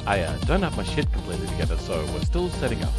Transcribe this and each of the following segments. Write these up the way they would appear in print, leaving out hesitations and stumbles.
I don't have my shit completely together, so we're still setting up.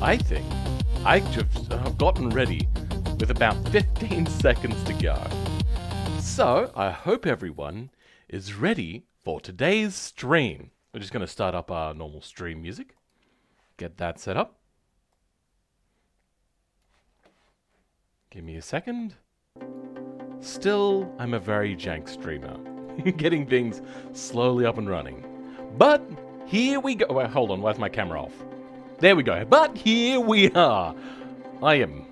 I think I've gotten ready with about 15 seconds to go. So, I hope everyone is ready for today's stream. We're just going to start up our normal stream music. Get that set up. Give me a second. Still, I'm a very jank streamer. Getting things slowly up and running. But here we go. Wait, hold on, why's my camera off? There we go. But here we are. I am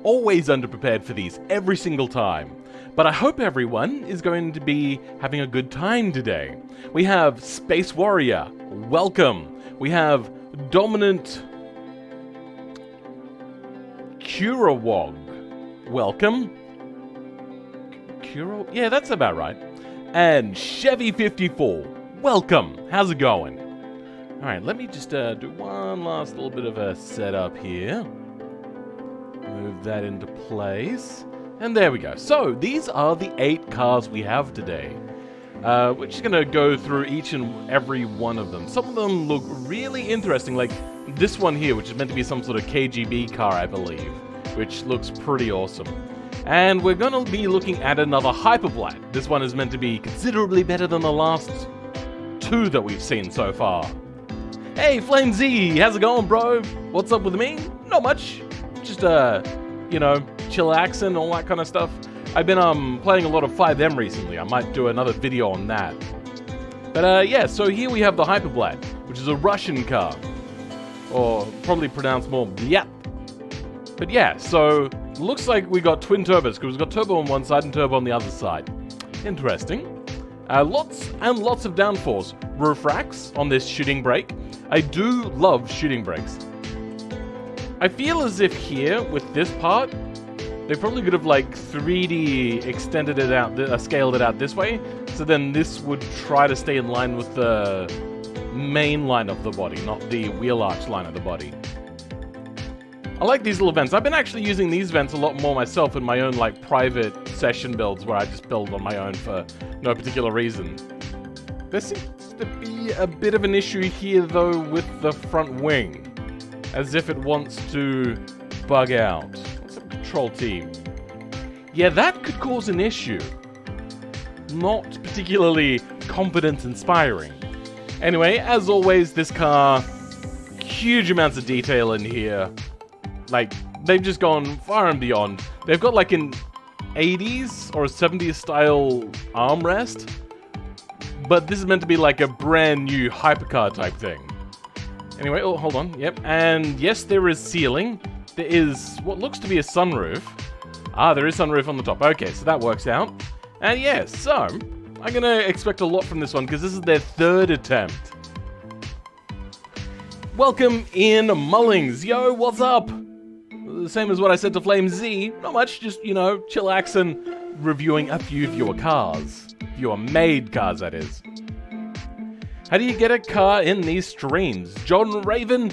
always underprepared for these every single time. But I hope everyone is going to be having a good time today. We have Space Warrior. Welcome. We have Dominant Kurawog. Welcome. Kuro? Yeah, that's about right. And Chevy54. Welcome. How's it going? Alright, let me just do one last little bit of a setup here. Move that into place. And there we go. So, these are the 8 cars we have today. We're just going to go through each and every one of them. Some of them look really interesting, like this one here, which is meant to be some sort of KGB car, I believe, which looks pretty awesome. And we're going to be looking at another Hyperblat. This one is meant to be considerably better than the last 2 that we've seen so far. Hey, Flame Z, how's it going, bro? What's up with me? Not much. Just, you know, chillaxing, all that kind of stuff. I've been playing a lot of 5M recently. I might do another video on that. But yeah, so here we have the Hyperblat, which is a Russian car. Or probably pronounced more Blyat. But yeah, so looks like we got twin turbos, because we've got turbo on one side and turbo on the other side. Interesting. Lots and lots of downforce. Roof racks on this shooting brake. I do love shooting brakes. I feel as if here, with this part, they probably could have like 3D extended it out, scaled it out this way, so then this would try to stay in line with the main line of the body, not the wheel arch line of the body. I like these little vents. I've been actually using these vents a lot more myself in my own like private session builds where I just build on my own for no particular reason. There seems to be a bit of an issue here though with the front wing, as if it wants to bug out. What's up, Control T? Yeah, that could cause an issue. Not particularly confidence-inspiring. Anyway, as always, this car, huge amounts of detail in here. Like, they've just gone far and beyond. They've got like an 80s or 70s style armrest, but this is meant to be like a brand new hypercar type thing. Anyway, oh, hold on, yep. And yes, there is ceiling. There is what looks to be a sunroof. Ah, there is sunroof on the top. Okay, so that works out. And yeah, so I'm gonna expect a lot from this one because this is their 3rd attempt. Welcome in Mullings. Yo, what's up? Same as what I said to Flame Z. Not much, just, you know, chillaxing, reviewing a few of your cars. Your made cars, that is. How do you get a car in these streams? John Raven,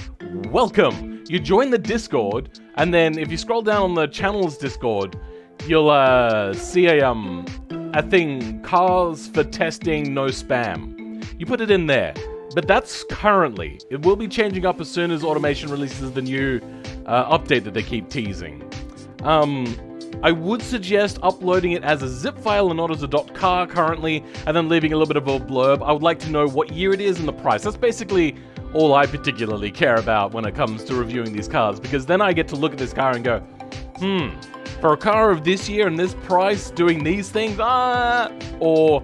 welcome. You join the Discord, and then if you scroll down on the channel's Discord, you'll see a thing, cars for testing, no spam. You put it in there. But that's currently. It will be changing up as soon as Automation releases the new update that they keep teasing. I would suggest uploading it as a zip file and not as a .car currently, and then leaving a little bit of a blurb. I would like to know what year it is and the price. That's basically all I particularly care about when it comes to reviewing these cars, because then I get to look at this car and go, for a car of this year and this price doing these things, or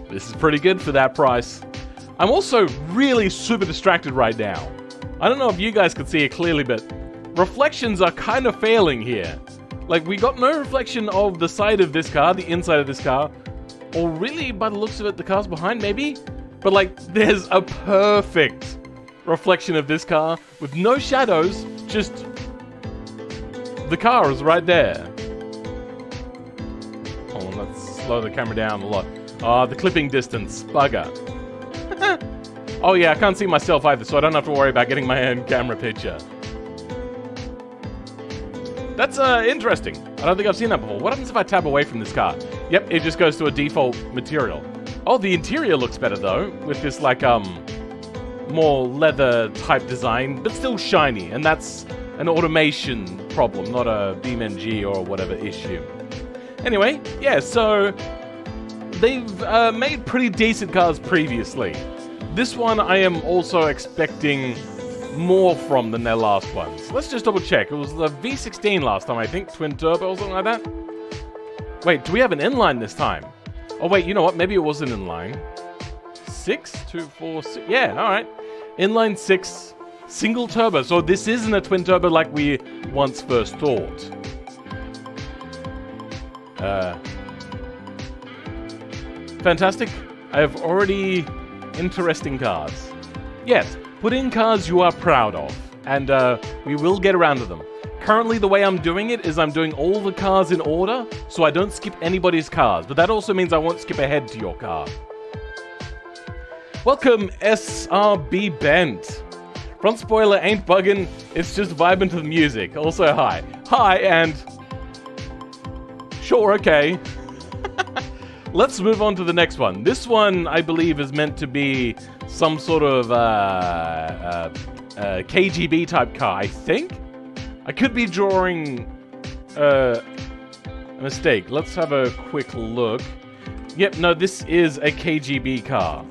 this is pretty good for that price. I'm also really super distracted right now. I don't know if you guys could see it clearly, but reflections are kind of failing here. Like, we got no reflection of the side of this car, the inside of this car, or really, by the looks of it, the cars behind, maybe? But, like, there's a perfect reflection of this car with no shadows, just the car is right there. Hold on, let's slow the camera down a lot. The clipping distance, bugger. Oh yeah, I can't see myself either, so I don't have to worry about getting my own camera picture. That's interesting. I don't think I've seen that before. What happens if I tab away from this car? Yep, it just goes to a default material. Oh, the interior looks better though, with this like more leather type design, but still shiny, and that's an automation problem, not a BeamNG or whatever issue. Anyway, yeah, so they've made pretty decent cars previously. This one I am also expecting more from than their last ones. Let's just double check. It was the V16 last time, I think, twin turbo or something like that. Wait, do we have an inline this time? Oh wait, you know what? Maybe it was an inline. 6, 2, 4, 6. Yeah, all right. Inline 6, single turbo. So this isn't a twin turbo like we once first thought. Fantastic. I have already interesting cars. Yes, put in cars you are proud of, and we will get around to them. Currently, the way I'm doing it is I'm doing all the cars in order, so I don't skip anybody's cars, but that also means I won't skip ahead to your car. Welcome, SRB Bent. Front spoiler ain't bugging, it's just vibing to the music. Also, hi. Hi, and... Sure, okay. Let's move on to the next one. This one, I believe, is meant to be some sort of KGB type car, I think? I could be drawing a mistake. Let's have a quick look. Yep, no, this is a KGB car.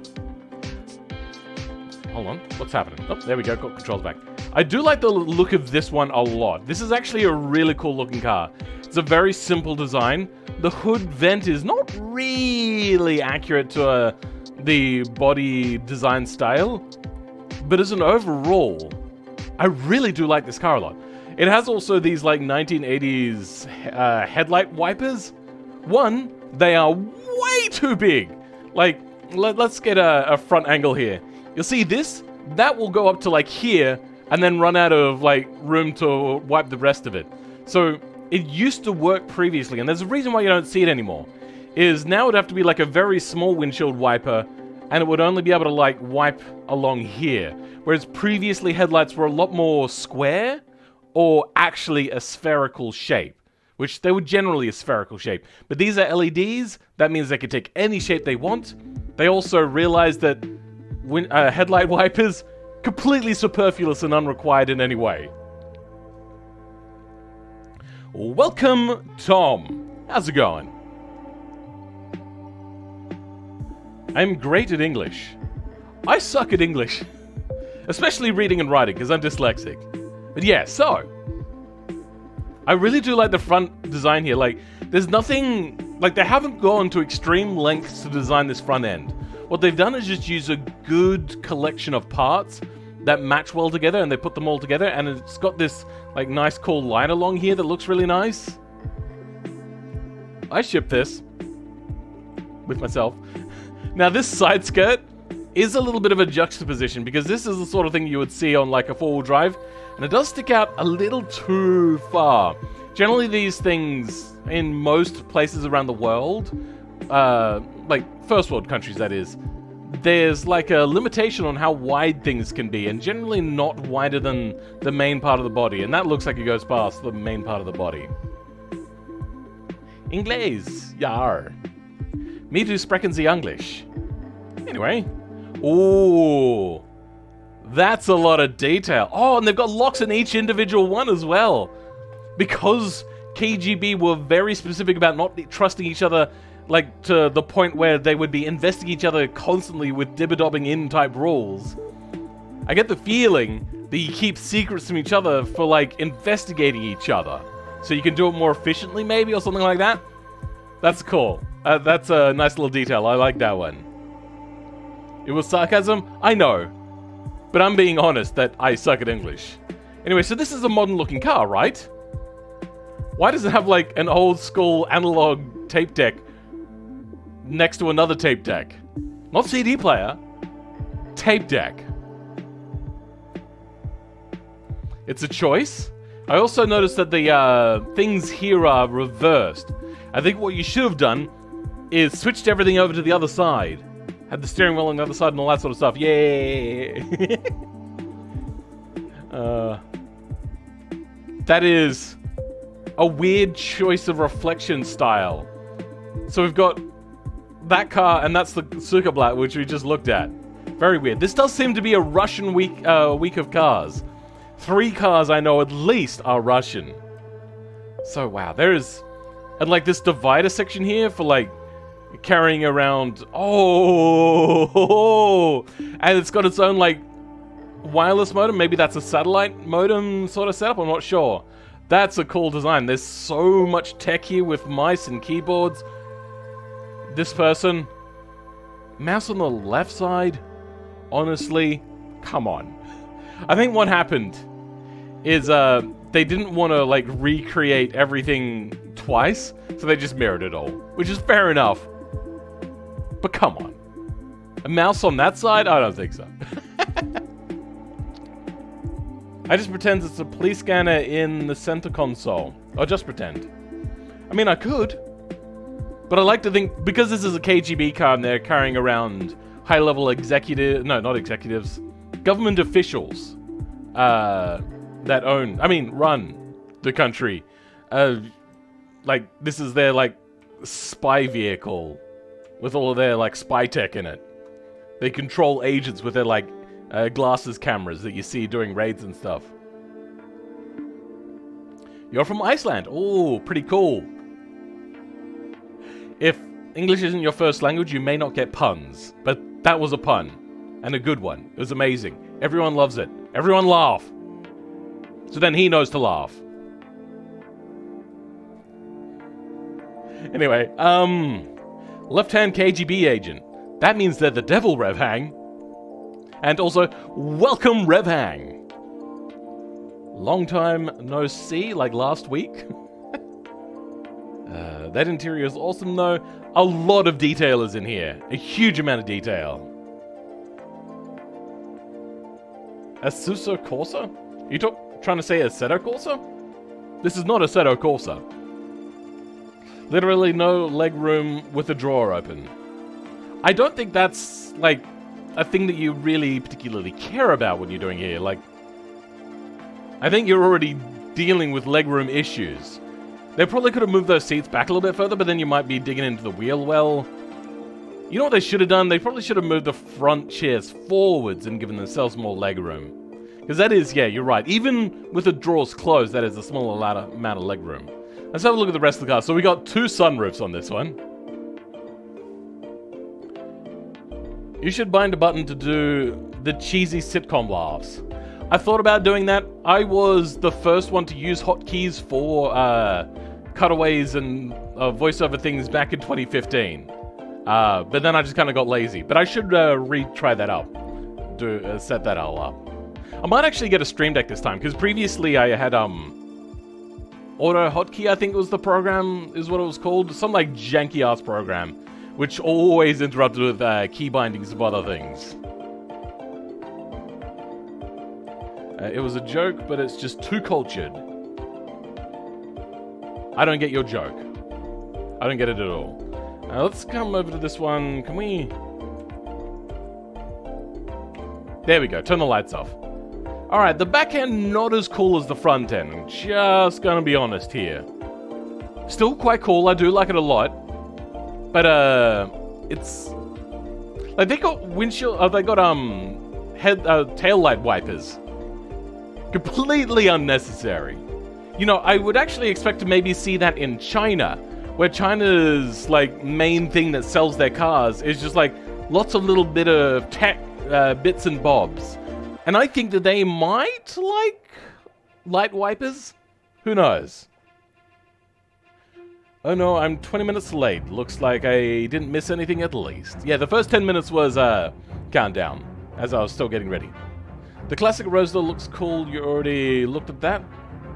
Hold on, what's happening? Oh, there we go, got controls back. I do like the look of this one a lot. This is actually a really cool looking car. It's a very simple design. The hood vent is not really accurate to the body design style, but as an overall, I really do like this car a lot. It has also these like 1980s headlight wipers. One, they are way too big. Like, let's get a front angle here. You'll see this, that will go up to like here and then run out of like room to wipe the rest of it. So it used to work previously, and there's a reason why you don't see it anymore. Is now it would have to be like a very small windshield wiper, and it would only be able to like wipe along here. Whereas previously headlights were a lot more square or actually a spherical shape, which they were generally a spherical shape. But these are LEDs, that means they can take any shape they want. They also realized that headlight wipers, completely superfluous and unrequired in any way. Welcome, Tom. How's it going? I'm great at English. I suck at English. Especially reading and writing, because I'm dyslexic. But yeah, so... I really do like the front design here. Like, there's nothing... Like, they haven't gone to extreme lengths to design this front end. What they've done is just use a good collection of parts that match well together, and they put them all together, and it's got this like nice cool line along here that looks really nice. I ship this with myself. Now this side skirt is a little bit of a juxtaposition, because this is the sort of thing you would see on like a four-wheel drive, and it does stick out a little too far. Generally these things in most places around the world, like first world countries that is, there's like a limitation on how wide things can be, and generally not wider than the main part of the body, and that looks like it goes past the main part of the body. Inglés, yar. Me do sprechen Sie English. Anyway. Ooh. That's a lot of detail. Oh, and they've got locks in each individual one as well. Because KGB were very specific about not trusting each other, like to the point where they would be investing each other constantly with dibber-dobbing in type rules. I get the feeling that you keep secrets from each other for like investigating each other. So you can do it more efficiently maybe, or something like that. That's cool. That's a nice little detail. I like that one. It was sarcasm? I know. But I'm being honest that I suck at English. Anyway, so this is a modern looking car, right? Why does it have like an old school analog tape deck next to another tape deck? Not CD player. Tape deck. It's a choice. I also noticed that the things here are reversed. I think what you should have done is switched everything over to the other side. Had the steering wheel on the other side and all that sort of stuff. Yay! That is a weird choice of reflection style. So we've got that car, and that's the Zuckerblatt, which we just looked at. Very weird. This does seem to be a Russian week of cars. 3 cars I know at least are Russian. So wow, there's... And like this divider section here for like carrying around... Oh! And it's got its own like wireless modem. Maybe that's a satellite modem sort of setup. I'm not sure. That's a cool design. There's so much tech here with mice and keyboards. This person... Mouse on the left side? Honestly, come on. I think what happened is they didn't want to like recreate everything twice, so they just mirrored it all, which is fair enough. But come on. A mouse on that side? I don't think so. I just pretend it's a police scanner in the center console. Or just pretend. I mean, I could. But I like to think, because this is a KGB car and they're carrying around high-level executive... No, not executives. Government officials that run the country. Like, this is their, like, spy vehicle with all of their, like, spy tech in it. They control agents with their, like, glasses cameras that you see doing raids and stuff. You're from Iceland. Oh, pretty cool. If English isn't your first language, you may not get puns. But that was a pun. And a good one. It was amazing. Everyone loves it. Everyone laugh. So then he knows to laugh. Anyway, left-hand KGB agent. That means they're the devil, Revhang. And also, welcome, Revhang. Long time no see, like last week. That interior is awesome, though. A lot of detail is in here. A huge amount of detail. Asuso Corsa? Are you trying to say Assetto Corsa? This is not Assetto Corsa. Literally no leg room with a drawer open. I don't think that's, like, a thing that you really particularly care about when you're doing here. Like, I think you're already dealing with legroom issues. They probably could have moved those seats back a little bit further, but then you might be digging into the wheel well. You know what they should have done? They probably should have moved the front chairs forwards and given themselves more legroom. Because that is, yeah, you're right. Even with the drawers closed, that is a small amount of legroom. Let's have a look at the rest of the car. So we got 2 sunroofs on this one. You should bind a button to do the cheesy sitcom laughs. I thought about doing that. I was the first one to use hotkeys for cutaways and voiceover things back in 2015. But then I just kind of got lazy. But I should retry that up. Set that all up. I might actually get a Stream Deck this time, because previously I had Auto Hotkey, I think it was the program, is what it was called. Some like janky ass program, which always interrupted with key bindings of other things. It was a joke, but it's just too cultured. I don't get your joke. I don't get it at all. Let's come over to this one. Can we... There we go. Turn the lights off. Alright, the back end not as cool as the front end. I'm just gonna be honest here. Still quite cool. I do like it a lot. But, it's... Like, they got windshield... they got, tail light wipers. Completely unnecessary. You know, I would actually expect to maybe see that in China, where China's, like, main thing that sells their cars is just, like, lots of little bit of tech bits and bobs. And I think that they might like light wipers. Who knows? Oh no, I'm 20 minutes late. Looks like I didn't miss anything at least. Yeah, the first 10 minutes was countdown, as I was still getting ready. The classic Roadster looks cool. You already looked at that?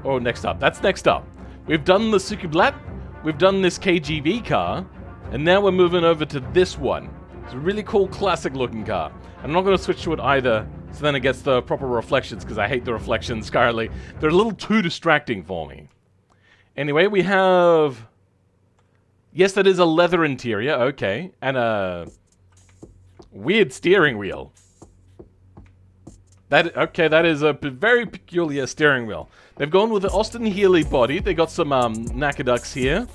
Oh, next up. That's next up. We've done the Sukublat. We've done this KGB car. And now we're moving over to this one. It's a really cool classic looking car. I'm not going to switch to it either, so then it gets the proper reflections, because I hate the reflections currently. They're a little too distracting for me. Anyway, we have... Yes, that is a leather interior, okay. And a weird steering wheel. That is a very peculiar steering wheel. They've gone with the Austin Healey body. They got some Nakaducks here.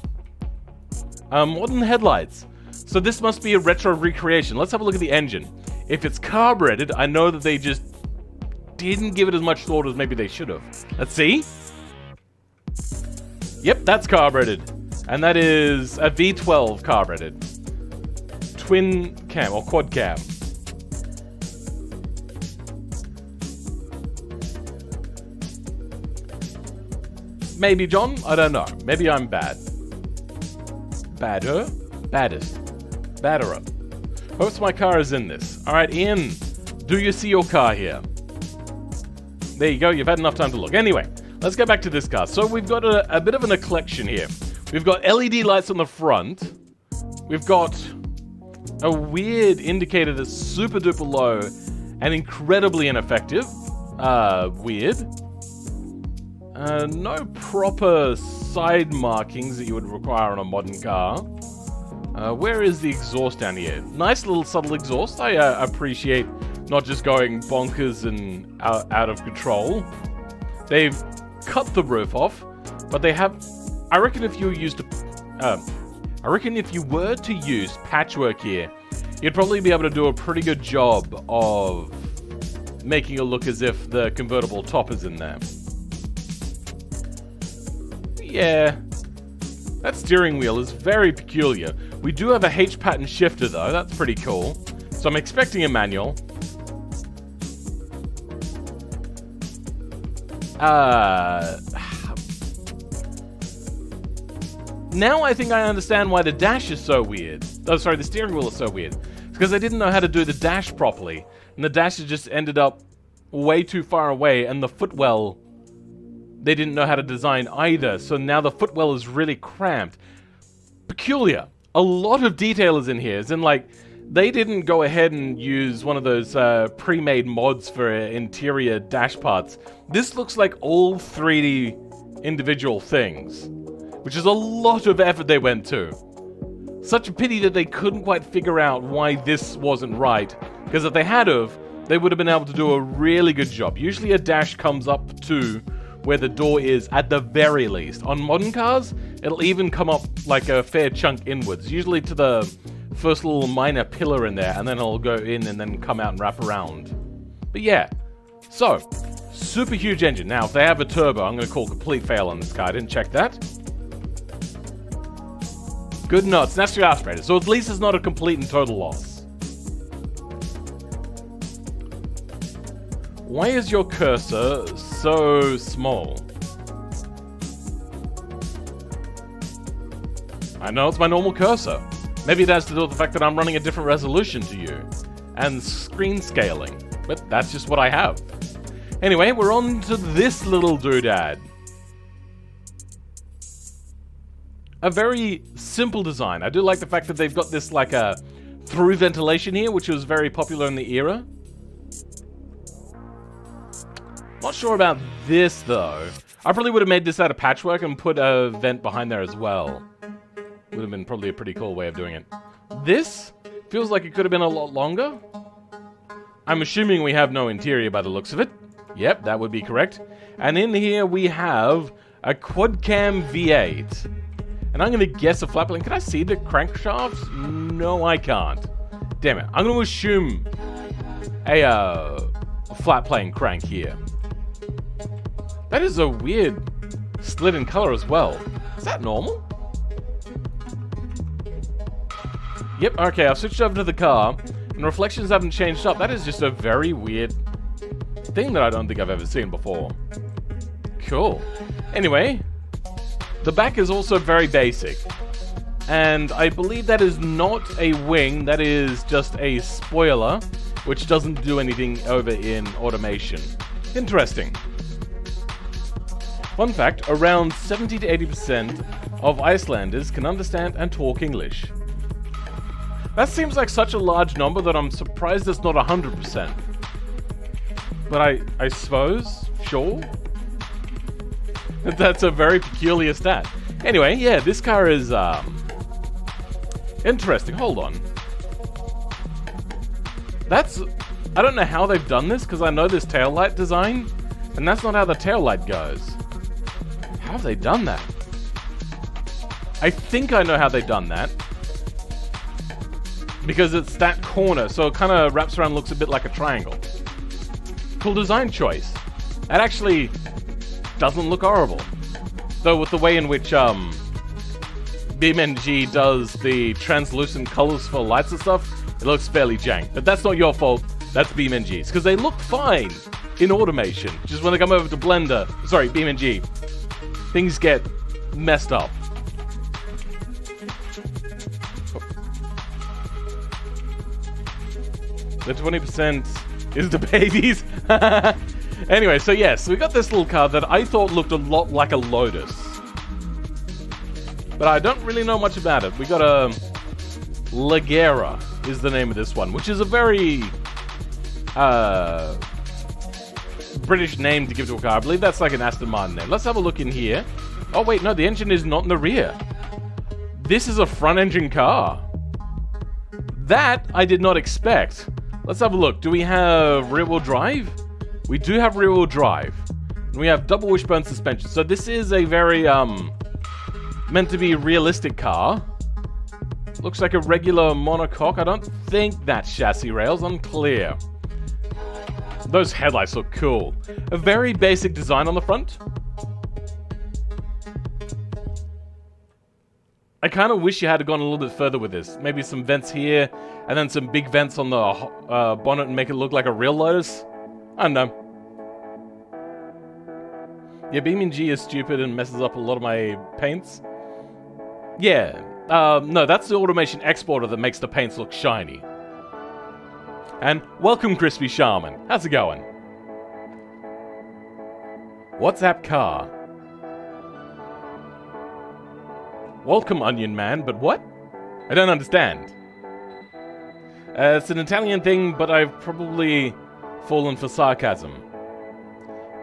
Modern headlights. So this must be a retro recreation. Let's have a look at the engine. If it's carbureted, I know that they just didn't give it as much thought as maybe they should have. Let's see. Yep, that's carbureted. And that is a V12 carbureted. Twin cam, or quad cam. Maybe, John? I don't know. Maybe I'm bad. Badder? Baddest. Badderer. Hopes my car is in this. Alright, Ian. Do you see your car here? There you go. You've had enough time to look. Anyway, let's go back to this car. So we've got a bit of an eclection here. We've got LED lights on the front. We've got a weird indicator that's super duper low and incredibly ineffective. Weird. No proper side markings that you would require on a modern car. Where is the exhaust down here? Nice little subtle exhaust. I appreciate not just going bonkers and out of control. They've cut the roof off, but they have... I reckon if you were to use patchwork here, you'd probably be able to do a pretty good job of making it look as if the convertible top is in there. Yeah, that steering wheel is very peculiar. We do have a H-pattern shifter though, that's pretty cool. So I'm expecting a manual. Now I think I understand why the dash is so weird. Oh, sorry, the steering wheel is so weird. It's because they didn't know how to do the dash properly. And the dash has just ended up way too far away, and the footwell, they didn't know how to design either. So now the footwell is really cramped. Peculiar. A lot of detail is in here. As in, like, they didn't go ahead and use one of those pre-made mods for interior dash parts. This looks like all 3D individual things, which is a lot of effort they went to. Such a pity that they couldn't quite figure out why this wasn't right, because if they had of, they would have been able to do a really good job. Usually a dash comes up to where the door is at the very least. On modern cars, it'll even come up like a fair chunk inwards, usually to the first little minor pillar in there, and then it'll go in and then come out and wrap around. But yeah, so, super huge engine. Now, if they have a turbo, I'm going to call complete fail on this car. I didn't check that. Good nuts. That's your aspirator. So at least it's not a complete and total loss. Why is your cursor so small? I know it's my normal cursor. Maybe it has to do with the fact that I'm running a different resolution to you. And screen scaling. But that's just what I have. Anyway, we're on to this little doodad. A very simple design. I do like the fact that they've got this like a through ventilation here, which was very popular in the era. Not sure about this though. I probably would have made this out of patchwork and put a vent behind there as well. Would have been probably a pretty cool way of doing it. This feels like it could have been a lot longer. I'm assuming we have no interior by the looks of it. Yep, that would be correct. And in here we have a quad cam V8. And I'm going to guess a flat plane. Can I see the crankshafts? No, I can't. Damn it. I'm going to assume a flat plane crank here. That is a weird slit in color as well. Is that normal? Yep, okay, I've switched over to the car, and reflections haven't changed up. That is just a very weird thing that I don't think I've ever seen before. Cool. Anyway, the back is also very basic. And I believe that is not a wing, that is just a spoiler, which doesn't do anything over in automation. Interesting. Fun fact, around 70 to 80% of Icelanders can understand and talk English. That seems like such a large number that I'm surprised it's not 100%. But I suppose, sure. That's a very peculiar stat. Anyway, yeah, this car is, interesting. Hold on. I don't know how they've done this, because I know this taillight design, and that's not how the taillight goes. How have they done that? I think I know how they've done that. because it's that corner, so it kind of wraps around, looks a bit like a triangle. Cool design choice. It actually doesn't look horrible. Though with the way in which BeamNG does the translucent colors for lights and stuff, it looks fairly jank. But that's not your fault, that's BeamNG's. Because they look fine in automation. Just when they come over to BeamNG, things get messed up. The 20% is the babies. Anyway, so yes, we got this little car that I thought looked a lot like a Lotus. But I don't really know much about it. We got a Ligera is the name of this one, which is a very British name to give to a car. I believe that's like an Aston Martin name. Let's have a look in here. Oh wait, no, the engine is not in the rear. This is a front engine car. That I did not expect. Let's have a look. Do we have rear-wheel drive? We do have rear-wheel drive. And we have double wishbone suspension. So this is a very, meant to be realistic car. Looks like a regular monocoque. I don't think that's chassis rails. Unclear. Those headlights look cool. A very basic design on the front. I kind of wish you had gone a little bit further with this. Maybe some vents here, and then some big vents on the bonnet and make it look like a real Lotus. I don't know. Yeah, BeamNG is stupid and messes up a lot of my paints. Yeah, no, that's the automation exporter that makes the paints look shiny. And welcome, Crispy Shaman. How's it going? WhatsApp car. Welcome, Onion Man, but what? I don't understand. It's an Italian thing, but I've probably fallen for sarcasm.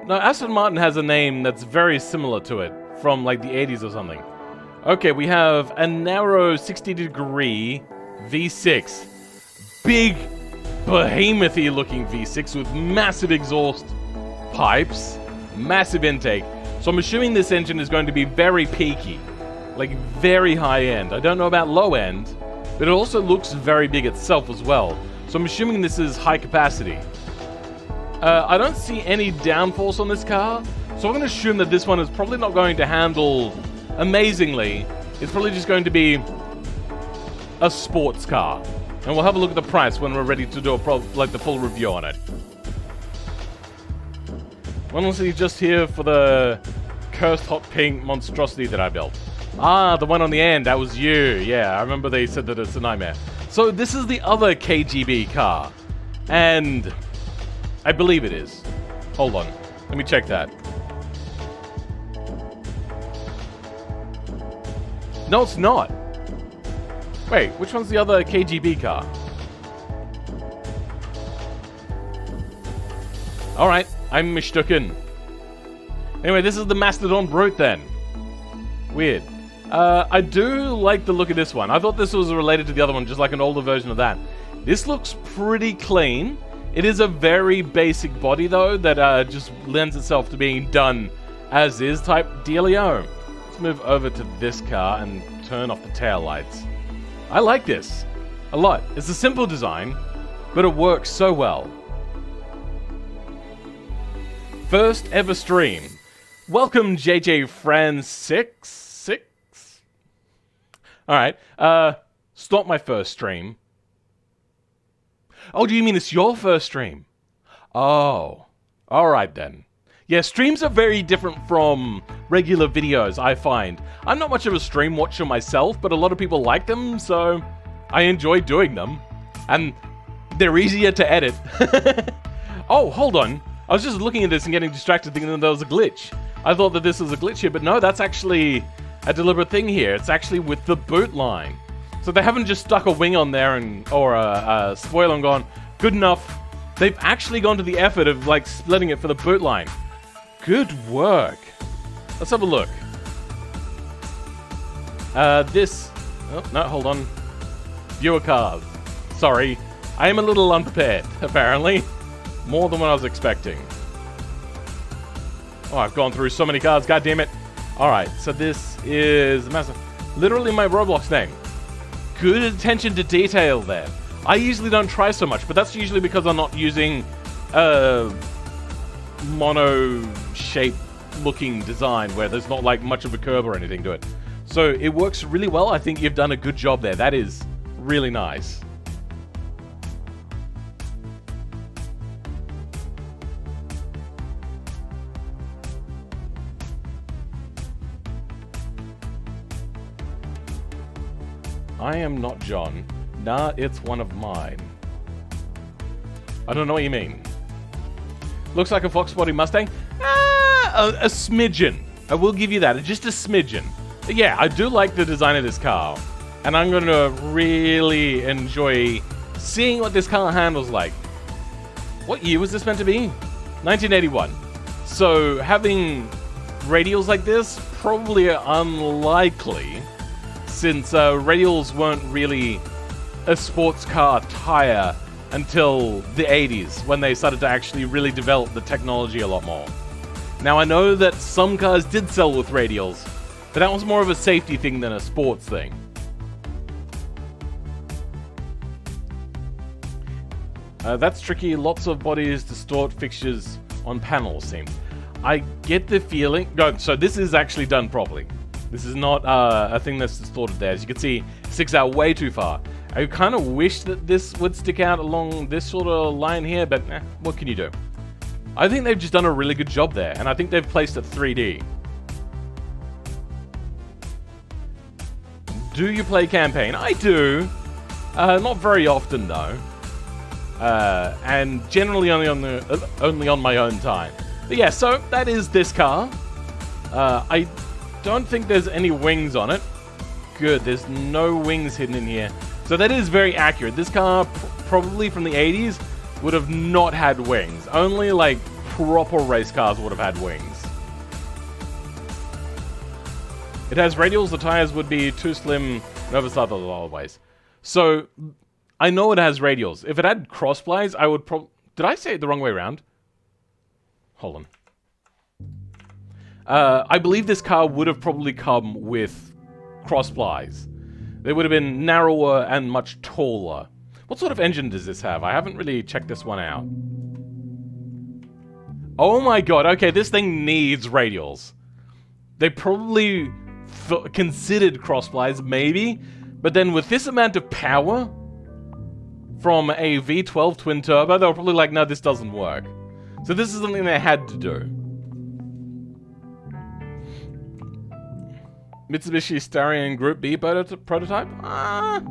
No, Aston Martin has a name that's very similar to it, from like the 80s or something. Okay, we have a narrow 60-degree V6. Big, behemoth-y looking V6 with massive exhaust pipes, massive intake. So I'm assuming this engine is going to be very peaky. Like, very high-end. I don't know about low-end, but it also looks very big itself as well. So I'm assuming this is high capacity. I don't see any downforce on this car, so I'm going to assume that this one is probably not going to handle amazingly. It's probably just going to be a sports car. And we'll have a look at the price when we're ready to do the full review on it. Honestly, just here for the cursed hot pink monstrosity that I built. Ah, the one on the end, that was you. Yeah, I remember they said that it's a nightmare. So this is the other KGB car. And I believe it is. Hold on. Let me check that. No, it's not. Wait, which one's the other KGB car? Alright, I'm mistaken. Anyway, this is the Mastodon Brute then. Weird. I do like the look of this one. I thought this was related to the other one, just like an older version of that. This looks pretty clean. It is a very basic body, though, that just lends itself to being done as is type dealio. Let's move over to this car and turn off the taillights. I like this a lot. It's a simple design, but it works so well. First ever stream. Welcome, JJ Fran 6. Alright, stop my first stream. Oh, do you mean it's your first stream? Oh, alright then. Yeah, streams are very different from regular videos, I find. I'm not much of a stream watcher myself, but a lot of people like them, so I enjoy doing them. And they're easier to edit. Oh, hold on. I was just looking at this and getting distracted thinking that there was a glitch. I thought that this was a glitch here, but no, that's actually a deliberate thing here. It's actually with the boot line. So they haven't just stuck a wing on there or a spoiler and gone, good enough. They've actually gone to the effort of like splitting it for the boot line. Good work. Let's have a look. Oh, no, hold on. Viewer cars. Sorry. I am a little unprepared, apparently. More than what I was expecting. Oh, I've gone through so many cars, god damn it. Alright, so this is massive. Literally my Roblox name. good attention to detail there. I usually don't try so much, but that's usually because I'm not using a mono-shape looking design where there's not like much of a curve or anything to it. So it works really well. I think you've done a good job there. That is really nice. I am not John. Nah, it's one of mine. I don't know what you mean. Looks like a Fox Body Mustang. A smidgen. I will give you that. Just a smidgen. But yeah, I do like the design of this car. And I'm going to really enjoy seeing what this car handles like. What year was this meant to be? 1981. So having radials like this, probably unlikely, since radials weren't really a sports car tire until the 80s, when they started to actually really develop the technology a lot more. Now, I know that some cars did sell with radials, but that was more of a safety thing than a sports thing. That's tricky. Lots of bodies distort fixtures on panels, seems. I get the feeling... No, so this is actually done properly. This is not a thing that's distorted there. As you can see, it sticks out way too far. I kind of wish that this would stick out along this sort of line here, but what can you do? I think they've just done a really good job there, and I think they've placed it 3D. Do you play campaign? I do. Not very often, though. And generally only on my own time. But yeah, so that is this car. I don't think there's any wings on it. Good, there's no wings hidden in here. So that is very accurate. This car, probably from the 80s, would have not had wings. Only like proper race cars would have had wings. It has radials. The tires would be too slim and oversized otherwise. So I know it has radials. If it had crossplies, I would probably... Did I say it the wrong way around? Hold on. I believe this car would have probably come with crossplies. They would have been narrower and much taller. What sort of engine does this have? I haven't really checked this one out. Oh my god, okay, this thing needs radials. They probably considered crossplies, maybe, but then with this amount of power from a V12 twin turbo, they were probably like, no, this doesn't work. So this is something they had to do. Mitsubishi Starion Group B prototype? I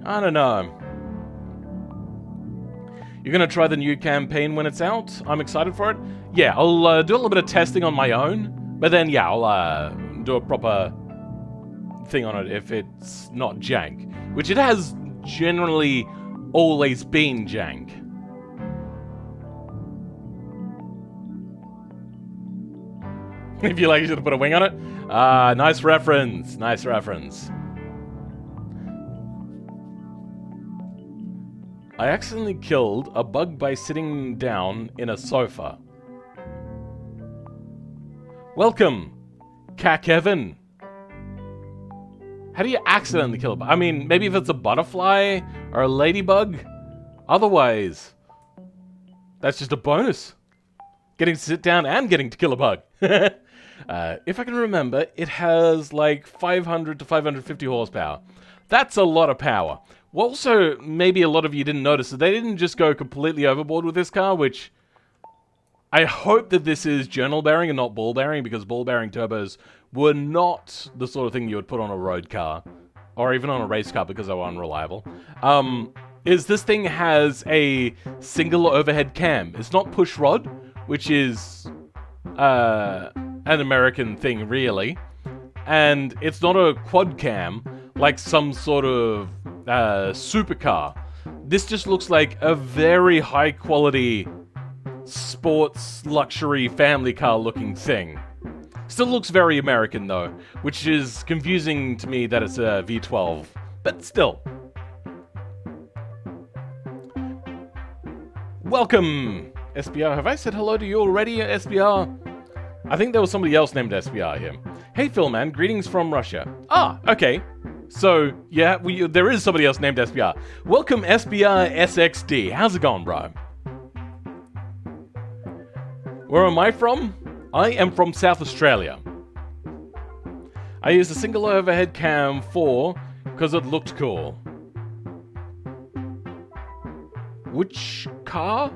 don't know. You're gonna try the new campaign when it's out? I'm excited for it. Yeah, I'll do a little bit of testing on my own, but then yeah, I'll do a proper thing on it if it's not jank, which it has generally always been jank. If you like, you should have put a wing on it. Nice reference. Nice reference. I accidentally killed a bug by sitting down in a sofa. Welcome, Cat Kevin. How do you accidentally kill a bug? I mean, maybe if it's a butterfly or a ladybug. Otherwise, that's just a bonus. Getting to sit down and getting to kill a bug. If I can remember, it has like 500 to 550 horsepower. That's a lot of power. Well, also, maybe a lot of you didn't notice that they didn't just go completely overboard with this car, which I hope that this is journal bearing and not ball bearing, because ball bearing turbos were not the sort of thing you would put on a road car or even on a race car because they were unreliable. Is this thing has a single overhead cam. It's not push rod, which is an American thing, really. And it's not a quad cam like some sort of supercar. This just looks like a very high quality sports luxury family car looking thing. Still looks very American though, which is confusing to me that it's a V12, but still. Welcome, SBR. Have I said hello to you already, SBR? I think there was somebody else named SBR here. Hey, Phil, man. Greetings from Russia. Ah, okay. So, yeah, there is somebody else named SBR. Welcome, SBR SXD. How's it going, bro? Where am I from? I am from South Australia. I used a single overhead cam because it looked cool. Which car?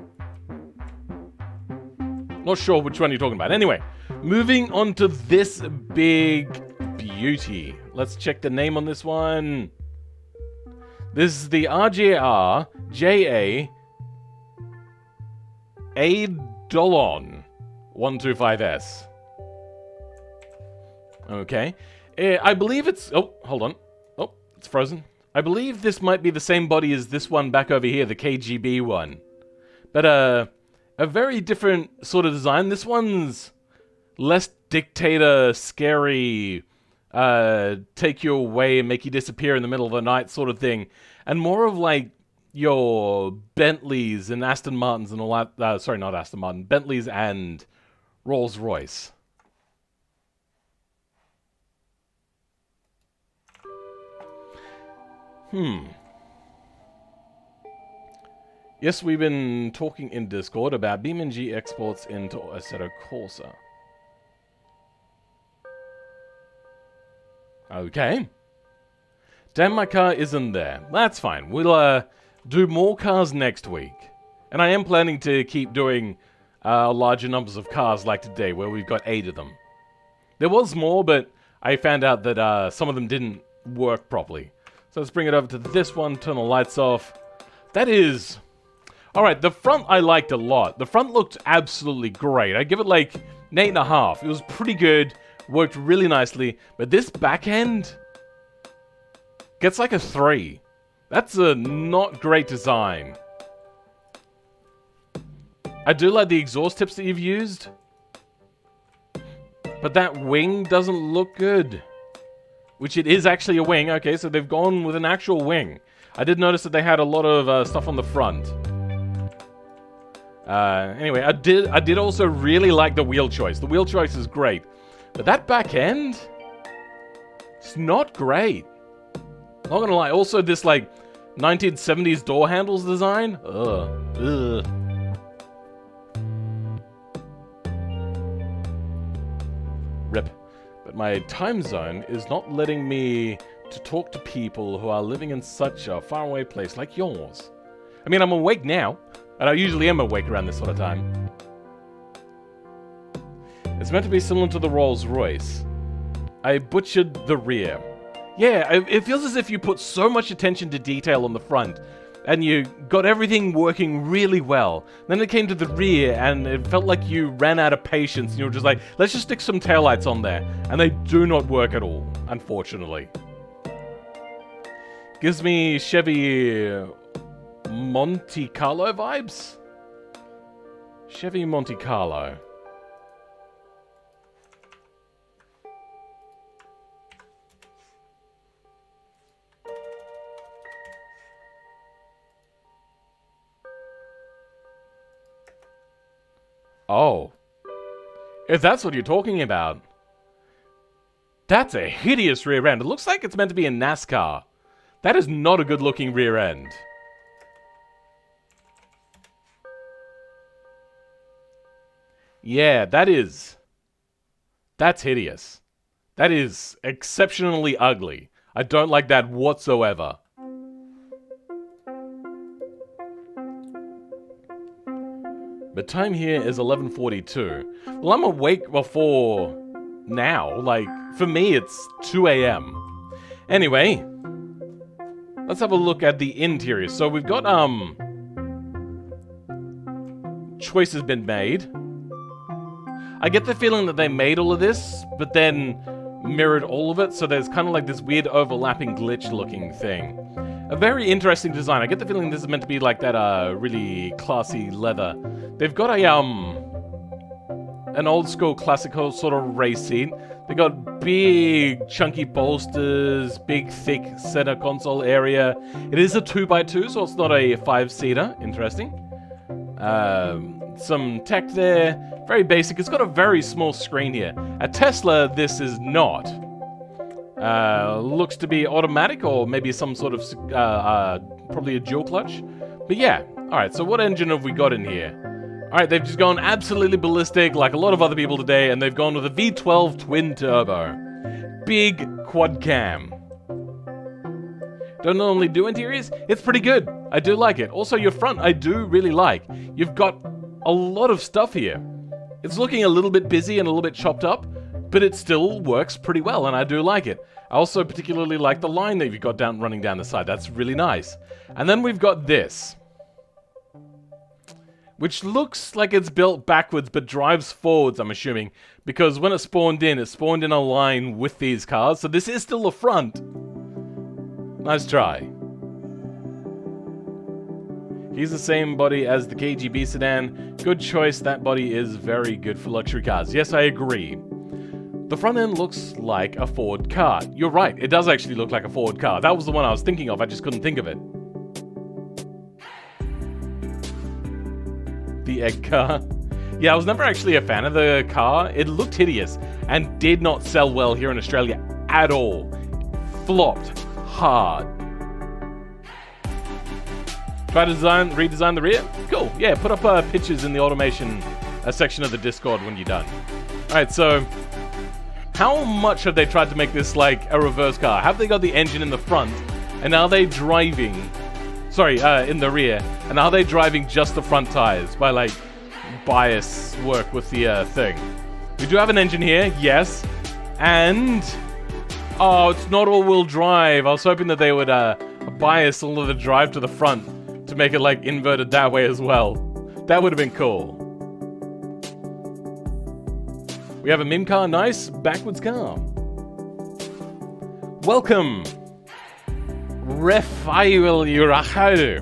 Not sure which one you're talking about. Anyway, moving on to this big beauty. Let's check the name on this one. This is the RJR JA Eidolon 125S. Okay. I believe it's... Oh, hold on. Oh, it's frozen. I believe this might be the same body as this one back over here, the KGB one. But, a very different sort of design. This one's less dictator, scary, take you away and make you disappear in the middle of the night sort of thing. And more of like your Bentleys and Aston Martins and all that. Sorry, not Aston Martin. Bentleys and Rolls Royce. Yes, we've been talking in Discord about BeamNG exports into Assetto Corsa. Okay. Damn, my car isn't there. That's fine. We'll do more cars next week. And I am planning to keep doing larger numbers of cars like today, where we've got 8 of them. There was more, but I found out that some of them didn't work properly. So let's bring it over to this one, turn the lights off. That is... Alright, the front I liked a lot. The front looked absolutely great. I give it like an 8.5. It was pretty good, worked really nicely. But this back end gets like a 3. That's a not great design. I do like the exhaust tips that you've used. But that wing doesn't look good. Which it is actually a wing. Okay, so they've gone with an actual wing. I did notice that they had a lot of stuff on the front. Anyway, I did also really like the wheel choice. The wheel choice is great. But that back end, it's not great. Not gonna lie. Also, this like 1970s door handles design. Ugh. Rip. But my time zone is not letting me to talk to people who are living in such a faraway place like yours. I mean, I'm awake now, and I usually am awake around this sort of time. It's meant to be similar to the Rolls Royce. I butchered the rear. Yeah, it feels as if you put so much attention to detail on the front, and you got everything working really well. Then it came to the rear, and it felt like you ran out of patience, and you were just like, let's just stick some taillights on there. And they do not work at all, unfortunately. Gives me Chevy Monte Carlo vibes? Chevy Monte Carlo. Oh. If that's what you're talking about. That's a hideous rear end. It looks like it's meant to be a NASCAR. That is not a good looking rear end. Yeah, that's hideous. That is exceptionally ugly. I don't like that whatsoever. But time here is 11:42. Well, I'm awake before now. Like, for me, it's 2 a.m. Anyway, let's have a look at the interior. So we've got, choices been made. I get the feeling that they made all of this, but then mirrored all of it, so there's kind of like this weird overlapping glitch-looking thing. A very interesting design. I get the feeling this is meant to be like that, really classy leather. They've got a, an old-school classical sort of race seat. They got big, chunky bolsters, big, thick center console area. It is a 2x2, so it's not a 5-seater. Interesting. some tech there. Very basic. It's got a very small screen here. A Tesla, this is not. Looks to be automatic or maybe some sort of, probably a dual clutch. But yeah. Alright, so what engine have we got in here? Alright, they've just gone absolutely ballistic like a lot of other people today, and they've gone with a V12 twin turbo. Big quad cam. Don't normally do interiors. It's pretty good. I do like it. Also, your front, I do really like. You've got a lot of stuff here. It's looking a little bit busy and a little bit chopped up, but it still works pretty well, and I do like it. I also particularly like the line that you've got running down the side. That's really nice. And then we've got this, which looks like it's built backwards, but drives forwards, I'm assuming, because when it spawned in a line with these cars, so this is still the front. Nice try. He's the same body as the KGB sedan. Good choice, that body is very good for luxury cars. Yes, I agree. The front end looks like a Ford car. You're right, it does actually look like a Ford car. That was the one I was thinking of, I just couldn't think of it. The egg car. Yeah, I was never actually a fan of the car. It looked hideous and did not sell well here in Australia at all. Flopped hard. Try to redesign the rear? Cool. Yeah, put up pictures in the automation section of the Discord when you're done. Alright, so how much have they tried to make this like a reverse car? Have they got the engine in the front, and are they driving... Sorry, in the rear, and are they driving just the front tires by like bias work with the thing? We do have an engine here, yes, and... Oh, it's not all-wheel drive. I was hoping that they would bias all of the drive to the front to make it like inverted that way as well. That would have been cool. We have a mim car, nice backwards car. Welcome, Rafael Uraharu.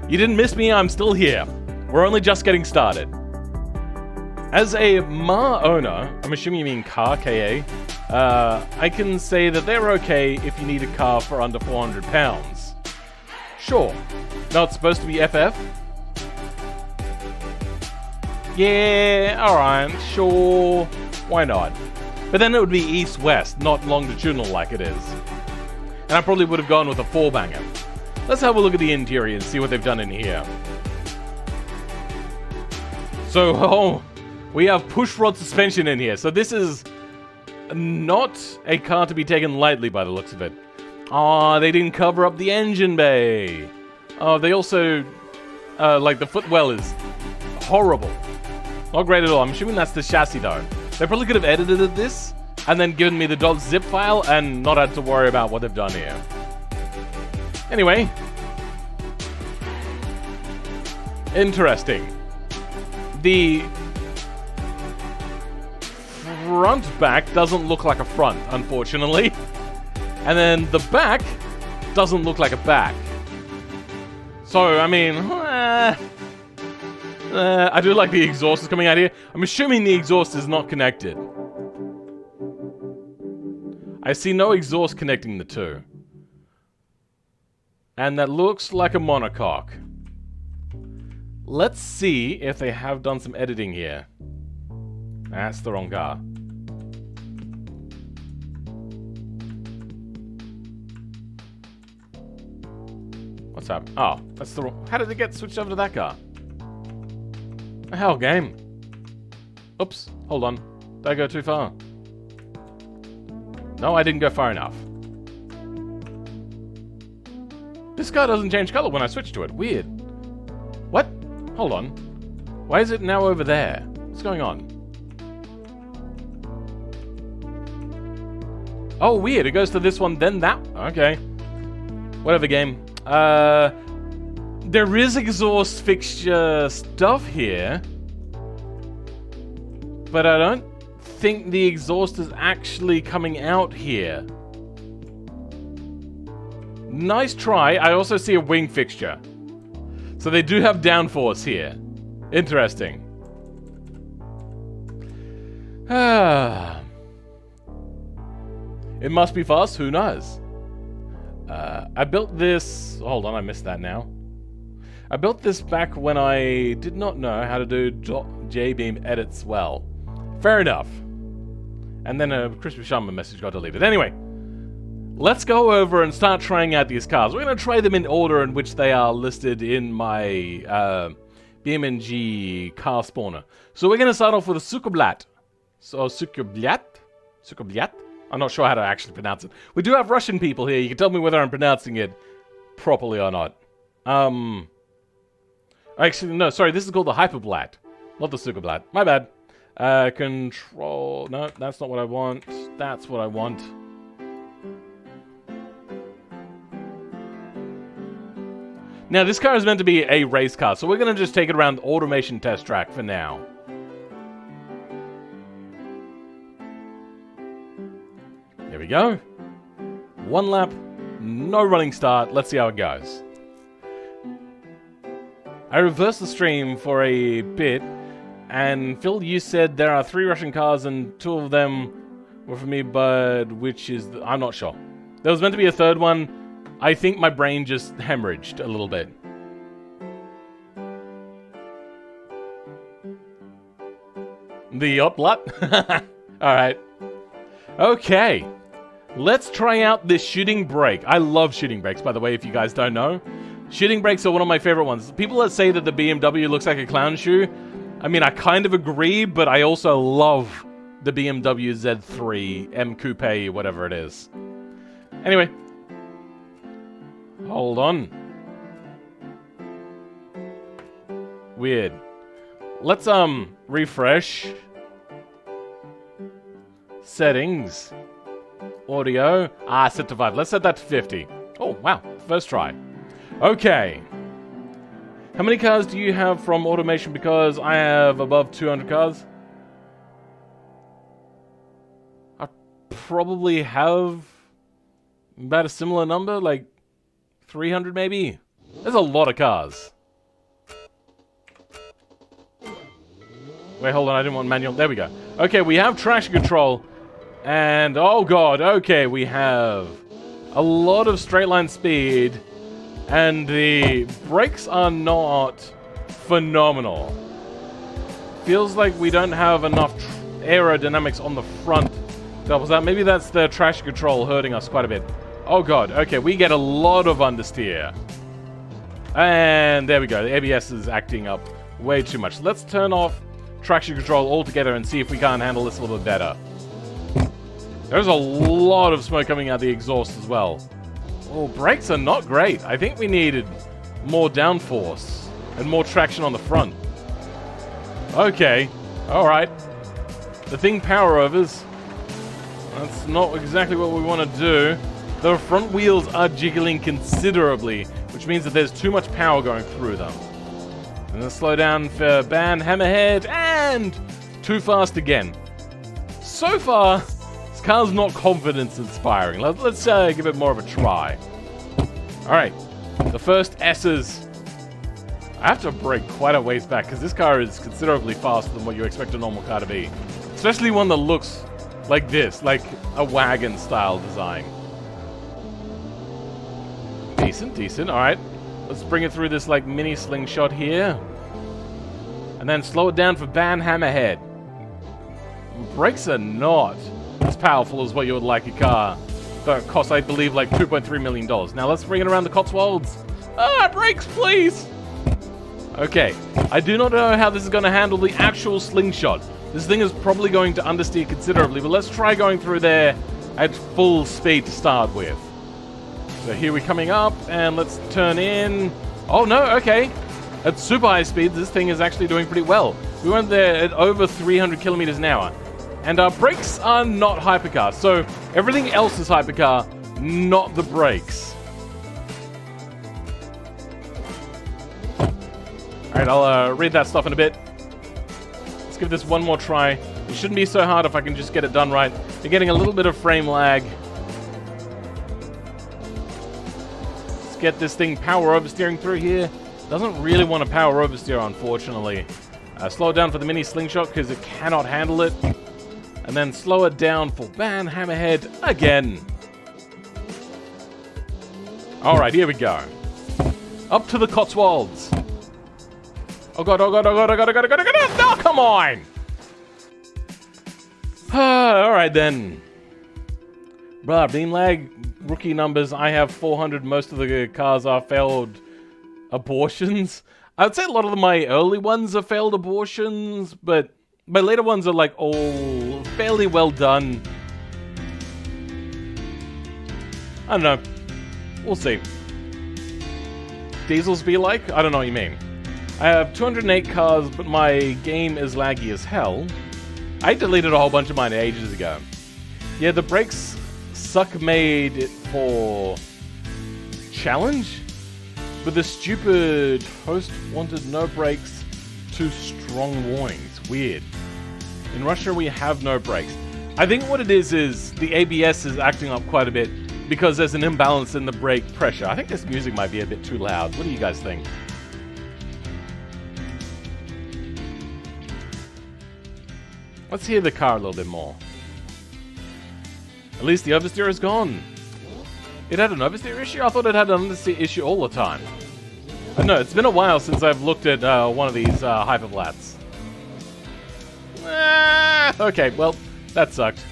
You didn't miss me, I'm still here. We're only just getting started. As a Ma owner, I'm assuming you mean car, KA, I can say that they're okay if you need a car for under 400 pounds. Sure. No, it's supposed to be FF? Yeah, alright, sure. Why not? But then it would be east-west, not longitudinal like it is. And I probably would have gone with a 4-banger. Let's have a look at the interior and see what they've done in here. So, we have push-rod suspension in here. So this is not a car to be taken lightly by the looks of it. Oh, they didn't cover up the engine bay. Oh, they also... like, the footwell is horrible. Not great at all. I'm assuming that's the chassis, though. They probably could have edited this and then given me the .zip file and not had to worry about what they've done here. Anyway. Interesting. The front back doesn't look like a front, unfortunately. And then the back doesn't look like a back. So, I mean, I do like the exhaust is coming out here. I'm assuming the exhaust is not connected. I see no exhaust connecting the two. And that looks like a monocoque. Let's see if they have done some editing here. That's the wrong car. What's up? Oh, that's the wrong... How did it get switched over to that car? The hell, game. Oops, hold on. Did I go too far? No, I didn't go far enough. This car doesn't change color when I switch to it. Weird. What? Hold on. Why is it now over there? What's going on? Oh, weird. It goes to this one, then that. Okay. Whatever, game. There is exhaust fixture stuff here. But I don't think the exhaust is actually coming out here. Nice try. I also see a wing fixture. So they do have downforce here. Interesting. It must be fast. Who knows? I built this... Hold on, I missed that now. I built this back when I did not know how to do JBeam edits well. Fair enough. And then a Crispy Shaman message got deleted. Anyway, let's go over and start trying out these cars. We're going to try them in order in which they are listed in my BMNG car spawner. So we're going to start off with a Sukerblatt. So Sukerblatt? Sukerblatt? I'm not sure how to actually pronounce it. We do have Russian people here. You can tell me whether I'm pronouncing it properly or not. Actually, no, sorry. This is called the Hyperblatt, not the Sukerblatt. My bad. Control... No, that's not what I want. That's what I want. Now, this car is meant to be a race car, so we're going to just take it around the automation test track for now. There we go. One lap, no running start. Let's see how it goes. I reversed the stream for a bit, and Phil, you said there are 3 Russian cars and 2 of them were for me, but which is... I'm not sure. There was meant to be a 3rd one. I think my brain just hemorrhaged a little bit. The Uplut? Alright. Okay. Let's try out this shooting brake. I love shooting brakes, by the way, if you guys don't know. Shooting brakes are one of my favorite ones. People that say that the BMW looks like a clown shoe, I mean, I kind of agree, but I also love the BMW Z3 M Coupe, whatever it is. Anyway. Hold on. Weird. Let's, refresh. Settings. Audio. Set to 5. Let's set that to 50. Oh, wow. First try. Okay. How many cars do you have from automation? Because I have above 200 cars. I probably have about a similar number, like 300 maybe. There's a lot of cars. Wait, hold on, I didn't want manual. There we go. Okay, we have traction control. And, oh god, okay, we have a lot of straight line speed. And the brakes are not phenomenal. Feels like we don't have enough aerodynamics on the front. Doubles that. Maybe that's the traction control hurting us quite a bit. Oh god, okay, we get a lot of understeer. And there we go, the ABS is acting up way too much. Let's turn off traction control altogether and see if we can't handle this a little bit better. There's a lot of smoke coming out the exhaust as well. Oh, brakes are not great. I think we needed more downforce and more traction on the front. Okay, alright. The thing power overs. That's not exactly what we want to do. The front wheels are jiggling considerably, which means that there's too much power going through them. And then slow down for Ban, Hammerhead, and too fast again. So far, this car's not confidence-inspiring. Let's give it more of a try. Alright, the first S's. I have to brake quite a ways back, because this car is considerably faster than what you expect a normal car to be. Especially one that looks like this, like a wagon-style design. Decent, decent. Alright, let's bring it through this, like, mini slingshot here. And then slow it down for Ban Hammerhead. Brakes are not as powerful as what you would like a car that costs, I believe, like $2.3 million. Now let's bring it around the Cotswolds. Brakes, please! Okay, I do not know how this is going to handle the actual slingshot. This thing is probably going to understeer considerably, but let's try going through there at full speed to start with. So here we're coming up, and let's turn in. Oh no, okay. At super high speeds, this thing is actually doing pretty well. We went there at over 300 kilometers an hour. And our brakes are not hypercar, so everything else is hypercar, not the brakes. Alright, I'll read that stuff in a bit. Let's give this one more try. It shouldn't be so hard if I can just get it done right. You're getting a little bit of frame lag. Let's get this thing power oversteering through here. Doesn't really want to power oversteer, unfortunately. Slow it down for the mini slingshot because it cannot handle it. And then slow it down for Ban Hammerhead again. Alright, here we go. Up to the Cotswolds. Oh god, oh god, oh god, oh god, oh god, oh god, oh god, no, come on! Alright then. Bruh, beam lag, rookie numbers, I have 400, most of the cars are failed abortions. I'd say a lot of my early ones are failed abortions, but my later ones are like all fairly well done. I don't know. We'll see. Diesels be like? I don't know what you mean. I have 208 cars, but my game is laggy as hell. I deleted a whole bunch of mine ages ago. Yeah, the brakes suck made it for challenge, but the stupid host wanted no brakes, too strong warnings. Weird. In Russia, we have no brakes. I think what it is the ABS is acting up quite a bit because there's an imbalance in the brake pressure. I think this music might be a bit too loud. What do you guys think? Let's hear the car a little bit more. At least the oversteer is gone. It had an oversteer issue? I thought it had an understeer issue all the time. I know, it's been a while since I've looked at one of these hyperflats. Okay, well, that sucked.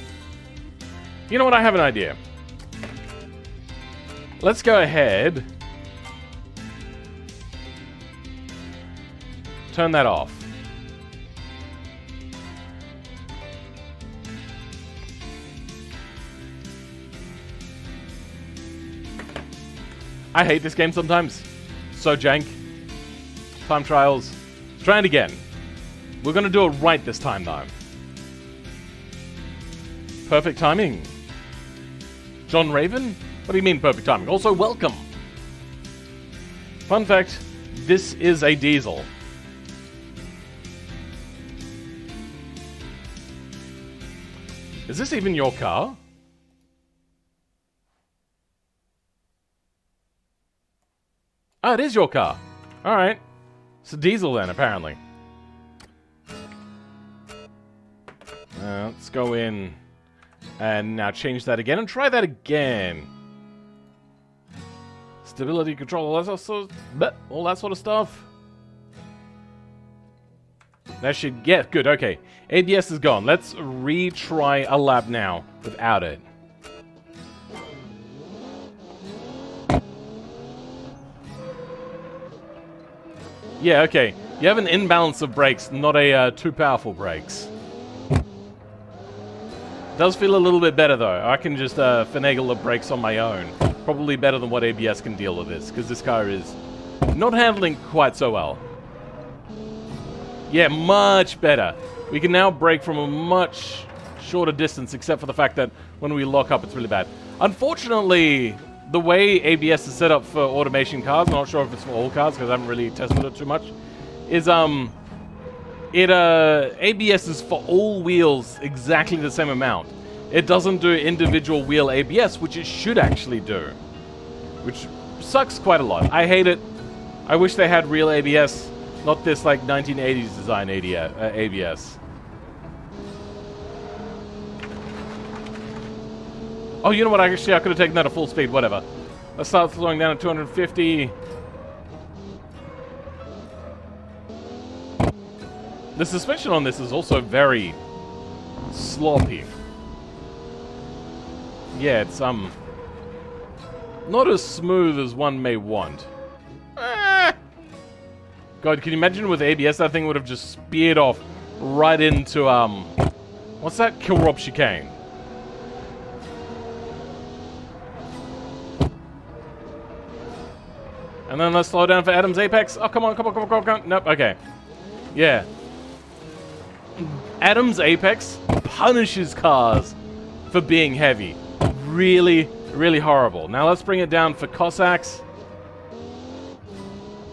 You know what? I have an idea. Let's go ahead. Turn that off. I hate this game sometimes. So jank. Time trials. Try it again. We're gonna do it right this time though. Perfect timing. John Raven? What do you mean perfect timing? Also, welcome. Fun fact, this is a diesel. Is this even your car? Oh, it is your car. Alright. It's a diesel then, apparently. Let's go in and now change that again and try that again. Stability control, all that sort of stuff. That should get good. Okay, ABS is gone. Let's retry a lap now without it. Yeah, okay. You have an imbalance of brakes, not a too powerful brakes. Does feel a little bit better though. I can just finagle the brakes on my own. Probably better than what ABS can deal with this, because this car is not handling quite so well. Yeah, much better. We can now brake from a much shorter distance, except for the fact that when we lock up, it's really bad. Unfortunately, the way ABS is set up for automation cars, I'm not sure if it's for all cars, because I haven't really tested it too much, is ABS is for all wheels exactly the same amount. It doesn't do individual wheel ABS, which it should actually do. Which sucks quite a lot. I hate it. I wish they had real ABS, not this like 1980s design ABS. Oh, you know what? Actually, I could have taken that at full speed. Whatever. Let's start slowing down at 250. The suspension on this is also very sloppy. Yeah, it's not as smooth as one may want. God, can you imagine with ABS that thing would have just speared off right into what's that? Kilrop chicane. And then let's slow down for Adam's Apex. Oh, come on, come on, come on, come on, come on. Nope, okay. Yeah. Adam's Apex punishes cars for being heavy. Really, really horrible. Now let's bring it down for Cossacks.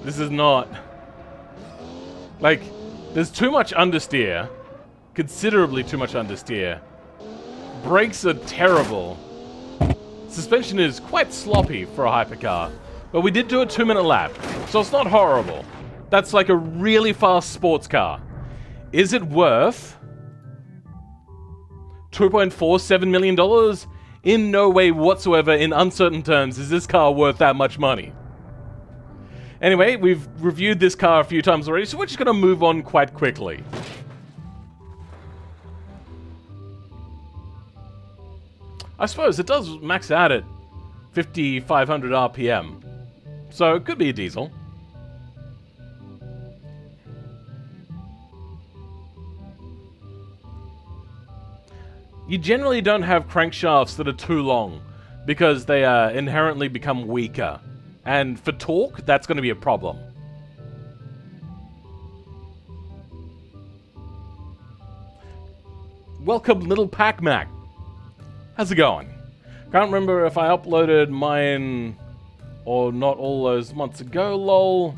This is not... Like, there's too much understeer. Considerably too much understeer. Brakes are terrible. Suspension is quite sloppy for a hypercar. But we did do a 2-minute lap, so it's not horrible. That's like a really fast sports car. Is it worth $2.47 million? In no way whatsoever, in uncertain terms, is this car worth that much money. Anyway, we've reviewed this car a few times already, so we're just going to move on quite quickly. I suppose it does max out at 5,500 RPM, so it could be a diesel. You generally don't have crankshafts that are too long, because they inherently become weaker. And for torque, that's going to be a problem. Welcome, little Pac-Mac. How's it going? Can't remember if I uploaded mine or not all those months ago, lol.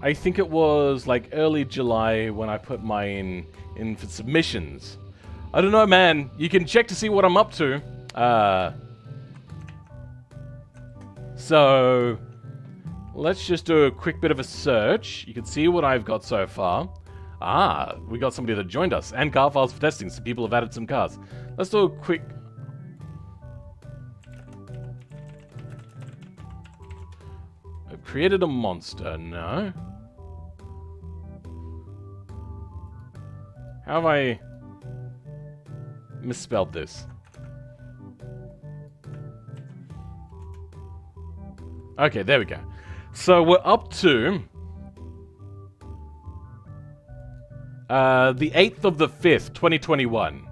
I think it was like early July when I put mine in for submissions. I don't know, man. You can check to see what I'm up to. So let's just do a quick bit of a search. You can see what I've got so far. Ah, we got somebody that joined us. And car files for testing, so people have added some cars. Let's do a quick... I've created a monster, no? How have I misspelled this? Okay, there we go. So we're up to the 8th of the 5th, 2021.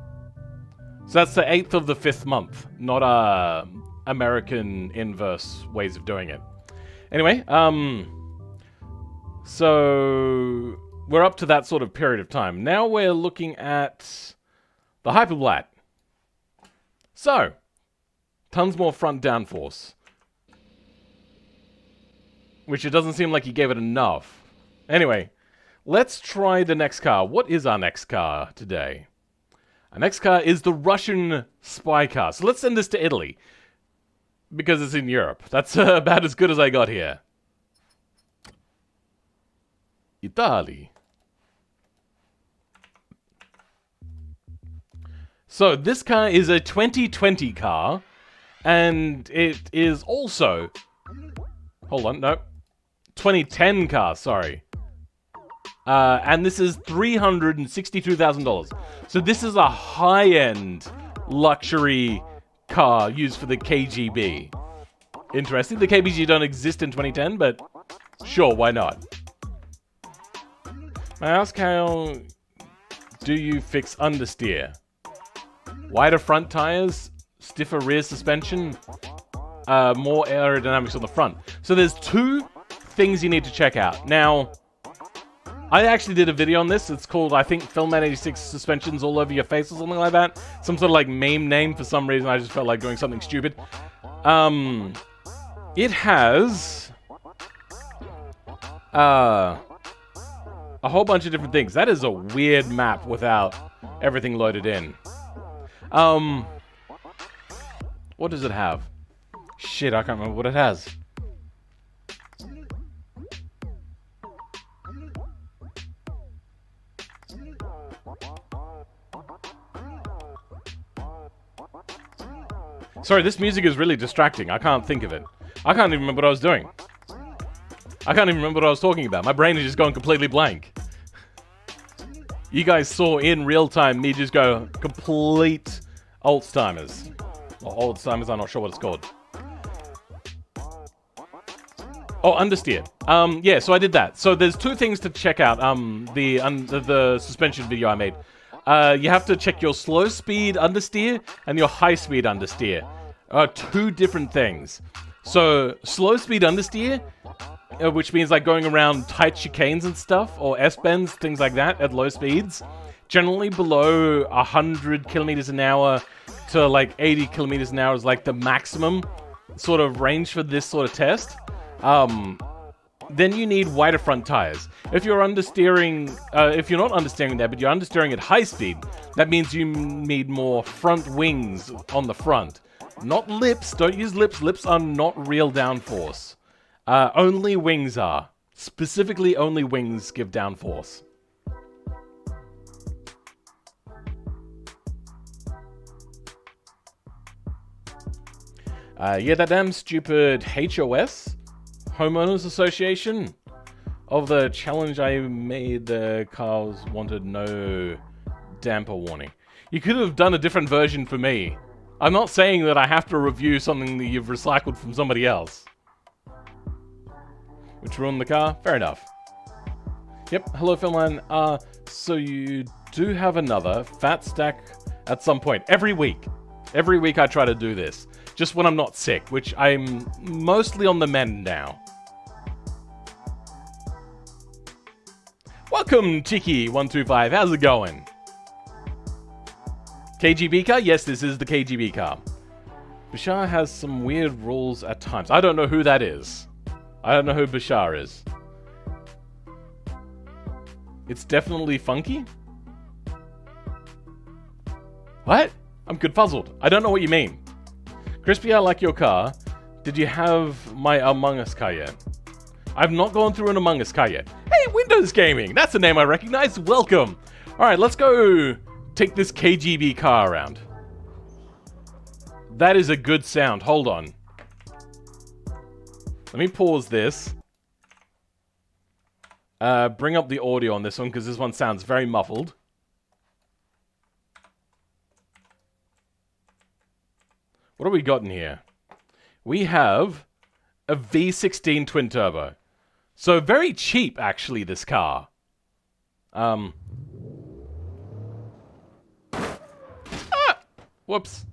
So that's the 8th of the 5th month, not American inverse ways of doing it. Anyway, so we're up to that sort of period of time. Now we're looking at the Hyperblat. So, tons more front downforce. Which it doesn't seem like he gave it enough. Anyway, let's try the next car. What is our next car today? Our next car is the Russian spy car. So let's send this to Italy. Because it's in Europe. That's about as good as I got here. Italy. So this car is a 2020 car. And it is also... Hold on, no. 2010 car, sorry. And this is $362,000. So this is a high-end luxury car used for the KGB. Interesting. The KGB don't exist in 2010, but sure, why not? May I ask how do you fix understeer? Wider front tires, stiffer rear suspension, more aerodynamics on the front. So there's two things you need to check out. Now, I actually did a video on this. It's called, I think, Filmman 86 Suspensions All Over Your Face or something like that. Some sort of like meme name for some reason. I just felt like doing something stupid. It has a whole bunch of different things. That is a weird map without everything loaded in. What does it have? Shit, I can't remember what it has. Sorry, this music is really distracting. I can't think of it. I can't even remember what I was doing. I can't even remember what I was talking about. My brain is just going completely blank. You guys saw in real time me just go complete Alzheimer's. Or Alzheimer's, I'm not sure what it's called. Oh, understeer. Yeah, so I did that. So there's two things to check out. The suspension video I made. You have to check your slow speed understeer and your high speed understeer. Two different things. So slow speed understeer, which means like going around tight chicanes and stuff, or S-bends, things like that at low speeds. Generally below 100 kilometers an hour to like 80 kilometers an hour is like the maximum sort of range for this sort of test. Then you need wider front tires. If you're understeering, if you're not understeering there, but you're understeering at high speed, that means you need more front wings on the front. Not lips, don't use lips. Lips are not real downforce. Only wings are. Specifically, only wings give downforce. Yeah, that damn stupid HOS homeowners association of the challenge I made. The cars wanted no damper warning. You could have done a different version for me. I'm not saying that I have to review something that you've recycled from somebody else. Which ruined the car? Fair enough. Yep, hello Philman. So you do have another fat stack at some point. Every week. Every week I try to do this. Just when I'm not sick, which I'm mostly on the mend now. Welcome, Cheeky125. How's it going? KGB car? Yes, this is the KGB car. Bashar has some weird rules at times. I don't know who that is. I don't know who Bashar is. It's definitely funky? What? I'm confuzzled. I don't know what you mean. Crispy, I like your car. Did you have my Among Us car yet? I've not gone through an Among Us car yet. Hey, Windows Gaming! That's a name I recognize. Welcome! Alright, let's go take this KGB car around. That is a good sound. Hold on. Let me pause this. Bring up the audio on this one, because this one sounds very muffled. What have we got in here? We have a V16 twin turbo. So very cheap, actually, this car. Whoops.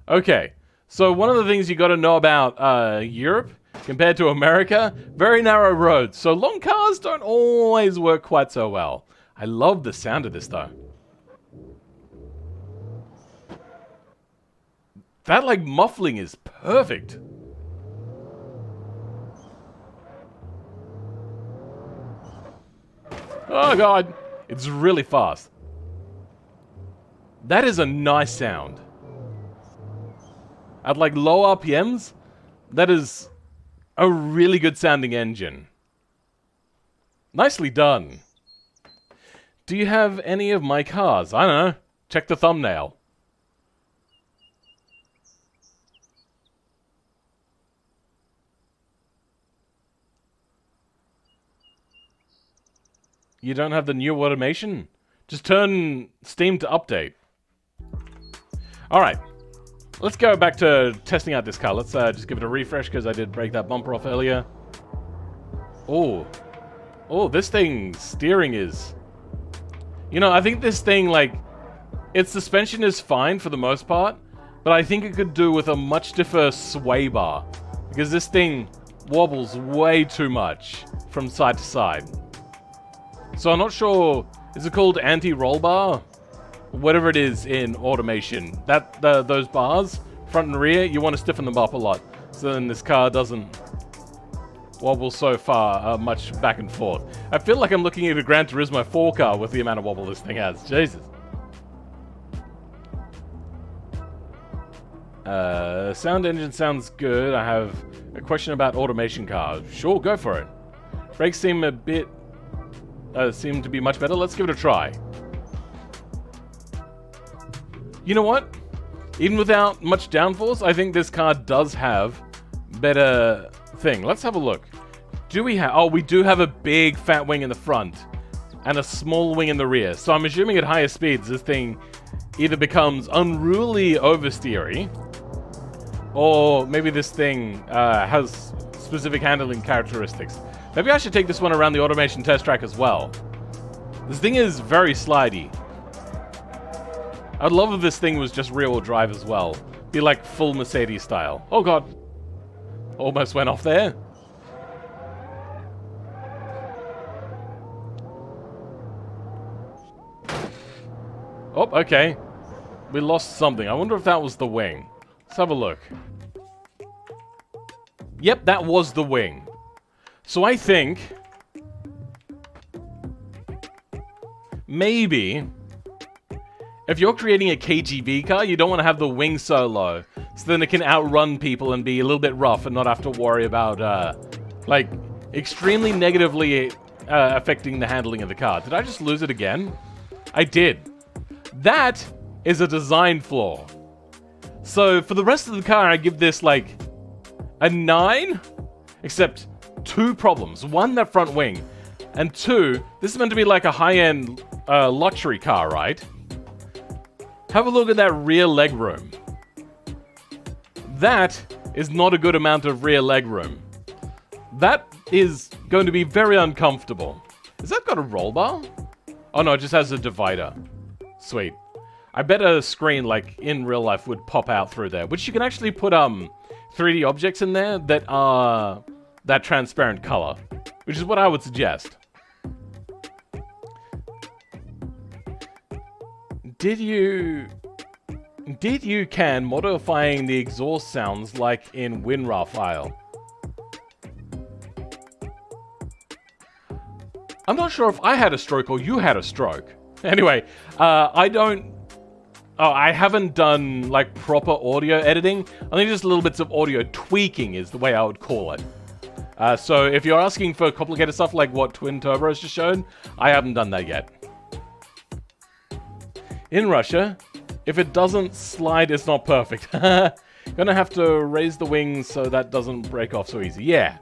Okay. So one of the things you got to know about Europe compared to America, very narrow roads. So long cars don't always work quite so well. I love the sound of this, though. That, like, muffling is perfect. Oh, God. It's really fast. That is a nice sound. At, like, low RPMs, that is a really good sounding engine. Nicely done. Do you have any of my cars? I don't know. Check the thumbnail. You don't have the new automation? Just turn Steam to update. Alright. Let's go back to testing out this car. Let's just give it a refresh because I did break that bumper off earlier. Oh. Oh, this thing's steering is... You know, I think this thing, like... Its suspension is fine for the most part, but I think it could do with a much stiffer sway bar. Because this thing wobbles way too much from side to side. So I'm not sure, is it called anti-roll bar? Whatever it is in automation. Those bars, front and rear, you want to stiffen them up a lot. So then this car doesn't wobble so far much back and forth. I feel like I'm looking at a Gran Turismo 4 car with the amount of wobble this thing has. Jesus. Sound engine sounds good. I have a question about automation cars. Sure, go for it. Brakes seem a bit... seem to be much better. Let's give it a try. You know what? Even without much downforce, I think this car does have better thing. Let's have a look. Do we have... Oh, we do have a big fat wing in the front and a small wing in the rear. So I'm assuming at higher speeds, this thing either becomes unruly oversteery, or maybe this thing has specific handling characteristics. Maybe I should take this one around the automation test track as well. This thing is very slidey. I'd love if this thing was just rear-wheel drive as well. Be like full Mercedes style. Oh god. Almost went off there. Oh, okay. We lost something. I wonder if that was the wing. Let's have a look. Yep, that was the wing. So I think... maybe... if you're creating a KGB car, you don't want to have the wing so low. So then it can outrun people and be a little bit rough and not have to worry about, like, extremely negatively affecting the handling of the car. Did I just lose it again? I did. That is a design flaw. So for the rest of the car, I give this, like, a 9. Except 2 problems. 1, that front wing. And 2, this is meant to be like a high-end luxury car, right? Have a look at that rear legroom. That is not a good amount of rear legroom. That is going to be very uncomfortable. Has that got a roll bar? Oh no, it just has a divider. Sweet. I bet a screen like in real life would pop out through there, which you can actually put 3D objects in there that are that transparent color, which is what I would suggest. Did you can modifying the exhaust sounds like in WinRAR file? I'm not sure if I had a stroke or you had a stroke. Anyway, I haven't done like proper audio editing. I think just little bits of audio tweaking is the way I would call it. So if you're asking for complicated stuff like what Twin Turbo has just shown, I haven't done that yet. In Russia, if it doesn't slide, it's not perfect. Gonna have to raise the wings so that doesn't break off so easy. Yeah.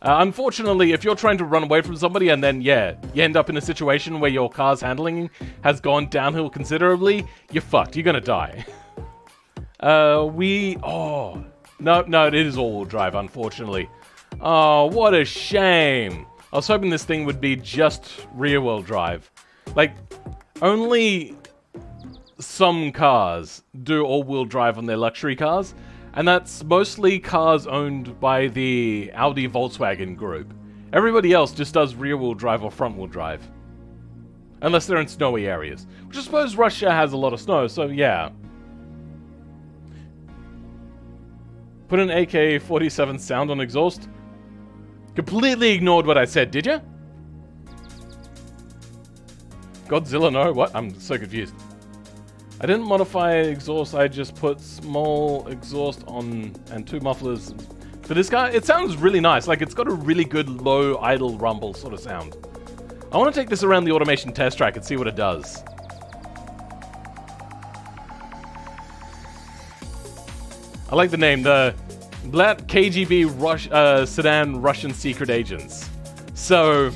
Unfortunately, if you're trying to run away from somebody and then, yeah, you end up in a situation where your car's handling has gone downhill considerably, you're fucked. You're gonna die. No, it is all-wheel drive, unfortunately. Oh, what a shame. I was hoping this thing would be just rear-wheel drive. Like, only some cars do all-wheel drive on their luxury cars, and that's mostly cars owned by the Audi Volkswagen group. Everybody else just does rear-wheel drive or front-wheel drive. Unless they're in snowy areas. Which I suppose Russia has a lot of snow, so yeah. Put an AK-47 sound on exhaust. Completely ignored what I said, did ya? Godzilla, no? What? I'm so confused. I didn't modify exhaust, I just put small exhaust on and 2 mufflers. For this car, it sounds really nice. Like, it's got a really good low idle rumble sort of sound. I want to take this around the automation test track and see what it does. I like the name, the Black KGB sedan Russian secret agents. So,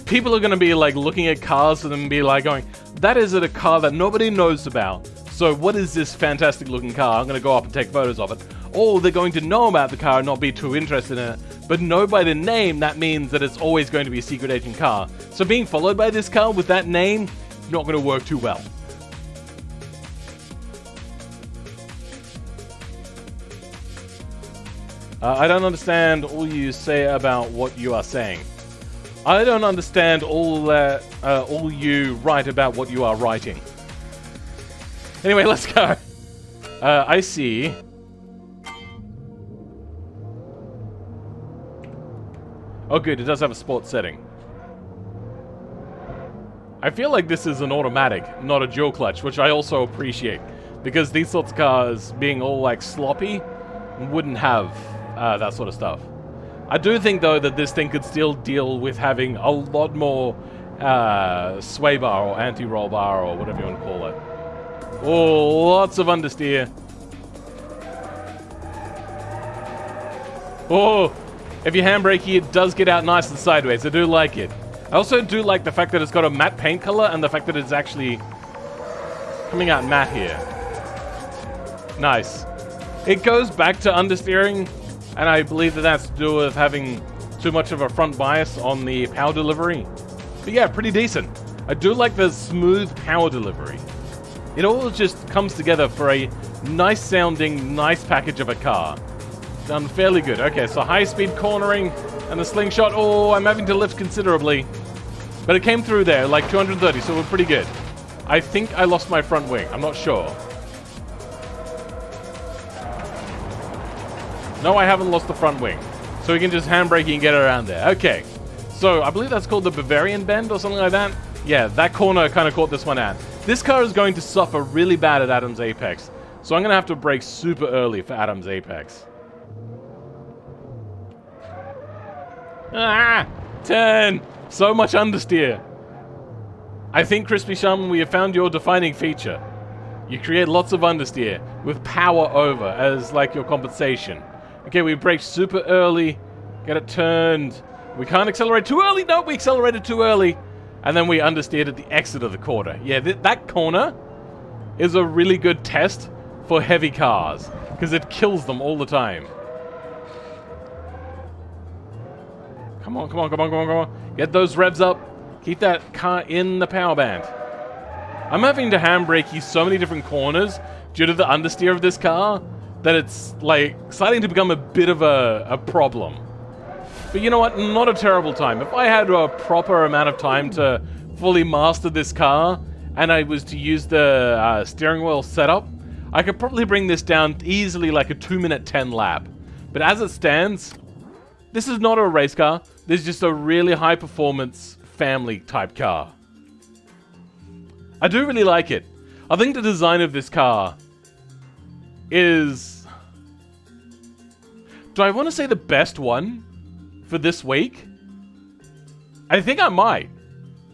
people are going to be like looking at cars and be like going, that is a car that nobody knows about. So what is this fantastic looking car? I'm going to go up and take photos of it. Or they're going to know about the car and not be too interested in it. But know by the name, that means that it's always going to be a secret agent car. So being followed by this car with that name, not going to work too well. I don't understand all you say about what you are saying. I don't understand all you write about what you are writing. Anyway, let's go. I see. Oh good, it does have a sport setting. I feel like this is an automatic, not a dual clutch, which I also appreciate. Because these sorts of cars, being all like sloppy, wouldn't have that sort of stuff. I do think though that this thing could still deal with having a lot more sway bar or anti-roll bar or whatever you want to call it. Oh, lots of understeer. Oh, if you handbrake, it does get out nice and sideways. I do like it. I also do like the fact that it's got a matte paint color and the fact that it's actually coming out matte here. Nice. It goes back to understeering, and I believe that that's to do with having too much of a front bias on the power delivery. But yeah, pretty decent. I do like the smooth power delivery. It all just comes together for a nice sounding, nice package of a car. Done fairly good. Okay, so high speed cornering and the slingshot. Oh, I'm having to lift considerably. But it came through there, like 230, so we're pretty good. I think I lost my front wing. I'm not sure. No, I haven't lost the front wing. So we can just handbrake and get around there. Okay. So I believe that's called the Bavarian Bend or something like that. Yeah, that corner kind of caught this one out. This car is going to suffer really bad at Adam's Apex. So I'm going to have to brake super early for Adam's Apex. Ah! Turn! So much understeer. I think, Crispy Shum, we have found your defining feature. You create lots of understeer with power over as like your compensation. Okay, we braked super early. Get it turned. We can't accelerate too early. No, we accelerated too early. And then we understeered at the exit of the corner. Yeah, that corner is a really good test for heavy cars, because it kills them all the time. Come on, come on, come on, come on, come on. Get those revs up. Keep that car in the power band. I'm having to handbrake so many different corners due to the understeer of this car that it's like starting to become a bit of a problem. But you know what? Not a terrible time. If I had a proper amount of time to fully master this car and I was to use the steering wheel setup, I could probably bring this down easily like a 2-minute 10 lap. But as it stands, this is not a race car. This is just a really high performance family type car. I do really like it. I think the design of this car is... Do I want to say the best one for this week? I think I might.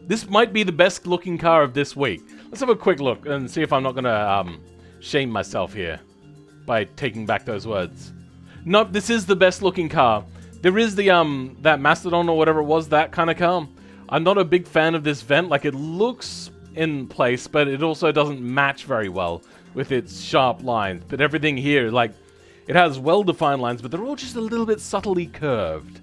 This might be the best looking car of this week. Let's have a quick look and see if I'm not going to shame myself here by taking back those words. No, this is the best looking car. There is the that Mastodon or whatever it was, that kind of car. I'm not a big fan of this vent. Like, it looks in place, but it also doesn't match very well with its sharp lines. But everything here, like, it has well-defined lines, but they're all just a little bit subtly curved.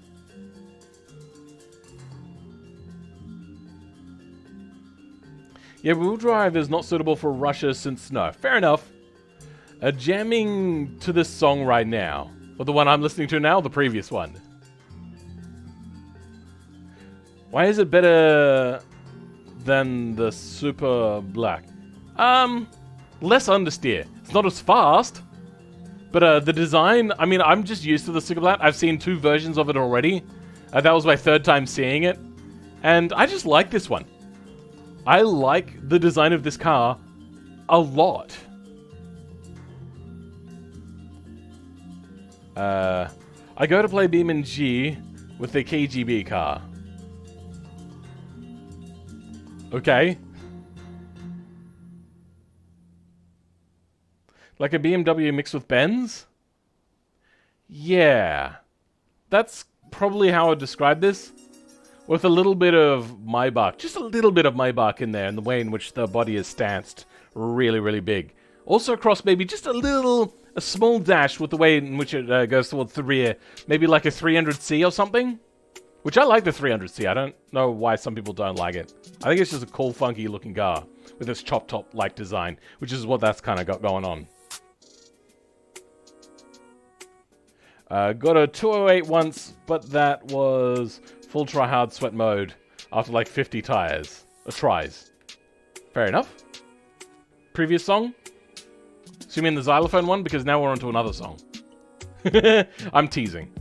Yeah, wheel drive is not suitable for Russia since snow. Fair enough. Jamming to this song right now. Or the one I'm listening to now, the previous one. Why is it better than the Super Black? Less understeer. It's not as fast. But the design, I mean, I'm just used to the Super Black. I've seen 2 versions of it already. That was my 3rd time seeing it. And I just like this one. I like the design of this car a lot. I go to play BeamNG with the KGB car. Okay. Like a BMW mixed with Benz? Yeah. That's probably how I'd describe this. With a little bit of Maybach. Just a little bit of Maybach in there, in the way in which the body is stanced. Really, really big. Also across maybe just a small dash with the way in which it goes towards the rear. Maybe like a 300C or something? Which I like the 300C. I don't know why some people don't like it. I think it's just a cool, funky looking car. With its chop top-like design. Which is what that's kind of got going on. Got a 208 once, but that was full try-hard sweat mode after like 50 tires. Tries. Fair enough. Previous song? Assuming the xylophone one, because now we're on to another song. I'm teasing.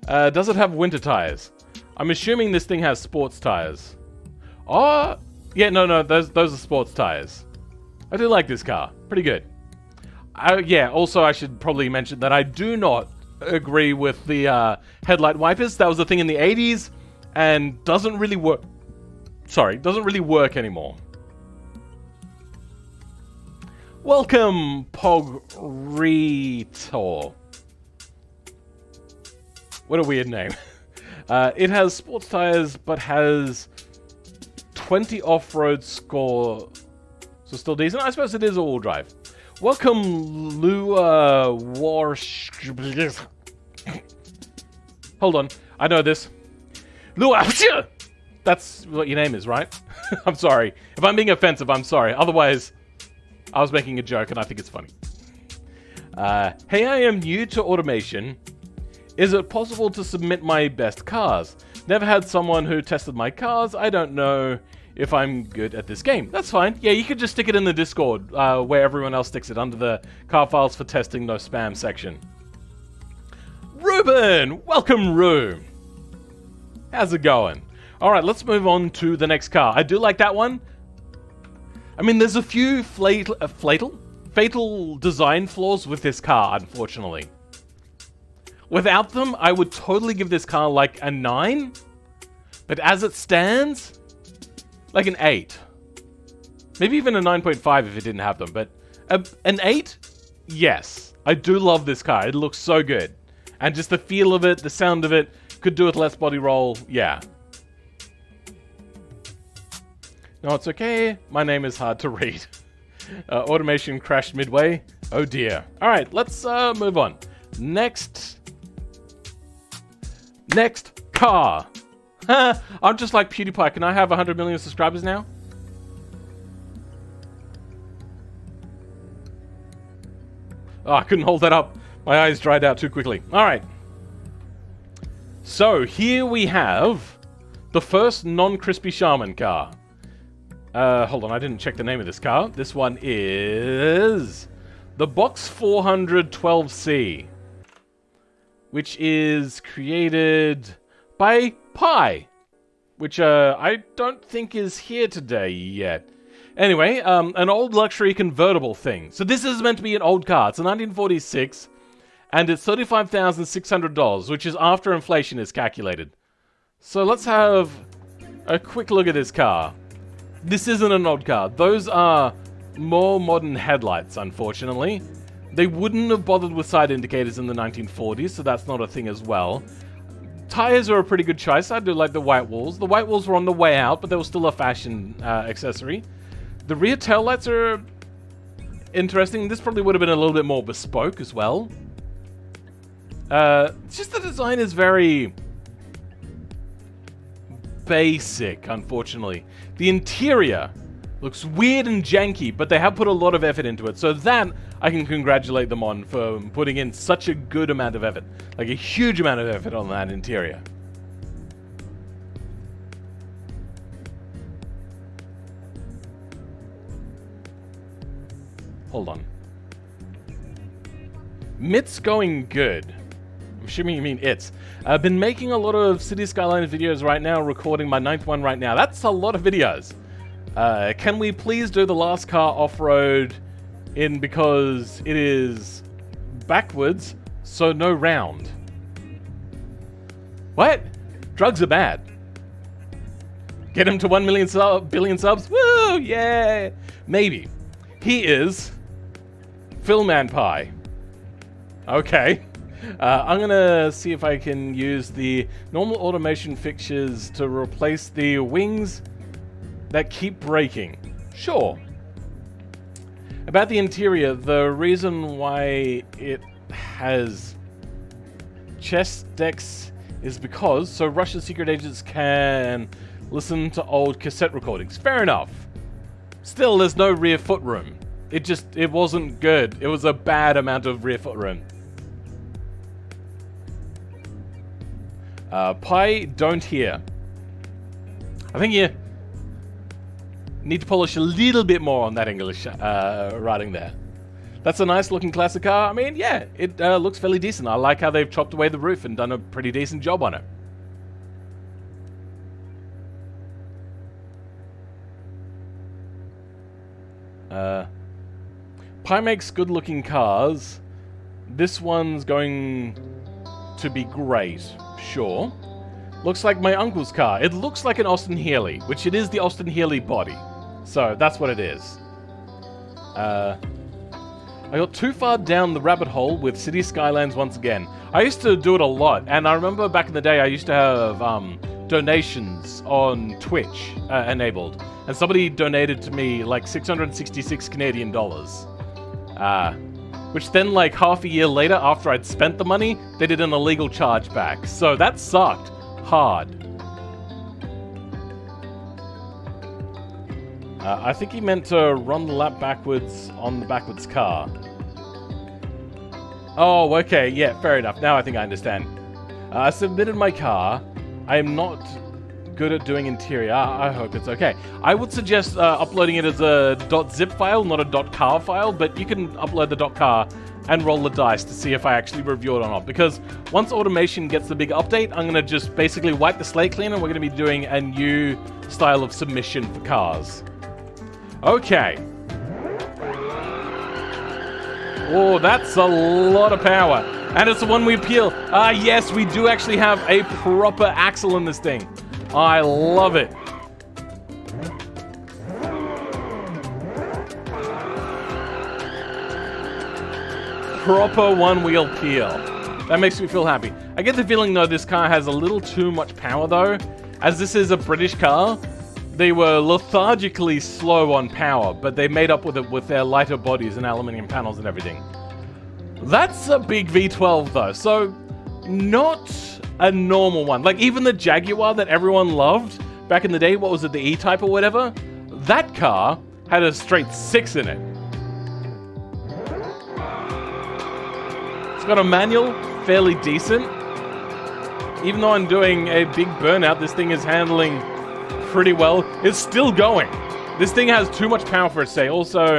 Does it have winter tires? I'm assuming this thing has sports tires. Oh, yeah, no, those are sports tires. I do like this car. Pretty good. Yeah, also I should probably mention that I do not agree with the headlight wipers. That was a thing in the 80s and doesn't really work. Sorry, doesn't really work anymore. Welcome, Pogrito. What a weird name. It has sports tires, but has 20 off-road score. So still decent. I suppose it is all-wheel drive. Welcome, Lua Warsh. Hold on, I know this. Lua. That's what your name is, right? I'm sorry. If I'm being offensive, I'm sorry. Otherwise, I was making a joke and I think it's funny. Hey, I am new to automation. Is it possible to submit my best cars? Never had someone who tested my cars. I don't know if I'm good at this game. That's fine. Yeah, you could just stick it in the Discord, where everyone else sticks it, under the car files for testing no spam section. Ruben! Welcome, Rube! How's it going? Alright, let's move on to the next car. I do like that one. I mean, there's a few fatal design flaws with this car, unfortunately. Without them, I would totally give this car like a 9. But as it stands, like an 8. Maybe even a 9.5 if it didn't have them. But an 8? Yes. I do love this car. It looks so good. And just the feel of it, the sound of it, could do with less body roll. Yeah. No, it's okay. My name is hard to read. Automation crashed midway. Oh dear. All right, let's move on. Next car. I'm just like PewDiePie. Can I have 100 million subscribers now? Oh, I couldn't hold that up. My eyes dried out too quickly. All right. So here we have the first non-Crispy Shaman car. Hold on, I didn't check the name of this car. This one is the Box 412C, which is created by Pi, which I don't think is here today yet. Anyway, an old luxury convertible thing. So this is meant to be an old car. It's a 1946, and it's $35,600, which is after inflation is calculated. So let's have a quick look at this car. This isn't an old car. Those are more modern headlights, unfortunately. They wouldn't have bothered with side indicators in the 1940s, so that's not a thing as well. Tires are a pretty good choice. I do like the white walls. The white walls were on the way out, but they were still a fashion accessory. The rear taillights are interesting. This probably would have been a little bit more bespoke as well. It's just the design is very basic, unfortunately. The interior looks weird and janky, but they have put a lot of effort into it. So that I can congratulate them on for putting in such a good amount of effort. Like a huge amount of effort on that interior. Hold on. Mitt's going good. I'm assuming you mean it's. I've been making a lot of City Skylines videos right now, recording my 9th one right now. That's a lot of videos. Can we please do the last car off-road in because it is backwards, so no round? What? Drugs are bad. Get him to 1 billion subs? Woo! Yeah! Maybe. He is Philman Pie. Okay. I'm gonna see if I can use the normal automation fixtures to replace the wings that keep breaking. Sure. About the interior, the reason why it has chest decks is because so Russian secret agents can listen to old cassette recordings. Fair enough. Still, there's no rear footroom. It wasn't good. It was a bad amount of rear footroom. Pi, don't hear. I think you need to polish a little bit more on that English writing there. That's a nice looking classic car. I mean, yeah, it looks fairly decent. I like how they've chopped away the roof and done a pretty decent job on it. Pi makes good looking cars. This one's going to be great, sure. Looks like my uncle's car. It looks like an Austin Healey, which it is the Austin Healey body. So that's what it is. I got too far down the rabbit hole with City Skylines once again. I used to do it a lot, and I remember back in the day I used to have donations on Twitch enabled, and somebody donated to me like 666 Canadian dollars. Which then, like half a year later, after I'd spent the money, they did an illegal chargeback. So that sucked hard. I think he meant to run the lap backwards on the backwards car. Oh, okay, yeah, fair enough. Now I think I understand. I submitted my car. I am not good at doing interior. I hope it's okay. I would suggest uploading it as a .zip file, not a .car file, but you can upload the .car and roll the dice to see if I actually review it or not. Because once automation gets the big update, I'm going to just basically wipe the slate clean and we're going to be doing a new style of submission for cars. Okay. Oh, that's a lot of power. And it's the one we peel. Yes, we do actually have a proper axle in this thing. I love it. Proper one-wheel peel. That makes me feel happy. I get the feeling, though, this car has a little too much power, though. As this is a British car, they were lethargically slow on power, but they made up with it with their lighter bodies and aluminium panels and everything. That's a big V12, though, so not a normal one. Like, even the Jaguar that everyone loved back in the day, what was it, the E-Type or whatever? That car had a straight 6 in it. It's got a manual, fairly decent. Even though I'm doing a big burnout, this thing is handling pretty well. It's still going. This thing has too much power for its day. Also,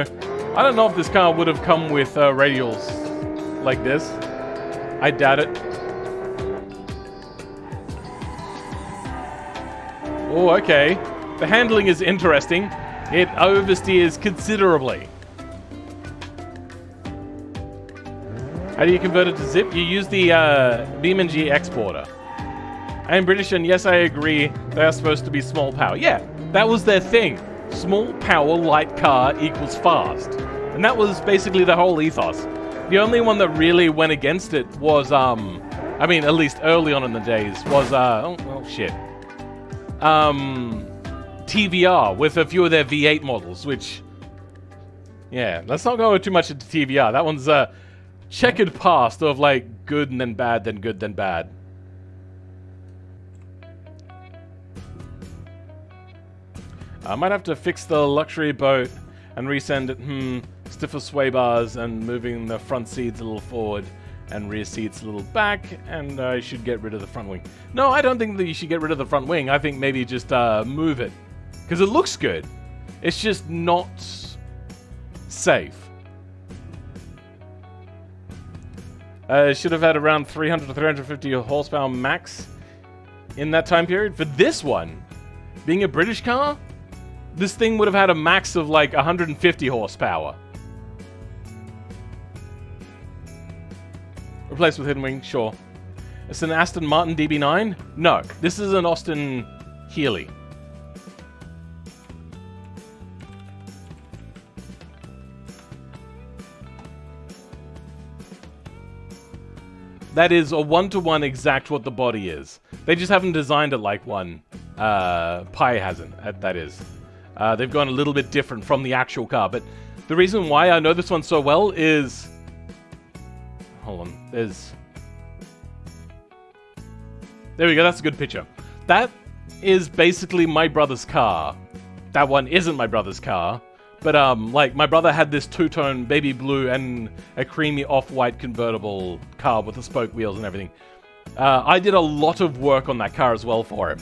I don't know if this car would have come with radials like this. I doubt it. Oh, okay. The handling is interesting. It oversteers considerably. How do you convert it to zip? You use the BeamNG exporter. I am British, and yes, I agree, they are supposed to be small power. Yeah, that was their thing. Small power, light car equals fast. And that was basically the whole ethos. The only one that really went against it was, I mean, at least early on in the days, was, TVR, with a few of their V8 models, which, yeah, let's not go too much into TVR. That one's a checkered past of, like, good and then bad, then good, then bad. I might have to fix the luxury boat and resend it, stiffer sway bars and moving the front seats a little forward and rear seats a little back, and I should get rid of the front wing. No, I don't think that you should get rid of the front wing. I think maybe just move it. Because it looks good. It's just not safe. Should have had around 300 to 350 horsepower max in that time period. For this one, being a British car, this thing would have had a max of like 150 horsepower. Replaced with hidden wing, sure. It's an Aston Martin DB9? No, this is an Austin Healey. That is a one-to-one exact what the body is. They just haven't designed it like one. Pi hasn't, that is. They've gone a little bit different from the actual car, but the reason why I know this one so well is... Hold on, there's... There we go, that's a good picture. That is basically my brother's car. That one isn't my brother's car, but like, my brother had this two-tone baby blue and a creamy off-white convertible car with the spoke wheels and everything. I did a lot of work on that car as well for him.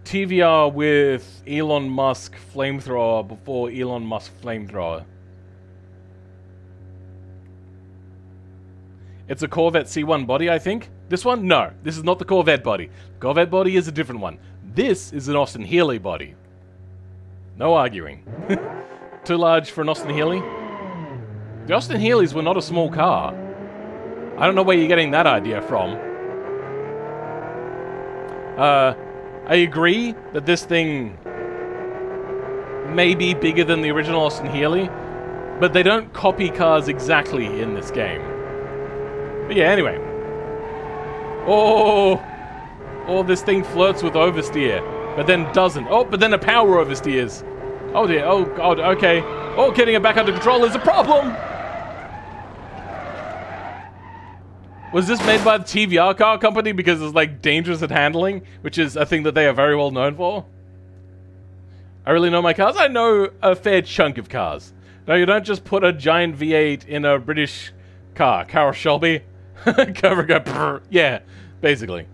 TVR with Elon Musk flamethrower before Elon Musk flamethrower. It's a Corvette C1 body, I think. This one? No, this is not the Corvette body. Corvette body is a different one. This is an Austin Healey body. No arguing. Too large for an Austin Healey? The Austin Healeys were not a small car. I don't know where you're getting that idea from. I agree that this thing may be bigger than the original Austin Healey, but they don't copy cars exactly in this game. But yeah, anyway. Oh, this thing flirts with oversteer, but then doesn't. Oh, but then a power oversteers. Oh dear, oh god, okay. Oh, getting it back under control is a problem! Was this made by the TVR car company because it's like dangerous at handling, which is a thing that they are very well known for? I really know my cars. I know a fair chunk of cars. No, you don't just put a giant V8 in a British car. Carroll Shelby. Cover go brr. Yeah, basically.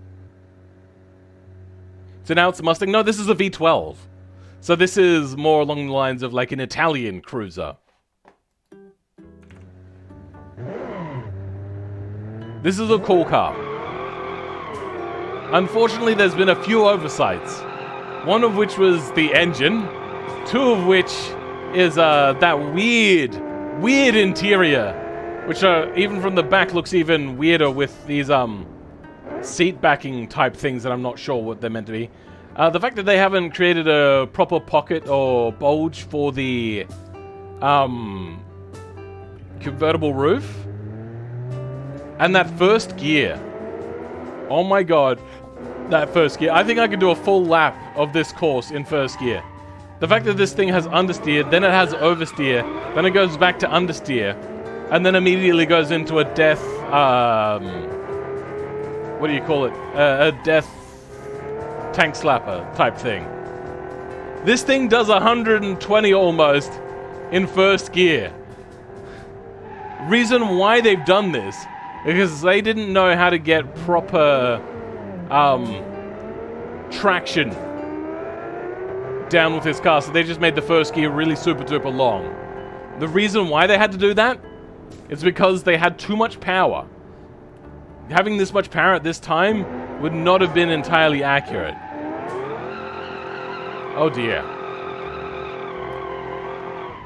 So now it's a Mustang. No, this is a V12. So this is more along the lines of like an Italian cruiser. This is a cool car. Unfortunately, there's been a few oversights. One of which was the engine. Two of which is that weird interior. Which even from the back looks even weirder with these seat backing type things that I'm not sure what they're meant to be. The fact that they haven't created a proper pocket or bulge for the convertible roof. And that first gear. Oh my god. That first gear. I think I could do a full lap of this course in first gear. The fact that this thing has understeer, then it has oversteer, then it goes back to understeer, and then immediately goes into a death, what do you call it? A death tank slapper type thing. This thing does 120 almost in first gear. Reason why they've done this, because they didn't know how to get proper traction down with this car, so they just made the first gear really super duper long. The reason why they had to do that is because they had too much power. Having this much power at this time would not have been entirely accurate. Oh dear.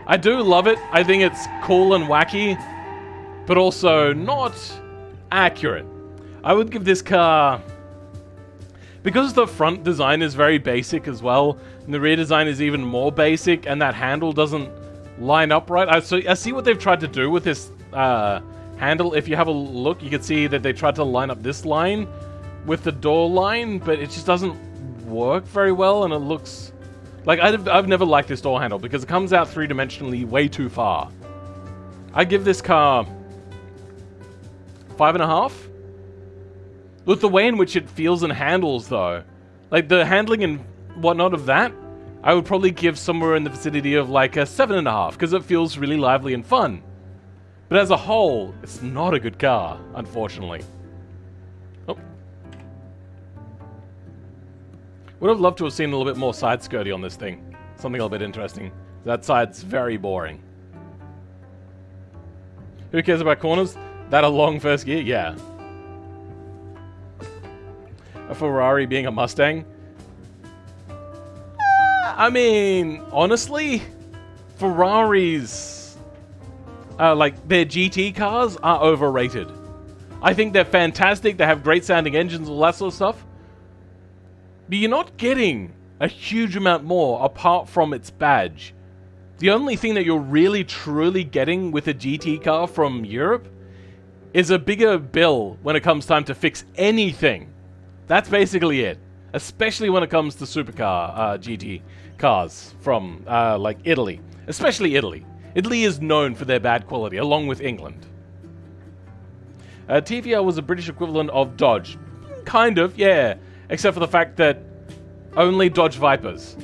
I do love it. I think it's cool and wacky, but also not accurate. I would give this car, because the front design is very basic as well, and the rear design is even more basic, and that handle doesn't line up right. I see what they've tried to do with this handle. If you have a look, you can see that they tried to line up this line with the door line, but it just doesn't work very well, and it looks like I've never liked this door handle because it comes out three-dimensionally way too far. I give this car 5.5. With the way in which it feels and handles, though, like the handling and whatnot of that, I would probably give somewhere in the vicinity of like a 7.5 because it feels really lively and fun. But as a whole, it's not a good car, unfortunately. Oh. Would have loved to have seen a little bit more side skirty on this thing. Something a little bit interesting. That side's very boring. Who cares about corners? That a long first gear? Yeah. A Ferrari being a Mustang? I mean, honestly, Ferraris, like their GT cars, are overrated. I think they're fantastic. They have great sounding engines, all that sort of stuff. But you're not getting a huge amount more apart from its badge. The only thing that you're really truly getting with a GT car from Europe is a bigger bill when it comes time to fix anything. That's basically it. Especially when it comes to supercar GT cars from like Italy. Especially Italy. Italy is known for their bad quality, along with England. TVR was a British equivalent of Dodge. Kind of, yeah. Except for the fact that only Dodge Vipers.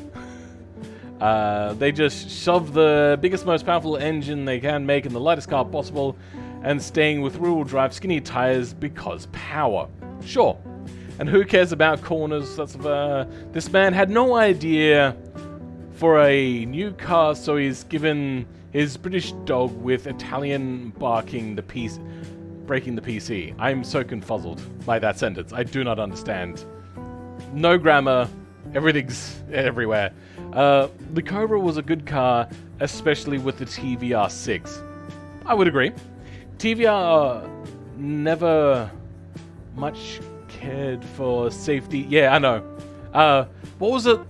They just shove the biggest, most powerful engine they can make in the lightest car possible and staying with rear-wheel drive skinny tires because power. Sure. And who cares about corners? That's this man had no idea for a new car, so he's given his British dog with Italian barking the piece, breaking the PC. I'm so confuzzled by that sentence. I do not understand. No grammar. Everything's everywhere. The Cobra was a good car, especially with the TVR 6. I would agree. TVR never much cared for safety. Yeah, I know. What was it?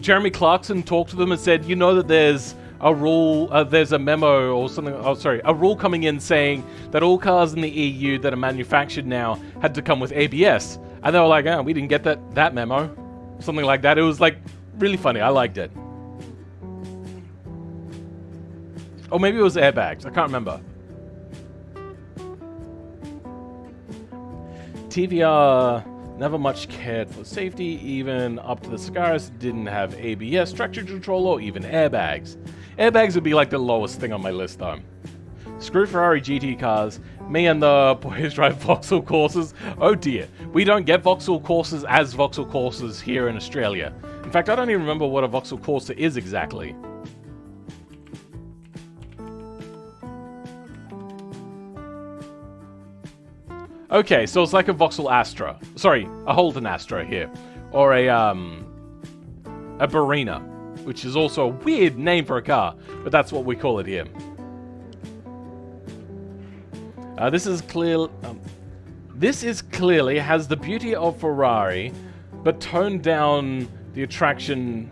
Jeremy Clarkson talked to them and said, you know that there's a rule, there's a memo or something, oh sorry, a rule coming in saying that all cars in the EU that are manufactured now had to come with ABS. And they were like, oh, we didn't get that memo. Something like that. It was like really funny. I liked it. Or maybe it was airbags. I can't remember. TVR never much cared for safety, even up to the Sagaris didn't have ABS, traction control, or even airbags. Airbags would be like the lowest thing on my list though. Screw Ferrari GT cars, me and the boys drive Vauxhall Corsas. Oh dear, we don't get Vauxhall Corsas as Vauxhall Corsas here in Australia. In fact, I don't even remember what a Vauxhall Corsa is exactly. Okay, so it's like a Vauxhall Astra. Sorry, a Holden Astra here. Or a Barina, which is also a weird name for a car, but that's what we call it here. This is clear. This is clearly has the beauty of Ferrari, but toned down the attraction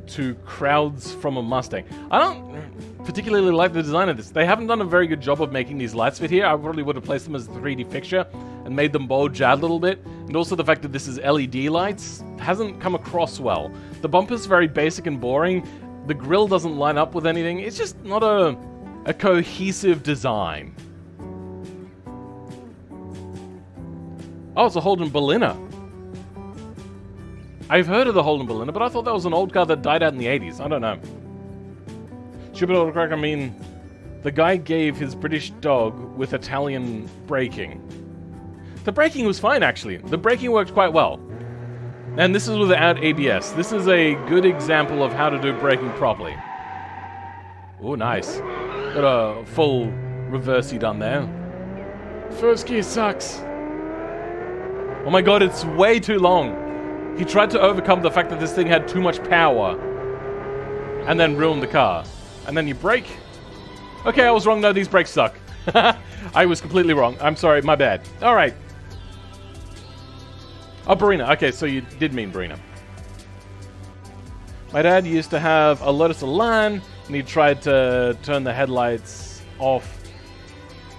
to crowds from a Mustang. I don't particularly like the design of this. They haven't done a very good job of making these lights fit here. I probably would have placed them as a 3D fixture and made them bulge out a little bit. And also the fact that this is LED lights hasn't come across well. The bumper's very basic and boring. The grille doesn't line up with anything. It's just not a cohesive design. Oh, it's a Holden Berliner. I've heard of the Holden Berliner, but I thought that was an old car that died out in the 80s. I don't know. Stupid autocorrect, I mean, the guy gave his British dog with Italian braking. The braking was fine, actually. The braking worked quite well. And this is without ABS. This is a good example of how to do braking properly. Oh, nice. Got a full reversey done there. First gear sucks. Oh my god, it's way too long. He tried to overcome the fact that this thing had too much power and then ruined the car. And then you brake. Okay, I was wrong. No, these brakes suck. I was completely wrong. I'm sorry, my bad. Alright. Oh, Barina. Okay, so you did mean Barina. My dad used to have a Lotus Elan, and he tried to turn the headlights off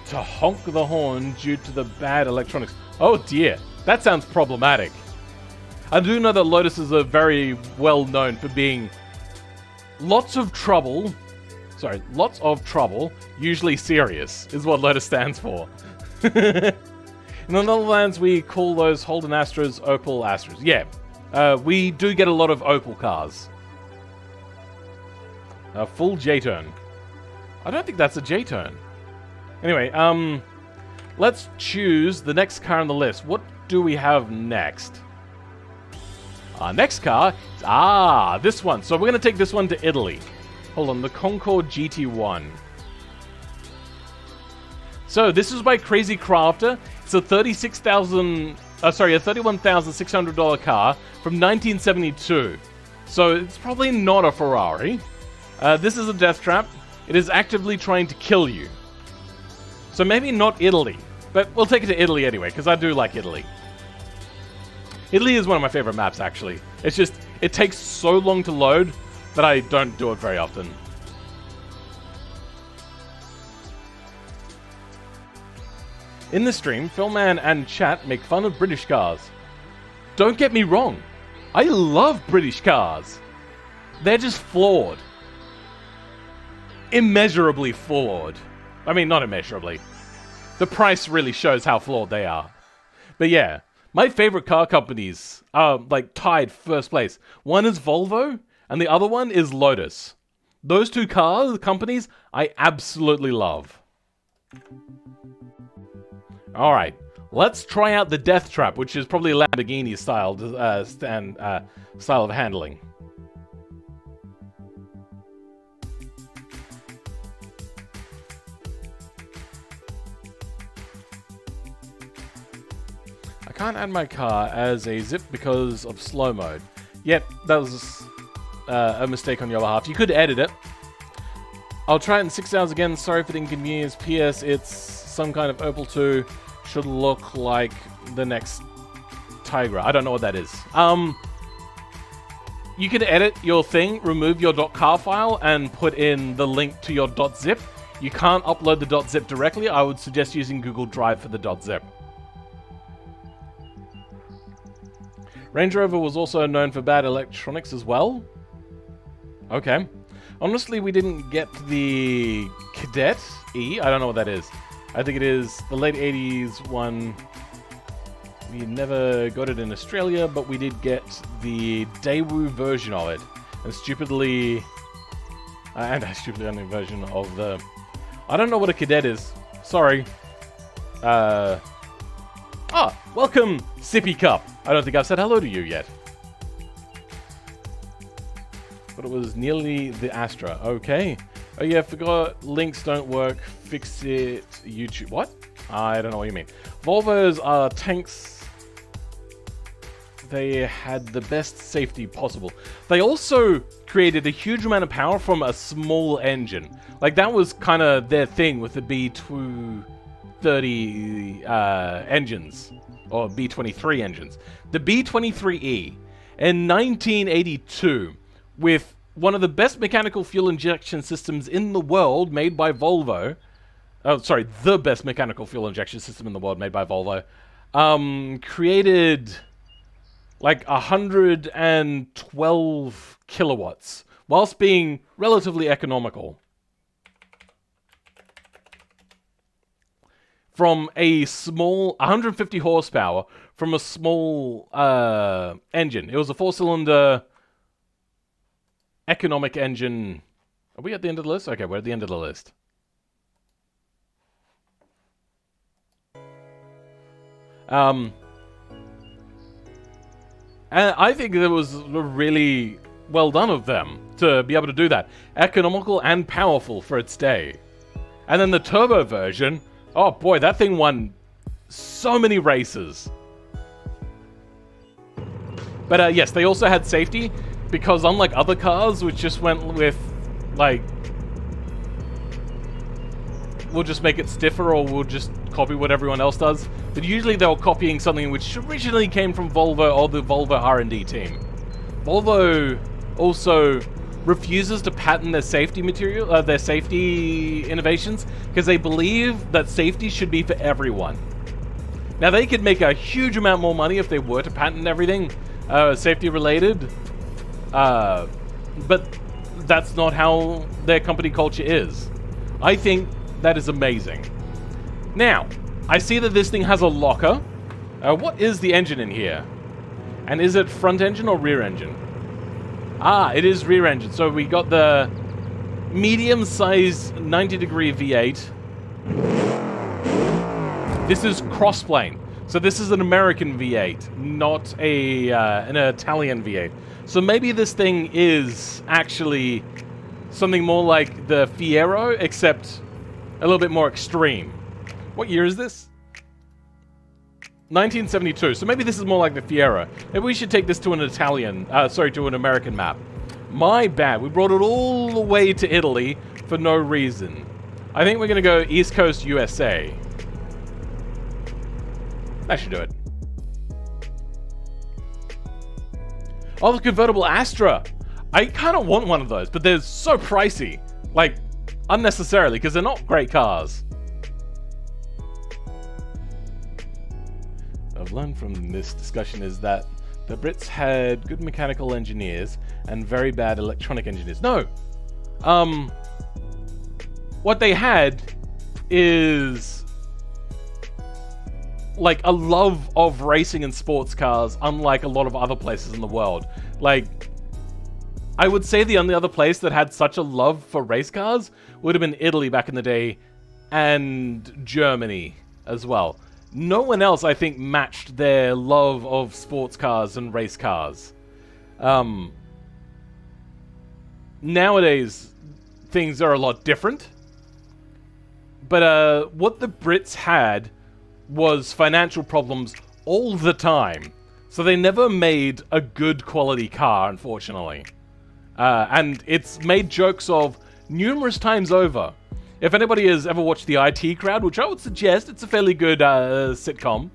to honk the horn due to the bad electronics. Oh dear. That sounds problematic. I do know that Lotuses are very well known for being lots of trouble, usually serious, is what Lotus stands for. In the Netherlands, we call those Holden Astros Opel Astros. Yeah, we do get a lot of Opel cars. A full J-turn. I don't think that's a J-turn. Anyway, let's choose the next car on the list. What do we have next? Our next car is, this one. So we're going to take this one to Italy. Hold on, the Concorde GT1. So this is by Crazy Crafter. It's a $31,600 car from 1972. So it's probably not a Ferrari. This is a death trap. It is actively trying to kill you. So maybe not Italy, but we'll take it to Italy anyway, because I do like Italy. Italy is one of my favorite maps, actually. It's just, it takes so long to load that I don't do it very often. In the stream, Philman and chat make fun of British cars. Don't get me wrong. I love British cars. They're just flawed. Immeasurably flawed. I mean, not immeasurably. The price really shows how flawed they are. But yeah, my favorite car companies are like tied first place. One is Volvo, and the other one is Lotus. Those two companies I absolutely love. Alright, let's try out the Death Trap, which is probably Lamborghini style style of handling. I can't add my car as a zip because of slow mode. Yep, that was a mistake on your behalf. You could edit it. I'll try it in 6 hours again. Sorry for the inconvenience. P.S. It's some kind of Opel 2. Should look like the next Tigra. I don't know what that is. You can edit your thing, remove your .car file, and put in the link to your .zip. You can't upload the .zip directly. I would suggest using Google Drive for the .zip. Range Rover was also known for bad electronics as well. Okay. Honestly, we didn't get the Cadet E. I don't know what that is. I think it is the late 80s one. We never got it in Australia, but we did get the Daewoo version of it. And stupidly only version of the... I don't know what a Cadet is. Sorry. Welcome, Sippy Cup. I don't think I've said hello to you yet. But it was nearly the Astra. Okay. Oh yeah, forgot links don't work. Fix it. YouTube. What? I don't know what you mean. Volvos are tanks. They had the best safety possible. They also created a huge amount of power from a small engine. Like, that was kind of their thing with the B2... B30 engines, or B23 engines. The B23E in 1982, with one of the best mechanical fuel injection systems in the world made by Volvo. Oh, sorry, the best mechanical fuel injection system in the world made by Volvo. Created like 112 kilowatts, whilst being relatively economical. From a small 150 horsepower from a small engine. It was a 4-cylinder economic engine. Are we at the end of the list? Okay, we're at the end of the list. And I think it was really well done of them to be able to do that. Economical and powerful for its day. And then the turbo version, oh boy, that thing won so many races. But yes, they also had safety, because unlike other cars, which just went with, like, we'll just make it stiffer or we'll just copy what everyone else does. But usually they were copying something which originally came from Volvo or the Volvo R&D team. Volvo also refuses to patent their safety material, their safety innovations, because they believe that safety should be for everyone. Now they could make a huge amount more money if they were to patent everything safety related, but that's not how their company culture is. I think that is amazing. Now, I see that this thing has a locker. What is the engine in here? And is it front engine or rear engine? Ah, it is rear engine. So we got the medium-sized 90-degree V8. This is crossplane. So this is an American V8, not an Italian V8. So maybe this thing is actually something more like the Fiero, except a little bit more extreme. What year is this? 1972. So maybe this is more like the Fiero. Maybe we should take this to an to an American map. My bad. We brought it all the way to Italy for no reason. I think we're going to go East Coast, USA. That should do it. Oh, the convertible Astra. I kind of want one of those, but they're so pricey. Like, unnecessarily, because they're not great cars. I've learned from this discussion is that the Brits had good mechanical engineers and very bad electronic engineers. No. What they had is like a love of racing and sports cars, unlike a lot of other places in the world. Like, I would say the only other place that had such a love for race cars would have been Italy back in the day, and Germany as well. No one else, I think, matched their love of sports cars and race cars. Nowadays, things are a lot different. But what the Brits had was financial problems all the time. So they never made a good quality car, unfortunately. And it's made jokes of numerous times over. If anybody has ever watched The IT Crowd, which I would suggest, it's a fairly good sitcom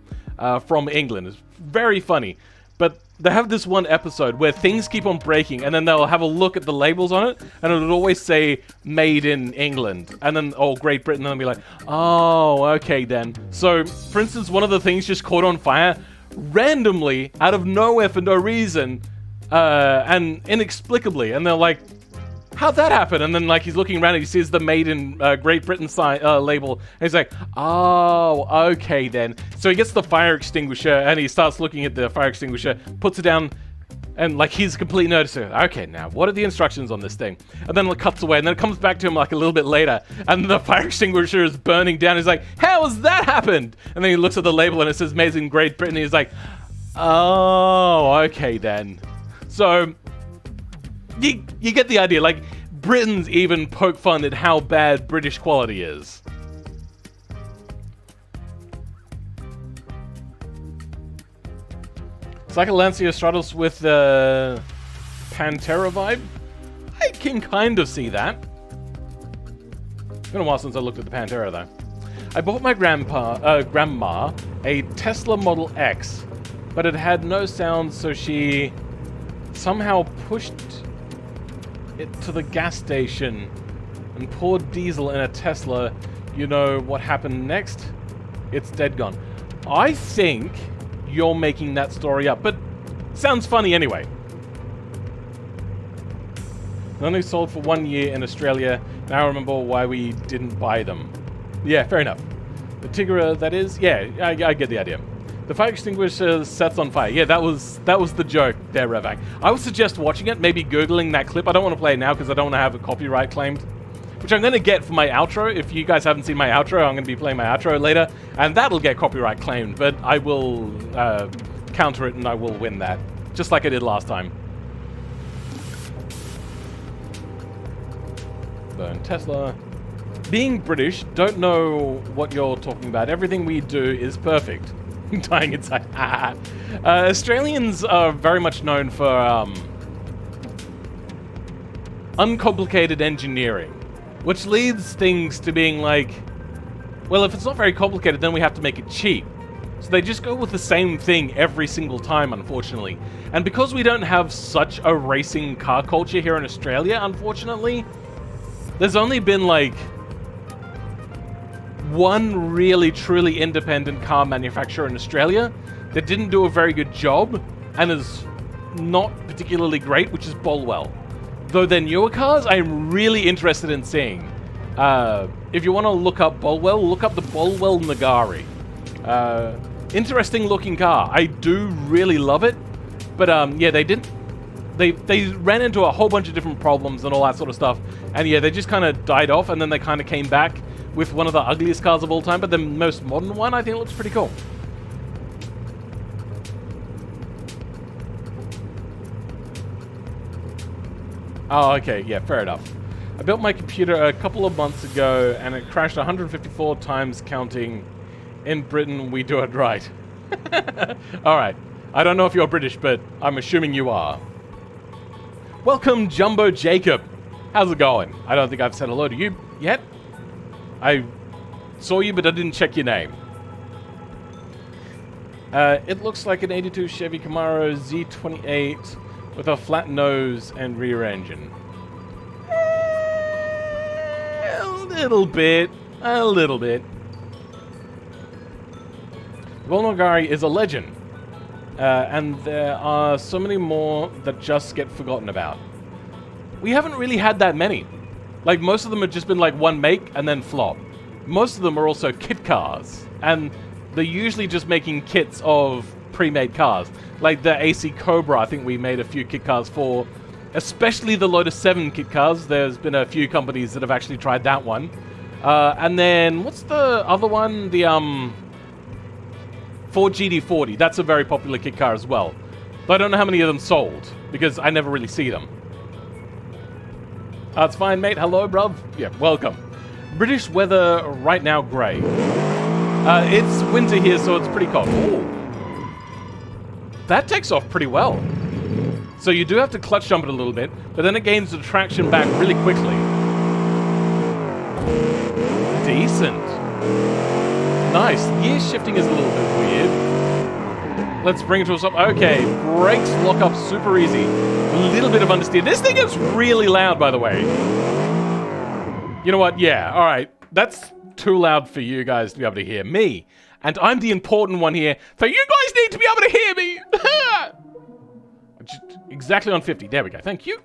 from England. It's very funny. But they have this one episode where things keep on breaking, and then they'll have a look at the labels on it, and it would always say, made in England, and then, oh, Great Britain, and they'll be like, oh, okay then. So, for instance, one of the things just caught on fire randomly, out of nowhere for no reason, and inexplicably, and they're like, how'd that happen? And then, like, he's looking around and he sees the Made in Great Britain label. And he's like, oh, okay then. So he gets the fire extinguisher and he starts looking at the fire extinguisher, puts it down, and, like, he's completely noticed. Okay, now, what are the instructions on this thing? And then it cuts away, and then it comes back to him, like, a little bit later, and the fire extinguisher is burning down. He's like, how has that happened? And then he looks at the label and it says Made in Great Britain. And he's like, oh, okay then. So you get the idea. Like, Britons even poke fun at how bad British quality is. It's like a Lancia Stratos with the Pantera vibe. I can kind of see that. It's been a while since I looked at the Pantera, though. I bought my grandma a Tesla Model X, but it had no sound, so she somehow pushed it to the gas station and poured diesel in a Tesla. You know what happened next? It's dead gone. I think you're making that story up, but sounds funny anyway. Only sold for 1 year in Australia. Now I remember why we didn't buy them. Yeah, fair enough. The Tigger, that is? Yeah, I get the idea. The fire extinguisher sets on fire. Yeah, that was the joke there, Revac. I would suggest watching it, maybe Googling that clip. I don't want to play it now because I don't want to have a copyright claimed, which I'm going to get for my outro. If you guys haven't seen my outro, I'm going to be playing my outro later, and that'll get copyright claimed, but I will counter it and I will win that, just like I did last time. Burn Tesla. Being British, don't know what you're talking about. Everything we do is perfect. Dying inside. Australians are very much known for uncomplicated engineering, which leads things to being like, well, if it's not very complicated, then we have to make it cheap. So they just go with the same thing every single time, unfortunately. And because we don't have such a racing car culture here in Australia, unfortunately, there's only been like one really truly independent car manufacturer in Australia that didn't do a very good job and is not particularly great, which is Bolwell. Though their newer cars, I'm really interested in seeing. If you want to look up Bolwell, look up the Bolwell Nagari. Interesting looking car. I do really love it, but yeah, they ran into a whole bunch of different problems and all that sort of stuff, and yeah, they just kind of died off, and then they kind of came back with one of the ugliest cars of all time, but the most modern one, I think, looks pretty cool. Oh, okay, yeah, fair enough. I built my computer a couple of months ago, and it crashed 154 times counting. In Britain, we do it right. Alright, I don't know if you're British, but I'm assuming you are. Welcome, Jumbo Jacob. How's it going? I don't think I've said hello to you yet. I saw you, but I didn't check your name. It looks like an 82 Chevy Camaro Z28 with a flat nose and rear engine. A little bit. A little bit. Volnogari is a legend. And there are so many more that just get forgotten about. We haven't really had that many. Like, most of them have just been like one make and then flop. Most of them are also kit cars. And they're usually just making kits of pre-made cars. Like the AC Cobra, I think we made a few kit cars for. Especially the Lotus 7 kit cars. There's been a few companies that have actually tried that one. And then, what's the other one? The, Ford GD40. That's a very popular kit car as well. But I don't know how many of them sold, because I never really see them. It's fine, mate. Hello, bruv. Yeah, welcome. British weather right now, grey. It's winter here, so it's pretty cold. Ooh. That takes off pretty well. So you do have to clutch jump it a little bit, but then it gains the traction back really quickly. Decent. Nice. Gear shifting is a little bit weird. Let's bring it to a stop. Okay, brakes lock up super easy. A little bit of understeer. This thing is really loud, by the way. You know what? Yeah, all right. That's too loud for you guys to be able to hear me. And I'm the important one here, so you guys need to be able to hear me. Exactly on 50. There we go. Thank you.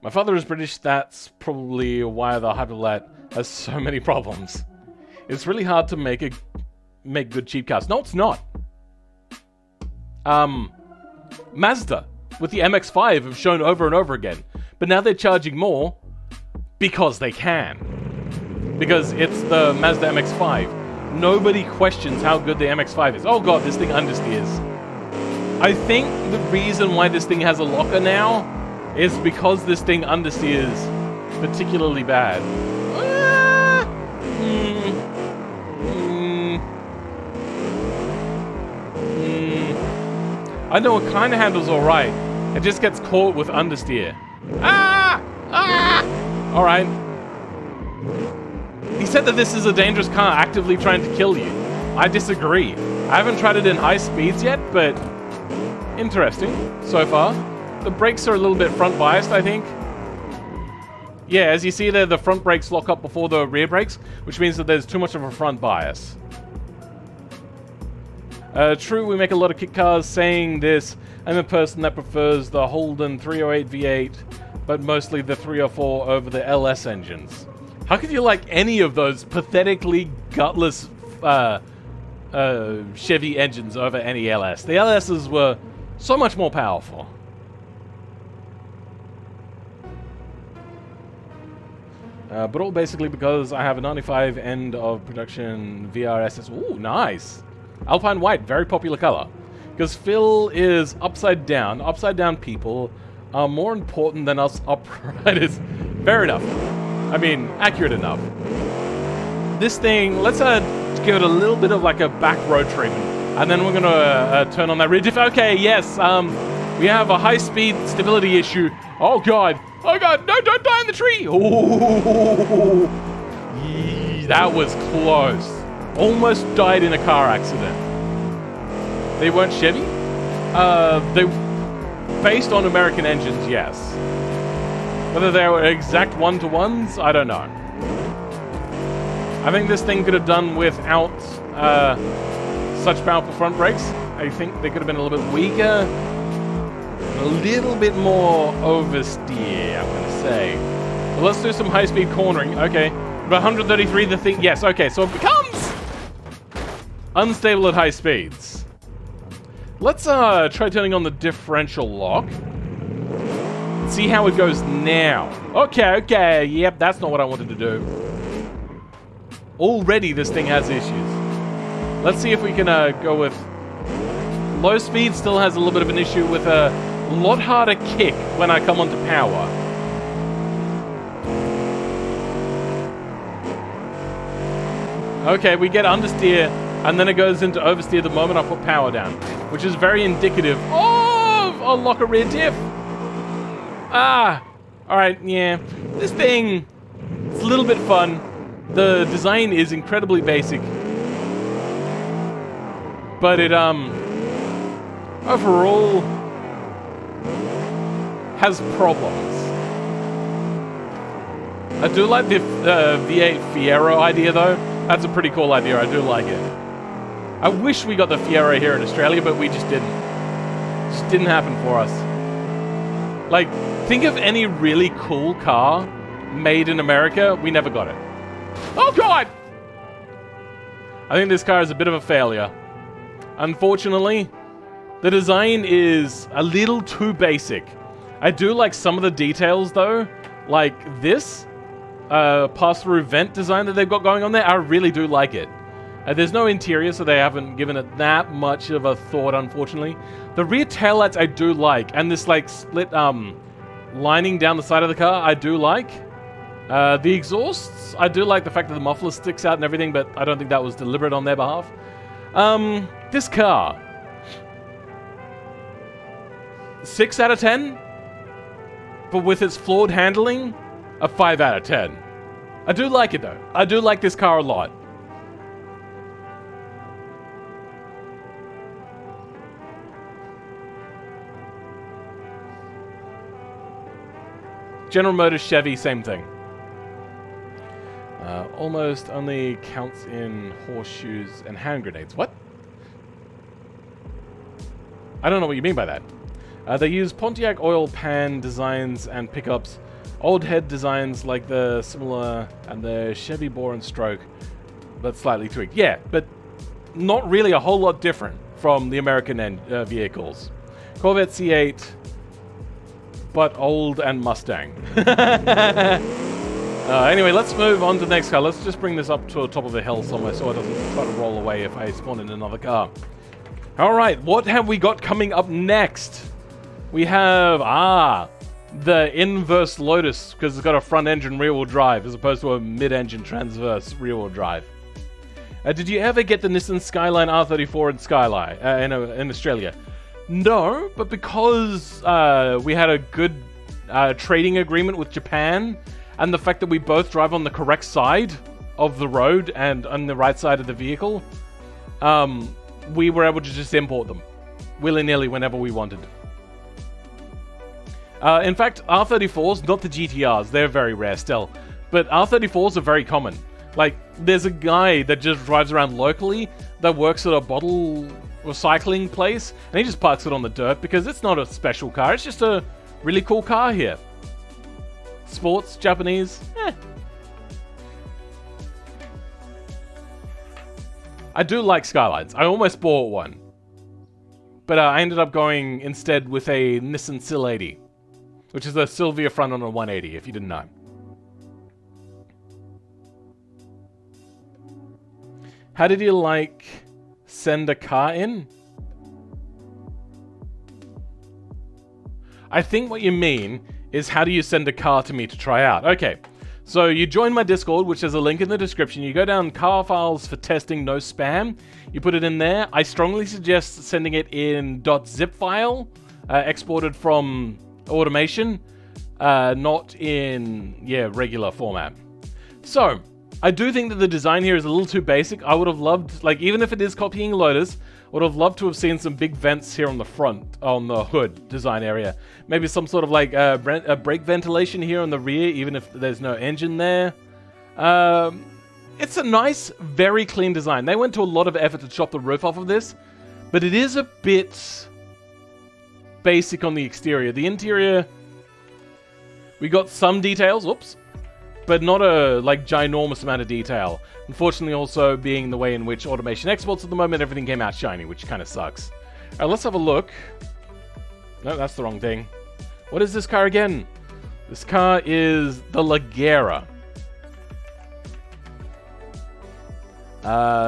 My father is British. That's probably why the Hyperlat has so many problems. It's really hard to make good cheap cars. No, it's not. Mazda with the MX-5 have shown over and over again, but now they're charging more because they can. Because it's the Mazda MX-5. Nobody questions how good the MX-5 is. Oh god, this thing understeers. I think the reason why this thing has a locker now is because this thing understeers particularly bad. I know it kind of handles all right. It just gets caught with understeer. All right. He said that this is a dangerous car actively trying to kill you. I disagree. I haven't tried it in high speeds yet, but interesting so far. The brakes are a little bit front biased, I think. Yeah, as you see there, the front brakes lock up before the rear brakes, which means that there's too much of a front bias. True, we make a lot of kit cars saying this. I'm a person that prefers the Holden 308 V8, but mostly the 304 over the LS engines. How could you like any of those pathetically gutless Chevy engines over any LS? The LSs were so much more powerful. But all basically because I have a 95 end of production VRSS. Ooh, nice. Alpine white, very popular color. Because Phil is upside down. Upside down people are more important than us upriders. Fair enough. I mean, accurate enough. This thing, let's give it a little bit of like a back road treatment. And then we're going to turn on that rear diff. Okay, yes. We have a high-speed stability issue. Oh, God. Oh, God. No, don't die in the tree. Ooh. Yee, that was close. Almost died in a car accident. They weren't Chevy? They based on American engines, yes. Whether they were exact one-to-ones, I don't know. I think this thing could have done without such powerful front brakes. I think they could have been a little bit weaker. A little bit more oversteer, I'm going to say. But let's do some high-speed cornering. Okay. About 133, the thing... Yes, okay. So it becomes unstable at high speeds. Let's try turning on the differential lock. See how it goes now. Okay. Yep, that's not what I wanted to do. Already this thing has issues. Let's see if we can go with... Low speed still has a little bit of an issue with a lot harder kick when I come onto power. Okay, we get understeer, and then it goes into oversteer the moment I put power down, which is very indicative of a locker rear diff. Alright, yeah. This thing, it's a little bit fun. The design is incredibly basic. But it, overall, has problems. I do like the V8 Fiero idea, though. That's a pretty cool idea. I do like it. I wish we got the Fiero here in Australia, but we just didn't. It just didn't happen for us. Like, think of any really cool car made in America. We never got it. Oh, God! I think this car is a bit of a failure. Unfortunately, the design is a little too basic. I do like some of the details, though. Like this pass-through vent design that they've got going on there. I really do like it. There's no interior, so they haven't given it that much of a thought, unfortunately. The rear taillights I do like, and this like split lining down the side of the car, I do like. The exhausts, I do like the fact that the muffler sticks out and everything, but I don't think that was deliberate on their behalf. This car, 6 out of 10, but with its flawed handling, a 5 out of 10. I do like it, though. I do like this car a lot. General Motors, Chevy, same thing. Almost only counts in horseshoes and hand grenades. What? I don't know what you mean by that. They use Pontiac oil pan designs and pickups, old head designs like the similar and the Chevy bore and stroke, but slightly tweaked. Yeah, but not really a whole lot different from the American vehicles. Corvette C8, but old and Mustang. Anyway, let's move on to the next car. Let's just bring this up to the top of the hill somewhere so it doesn't try to roll away if I spawn in another car. Alright, what have we got coming up next? We have, the inverse Lotus, because it's got a front engine rear-wheel drive as opposed to a mid-engine transverse rear-wheel drive. Did you ever get the Nissan Skyline R34 in Skyline in Australia? No, but because we had a good trading agreement with Japan, and the fact that we both drive on the correct side of the road and on the right side of the vehicle, we were able to just import them willy-nilly whenever we wanted. In fact, R34s, not the GTRs, they're very rare still, but R34s are very common. Like, there's a guy that just drives around locally that works at a bottle recycling place, and he just parks it on the dirt because it's not a special car, it's just a really cool car here. Sports, Japanese, I do like Skylines. I almost bought one, but I ended up going instead with a Nissan Sil 80, which is a Sylvia front on a 180, if you didn't know. How did you, like, send a car in? I think what you mean is how do you send a car to me to try out? Okay, so you join my Discord, which has a link in the description. You go down car files for testing, no spam. You put it in there. I strongly suggest sending it in .zip file, exported from automation, not in, regular format. So, I do think that the design here is a little too basic. I would have loved, like, even if it is copying Lotus, I would have loved to have seen some big vents here on the front, on the hood design area. Maybe some sort of, like, a brake ventilation here on the rear, even if there's no engine there. It's a nice, very clean design. They went to a lot of effort to chop the roof off of this, but it is a bit basic on the exterior. The interior, we got some details, oops, but not a, like, ginormous amount of detail. Unfortunately, also being the way in which automation exports at the moment, everything came out shiny, which kind of sucks. Alright, let's have a look. No, that's the wrong thing. What is this car again? This car is the Ligera.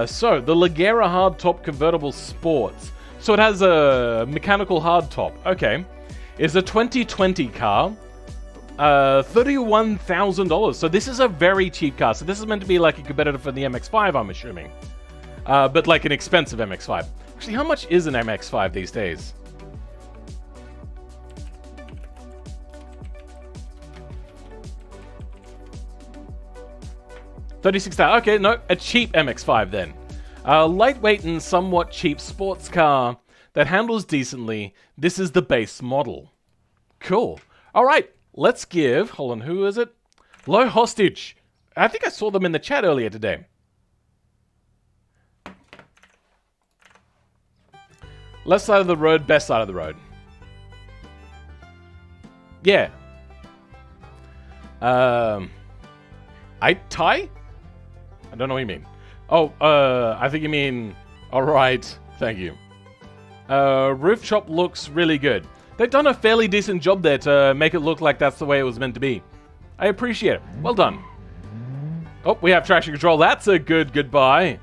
So, the Ligera Hardtop Convertible Sports. So it has a mechanical hardtop. Okay. It's a 2020 car. $31,000. So this is a very cheap car. So this is meant to be like a competitor for the MX-5, I'm assuming. But like an expensive MX-5. Actually, how much is an MX-5 these days? $36,000. Okay, no, a cheap MX-5 then. Lightweight and somewhat cheap sports car that handles decently. This is the base model. Cool. All right. Let's give, hold on, who is it? Low Hostage. I think I saw them in the chat earlier today. Left side of the road, best side of the road. Yeah. I don't know what you mean. Oh, I think you mean, alright, thank you. Roof chop looks really good. They've done a fairly decent job there to make it look like that's the way it was meant to be. I appreciate it. Well done. Oh, we have traction control. That's a good goodbye.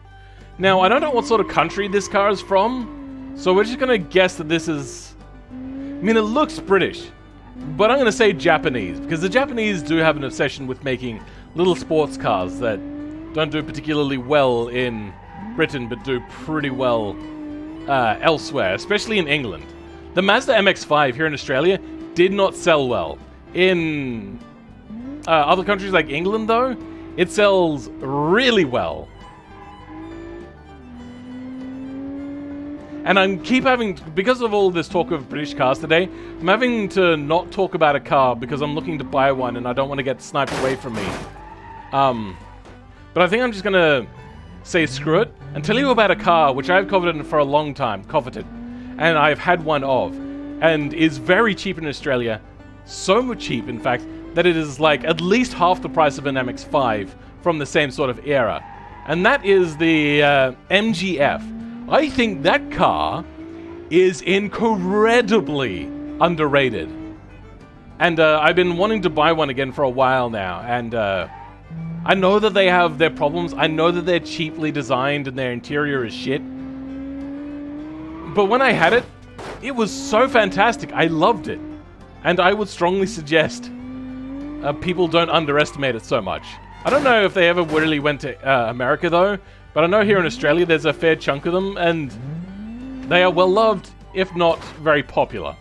Now, I don't know what sort of country this car is from, so we're just going to guess that this is... I mean, it looks British, but I'm going to say Japanese, because the Japanese do have an obsession with making little sports cars that don't do particularly well in Britain, but do pretty well elsewhere, especially in England. The Mazda MX-5 here in Australia did not sell well. In other countries like England, though, it sells really well. And I keep having, because of all this talk of British cars today, I'm having to not talk about a car because I'm looking to buy one and I don't want to get sniped away from me. But I think I'm just going to say screw it and tell you about a car which I've coveted for a long time, and I've had one of, and is very cheap in Australia, so cheap in fact, that it is like at least half the price of an MX-5 from the same sort of era. And that is the MGF. I think that car is incredibly underrated. And I've been wanting to buy one again for a while now, and I know that they have their problems, I know that they're cheaply designed and their interior is shit. But when I had it, it was so fantastic. I loved it. And I would strongly suggest people don't underestimate it so much. I don't know if they ever really went to America though, but I know here in Australia there's a fair chunk of them, and they are well loved, if not very popular.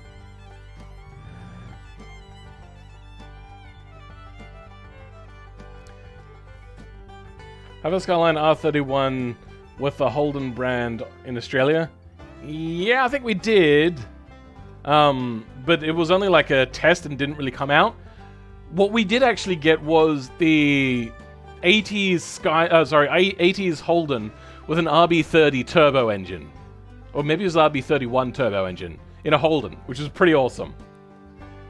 Have a Skyline R31 with the Holden brand in Australia? Yeah, I think we did. But it was only like a test and didn't really come out. What we did actually get was the 80s 80s Holden with an RB30 turbo engine. Or maybe it was RB31 turbo engine in a Holden, which was pretty awesome.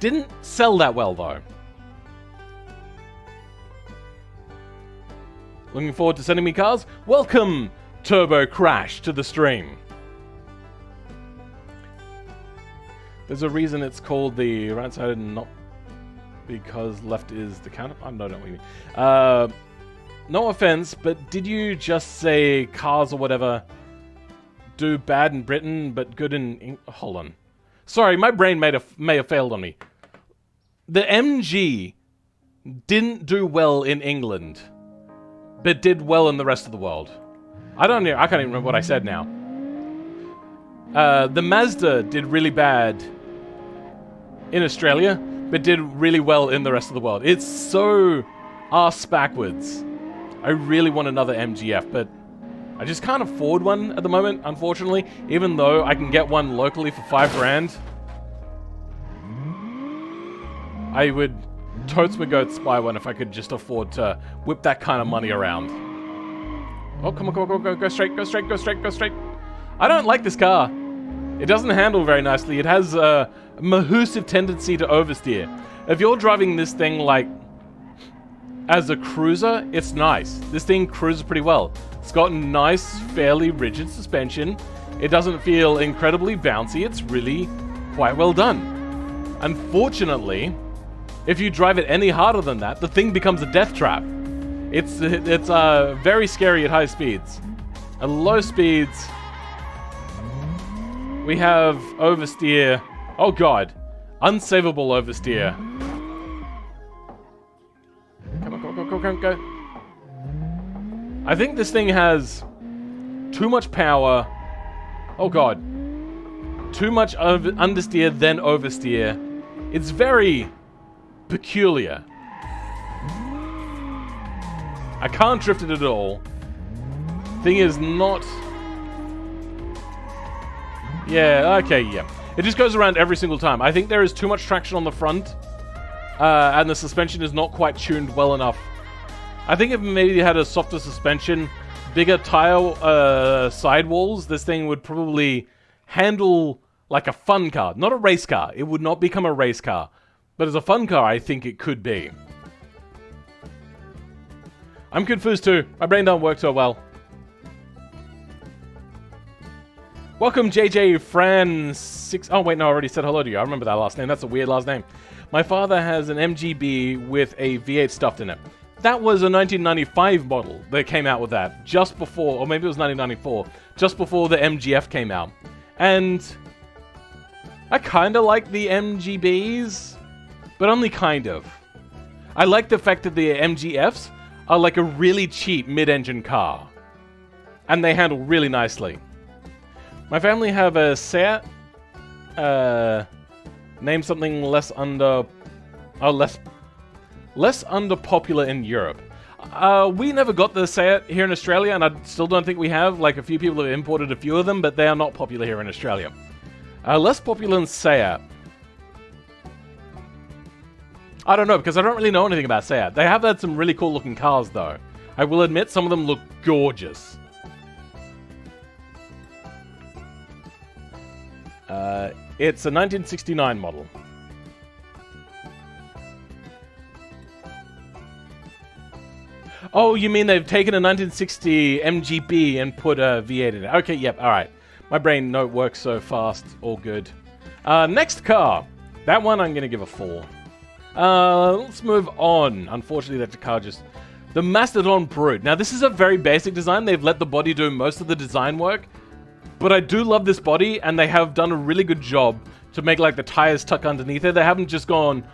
Didn't sell that well though. Looking forward to sending me cars? Welcome, Turbo Crash, to the stream. There's a reason it's called the right side and not because left is the counter. I don't know what you mean. No offense, but did you just say cars or whatever do bad in Britain but good in... Hold on. Sorry, my brain may have failed on me. The MG didn't do well in England, but did well in the rest of the world. I can't even remember what I said now. The Mazda did really bad in Australia, but did really well in the rest of the world. It's so arse backwards. I really want another MGF, but I just can't afford one at the moment, unfortunately, even though I can get one locally for $5 grand. I would totes my goats buy one if I could just afford to whip that kind of money around. Oh, come on, go straight, go straight, go straight, go straight. I don't like this car. It doesn't handle very nicely. It has a mahoosive tendency to oversteer. If you're driving this thing like as a cruiser, it's nice. This thing cruises pretty well. It's got nice, fairly rigid suspension. It doesn't feel incredibly bouncy. It's really quite well done. Unfortunately, if you drive it any harder than that, the thing becomes a death trap. It's very scary at high speeds. At low speeds, we have oversteer. Oh god, unsavable oversteer. Come on, go. I think this thing has too much power. Oh god. Too much understeer, then oversteer. It's very peculiar. I can't drift it at all. Thing is not... Yeah, okay, yeah. It just goes around every single time. I think there is too much traction on the front, and the suspension is not quite tuned well enough. I think if maybe had a softer suspension, bigger tire sidewalls, this thing would probably handle like a fun car. Not a race car. It would not become a race car. But as a fun car, I think it could be. I'm confused too. My brain don't work so well. Welcome, JJ Fran6. Oh, wait, no, I already said hello to you. I remember that last name. That's a weird last name. My father has an MGB with a V8 stuffed in it. That was a 1995 model that came out with that. Just before, or maybe it was 1994. Just before the MGF came out. And I kind of like the MGBs, but only kind of. I like the fact that the MGFs are like a really cheap mid-engine car. And they handle really nicely. My family have a Seat, name something less under popular in Europe. We never got the Seat here in Australia, and I still don't think we have. Like, a few people have imported a few of them, but they are not popular here in Australia. Less popular than Seat. I don't know, because I don't really know anything about Seat. They have had some really cool looking cars, though. I will admit, some of them look gorgeous. It's a 1969 model. Oh, you mean they've taken a 1960 MGB and put a V8 in it? Okay, yep, alright. My brain no works so fast. All good. Next car. That one I'm going to give a 4. Let's move on. Unfortunately, that car just... The Mastodon Brute. Now, this is a very basic design. They've let the body do most of the design work. But I do love this body, and they have done a really good job to make, like, the tires tuck underneath it. They haven't just gone,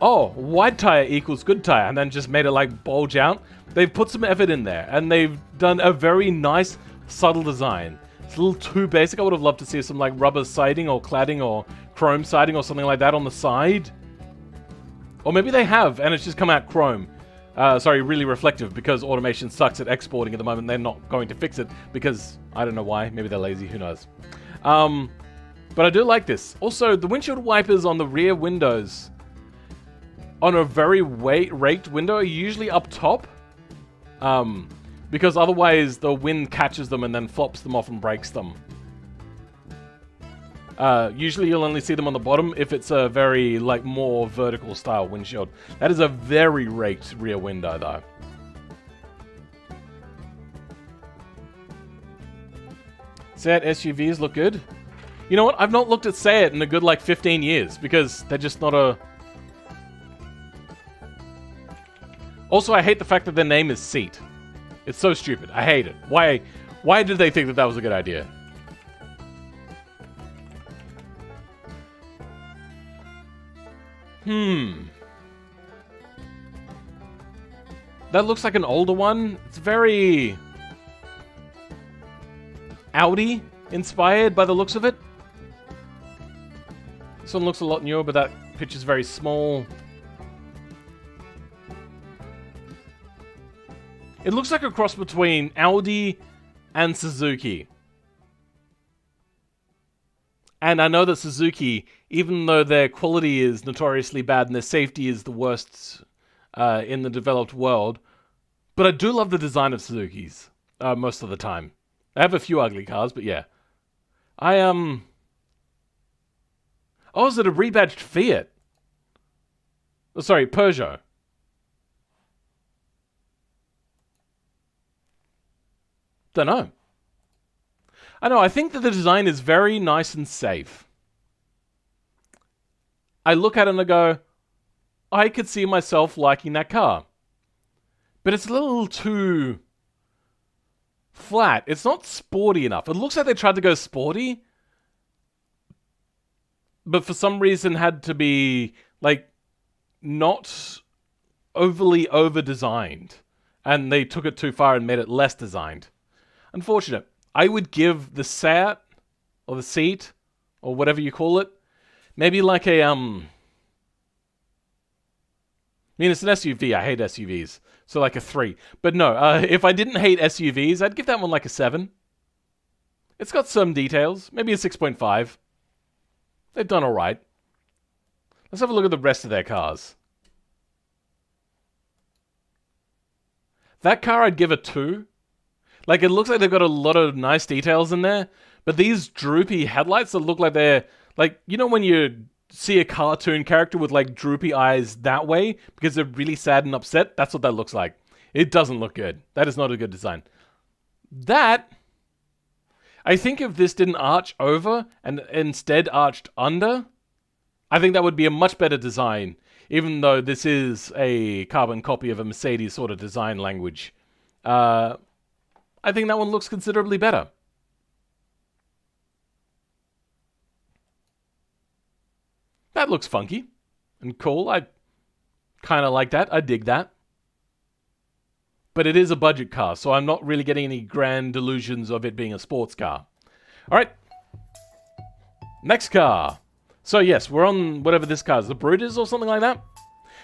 oh, wide tire equals good tire, and then just made it, like, bulge out. They've put some effort in there, and they've done a very nice, subtle design. It's a little too basic. I would have loved to see some, like, rubber siding or cladding or chrome siding or something like that on the side. Or maybe they have, and it's just come out chrome. Sorry, really reflective, because automation sucks at exporting at the moment. They're not going to fix it because I don't know why. Maybe they're lazy. Who knows? But I do like this. Also, the windshield wipers on the rear windows on a very raked window are usually up top. Because otherwise the wind catches them and then flops them off and breaks them. Usually you'll only see them on the bottom if it's a very, like, more vertical style windshield. That is a very raked rear window, though. Seat SUVs look good. You know what? I've not looked at Seat in a good, like, 15 years, because they're just not a... Also, I hate the fact that their name is Seat. It's so stupid. I hate it. Why did they think that that was a good idea? That looks like an older one. It's very... Audi inspired by the looks of it. This one looks a lot newer, but that picture's very small. It looks like a cross between Audi and Suzuki. And I know that Suzuki, even though their quality is notoriously bad and their safety is the worst in the developed world, but I do love the design of Suzuki's most of the time. I have a few ugly cars, but yeah. Oh, is it a rebadged Fiat? Oh, sorry, Peugeot. Don't know. I know, I think that the design is very nice and safe. I look at it and I go, I could see myself liking that car. But it's a little too flat. It's not sporty enough. It looks like they tried to go sporty, but for some reason had to be, like, not overly over-designed. And they took it too far and made it less designed. Unfortunate. I would give the Seat, or the Seat, or whatever you call it, maybe like a, I mean, it's an SUV. I hate SUVs. So like a 3. But no, if I didn't hate SUVs, I'd give that one like a 7. It's got some details. Maybe a 6.5. They've done alright. Let's have a look at the rest of their cars. That car I'd give a 2. Like, it looks like they've got a lot of nice details in there, but these droopy headlights that look like they're, like, you know when you see a cartoon character with, like, droopy eyes that way because they're really sad and upset? That's what that looks like. It doesn't look good. That is not a good design. That, I think if this didn't arch over and instead arched under, I think that would be a much better design, even though this is a carbon copy of a Mercedes sort of design language. I think that one looks considerably better. That looks funky and cool. I kind of like that. I dig that. But it is a budget car, so I'm not really getting any grand delusions of it being a sports car. All right. Next car. So yes, we're on whatever this car is. The Brutus or something like that?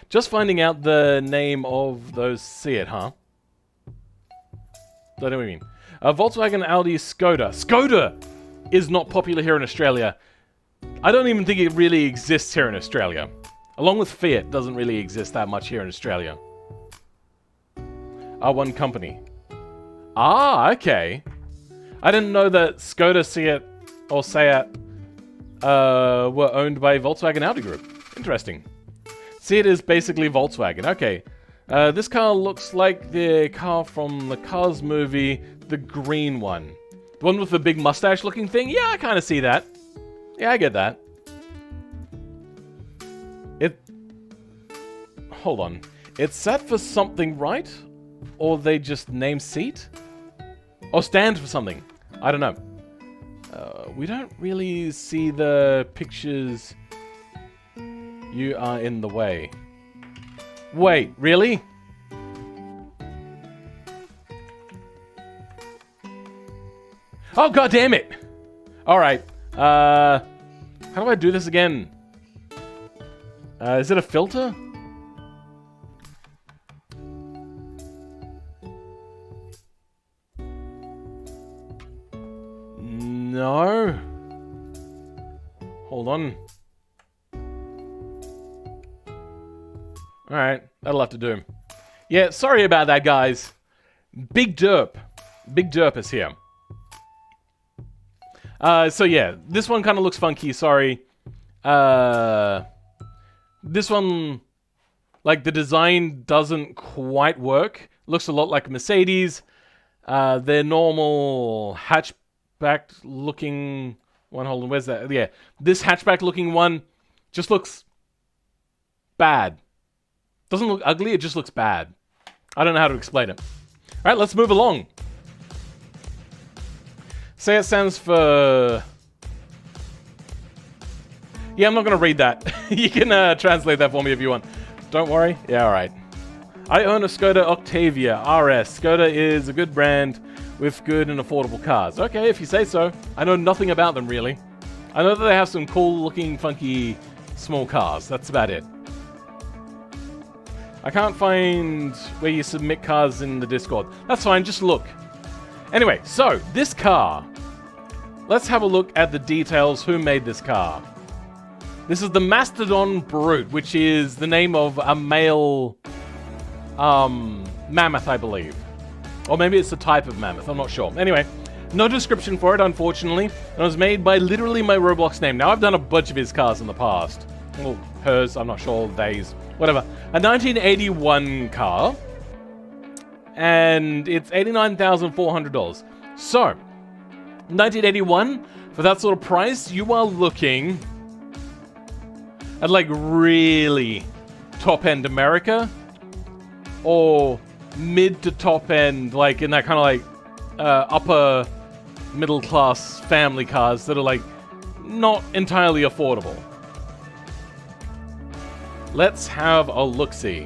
Just finding out the name of those Seat, huh? Don't know what you mean. Volkswagen, Audi, Skoda. Skoda is not popular here in Australia. I don't even think it really exists here in Australia. Along with Fiat, doesn't really exist that much here in Australia. R1 company. Ah, okay. I didn't know that Skoda, Seat, or Seat were owned by Volkswagen Audi Group. Interesting. Seat is basically Volkswagen. Okay. This car looks like the car from the Cars movie, the green one. The one with the big mustache looking thing? Yeah, I kind of see that. Yeah, I get that. Hold on. It's set for something, right? Or they just name Seat? Or stand for something. I don't know. We don't really see the pictures. You are in the way. Wait, really? Oh, god damn it! Alright. How do I do this again? Is it a filter? go. Hold on. Alright, that'll have to do. Yeah, sorry about that, guys. Big Derp. Big Derp is here. So yeah, this one kind of looks funky, sorry. This one, like, the design doesn't quite work. Looks a lot like a Mercedes. Their normal hatchback-looking one. Hold on, where's that? Yeah, this hatchback-looking one just looks bad. Doesn't look ugly, it just looks bad. I don't know how to explain it. Alright, let's move along. Say it stands for... Yeah, I'm not going to read that. You can translate that for me if you want. Don't worry. Yeah, alright. I own a Skoda Octavia RS. Skoda is a good brand with good and affordable cars. Okay, if you say so. I know nothing about them, really. I know that they have some cool-looking, funky, small cars. That's about it. I can't find where you submit cars in the Discord. That's fine, just look. Anyway, so, this car. Let's have a look at the details. Who made this car? This is the Mastodon Brute, which is the name of a male mammoth, I believe. Or maybe it's a type of mammoth, I'm not sure. Anyway, no description for it, unfortunately. And it was made by literally my Roblox name. Now, I've done a bunch of his cars in the past. Well, hers, I'm not sure, they's, whatever. A 1981 car. And it's $89,400. So, 1981, for that sort of price, you are looking at, like, really top-end America. Or mid to top-end, like, in that kind of, like, upper middle-class family cars that are, like, not entirely affordable. Let's have a look-see.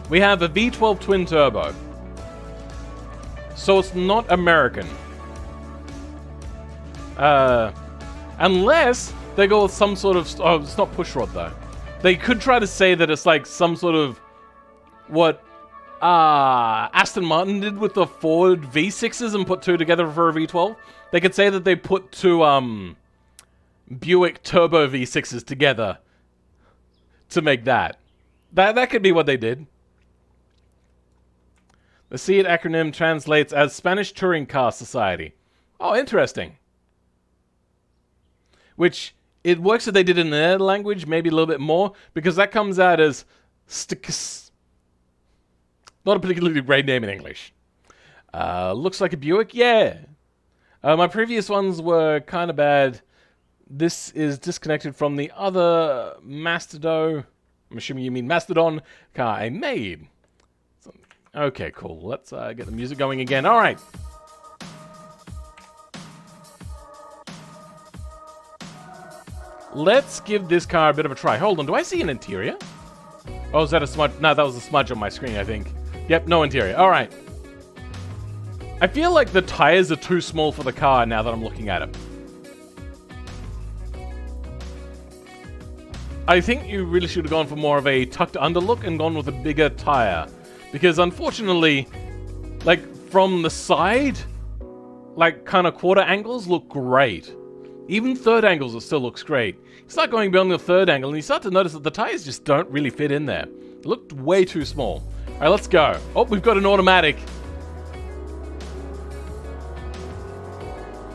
We have a V12 twin-turbo. So it's not American. Unless they go with some sort of... Oh, it's not pushrod, though. They could try to say that it's like some sort of... What Aston Martin did with the Ford V6s and put two together for a V12. They could say that they put two Buick Turbo V6s together to make that. That could be what they did. The SEAT acronym translates as Spanish Touring Car Society. Oh, interesting. Which, it works if they did it in their language, maybe a little bit more, because that comes out as Sticks. Not a particularly great name in English. Looks like a Buick, yeah. My previous ones were kind of bad. This is disconnected from the other Mastodon. I'm assuming you mean Mastodon car I made. Okay, cool. Let's get the music going again. All right. Let's give this car a bit of a try. Hold on, do I see an interior? Oh, is that a smudge? No, that was a smudge on my screen, I think. Yep, no interior. All right. I feel like the tires are too small for the car now that I'm looking at it. I think you really should have gone for more of a tucked under look and gone with a bigger tire. Because unfortunately, like, from the side, like, kind of quarter angles look great. Even third angles, it still looks great. You start going beyond the third angle, and you start to notice that the tires just don't really fit in there. It looked way too small. All right, let's go. Oh, we've got an automatic.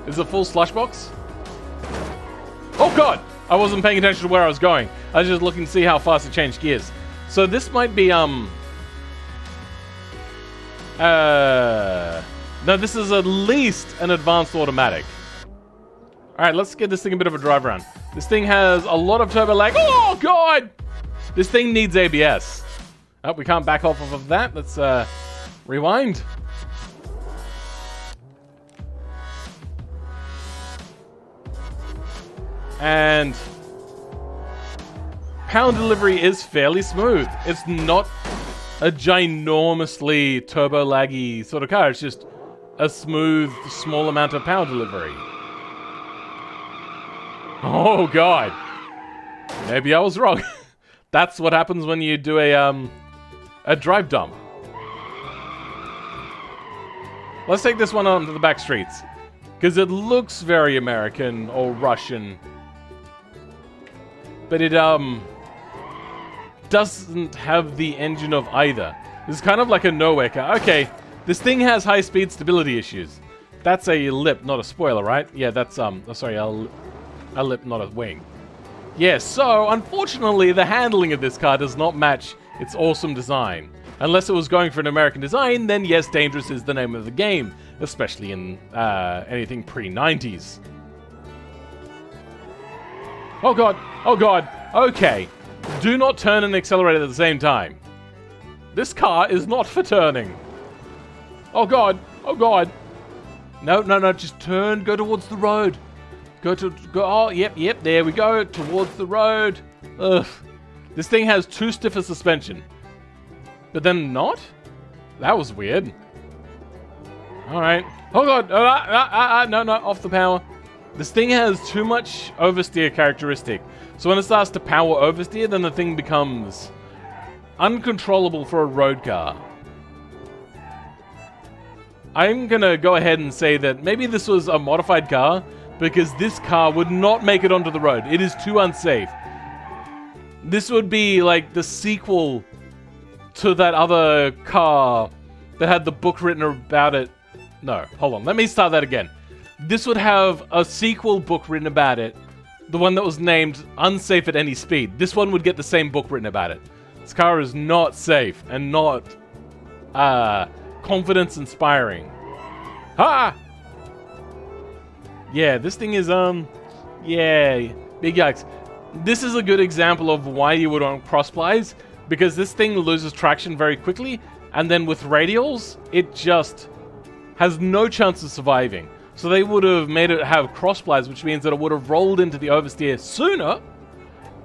Is it a full slush box? Oh, God! I wasn't paying attention to where I was going. I was just looking to see how fast it changed gears. So this might be, no, this is at least an advanced automatic. Alright, let's get this thing a bit of a drive around. This thing has a lot of turbo lag. Oh, God! This thing needs ABS. Oh, we can't back off of that. Let's, rewind. And power delivery is fairly smooth. It's not a ginormously turbo laggy sort of car. It's just a smooth, small amount of power delivery. Oh, God. Maybe I was wrong. That's what happens when you do a drive dump. Let's take this one onto the back streets. Because it looks very American or Russian. But it doesn't have the engine of either. It's kind of like a nowhere car. Okay, this thing has high-speed stability issues. That's a lip, not a spoiler, right? Yeah, that's, sorry, a lip, not a wing. Yeah, so, unfortunately, the handling of this car does not match its awesome design. Unless it was going for an American design, then yes, dangerous is the name of the game. Especially in, anything pre-90s. Oh god, oh god, okay. Do not turn and accelerate at the same time. This car is not for turning. Oh god, oh god. No, no, no, just turn, go towards the road. Go, oh, yep, there we go, towards the road. Ugh. This thing has too stiff a suspension. But then not? That was weird. Alright. Oh god, no, off the power. This thing has too much oversteer characteristic. So when it starts to power oversteer, then the thing becomes uncontrollable for a road car. I'm gonna go ahead and say that maybe this was a modified car, because this car would not make it onto the road. It is too unsafe. This would be like the sequel to that other car that had the book written about it. No, hold on, let me start that again. This would have a sequel book written about it, the one that was named Unsafe at Any Speed. This one would get the same book written about it. This car is not safe and not confidence inspiring. Ha! Yeah, this thing is, yeah, big yikes. This is a good example of why you would want crossplies, because this thing loses traction very quickly, and then with radials, it just has no chance of surviving. So they would have made it have crossplies, which means that it would have rolled into the oversteer sooner,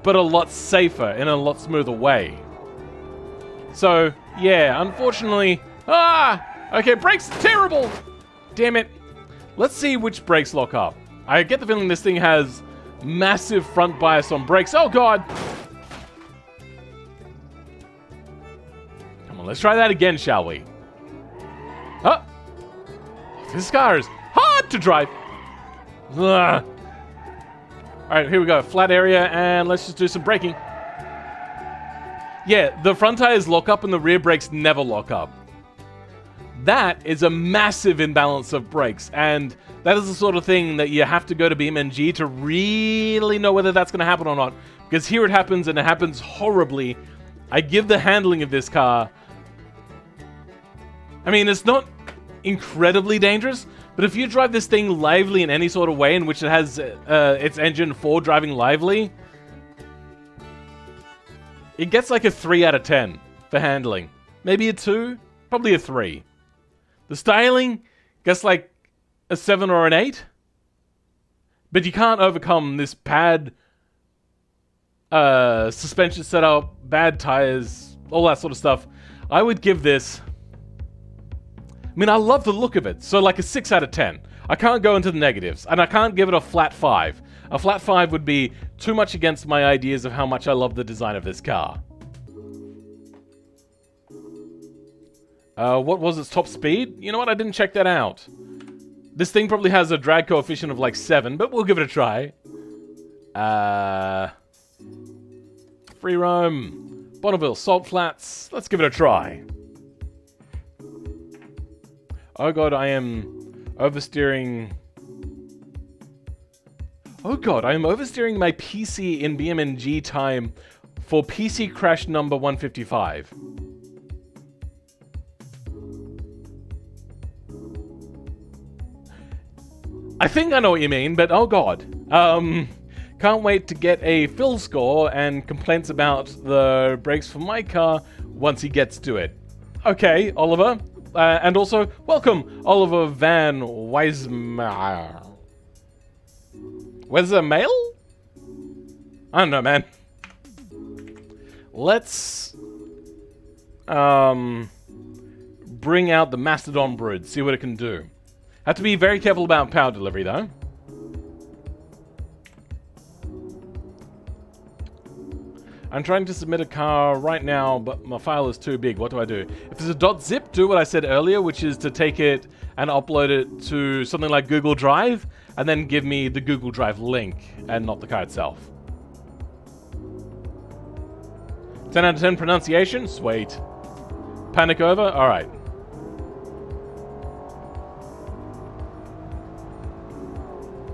but a lot safer, in a lot smoother way. So, yeah, unfortunately... Okay, brakes terrible! Damn it. Let's see which brakes lock up. I get the feeling this thing has massive front bias on brakes. Oh god! Come on, let's try that again, shall we? Huh? This car is hard to drive. Alright, here we go. Flat area, and let's just do some braking. Yeah, the front tires lock up and the rear brakes never lock up. That is a massive imbalance of brakes, and that is the sort of thing that you have to go to BeamNG to really know whether that's going to happen or not. Because here it happens, and it happens horribly. I give the handling of this car... I mean, it's not incredibly dangerous, but if you drive this thing lively in any sort of way in which it has its engine for driving lively, it gets like a 3 out of 10 for handling. Maybe a 2, probably a 3. The styling gets like a 7 or an 8. But you can't overcome this bad suspension setup, bad tires, all that sort of stuff. I would give this... I mean, I love the look of it, so like a 6 out of 10. I can't go into the negatives, and I can't give it a flat 5. A flat 5 would be too much against my ideas of how much I love the design of this car. What was its top speed? You know what? I didn't check that out. This thing probably has a drag coefficient of like 7, but we'll give it a try. Free roam. Bonneville, Salt Flats. Let's give it a try. Oh god, I am oversteering... Oh god, I am oversteering my PC in BeamNG time for PC crash number 155. I think I know what you mean, but oh god. Can't wait to get a Phil score and complaints about the brakes for my car once he gets to it. Okay, Oliver. And also, welcome, Oliver Van Weismar. Where's the mail? I don't know, man. Let's bring out the Mastodon brood, see what it can do. Have to be very careful about power delivery, though. I'm trying to submit a car right now, but my file is too big. What do I do? If there's a .zip, do what I said earlier, which is to take it and upload it to something like Google Drive, and then give me the Google Drive link and not the car itself. 10 out of 10 pronunciation? Sweet. Panic over? Alright.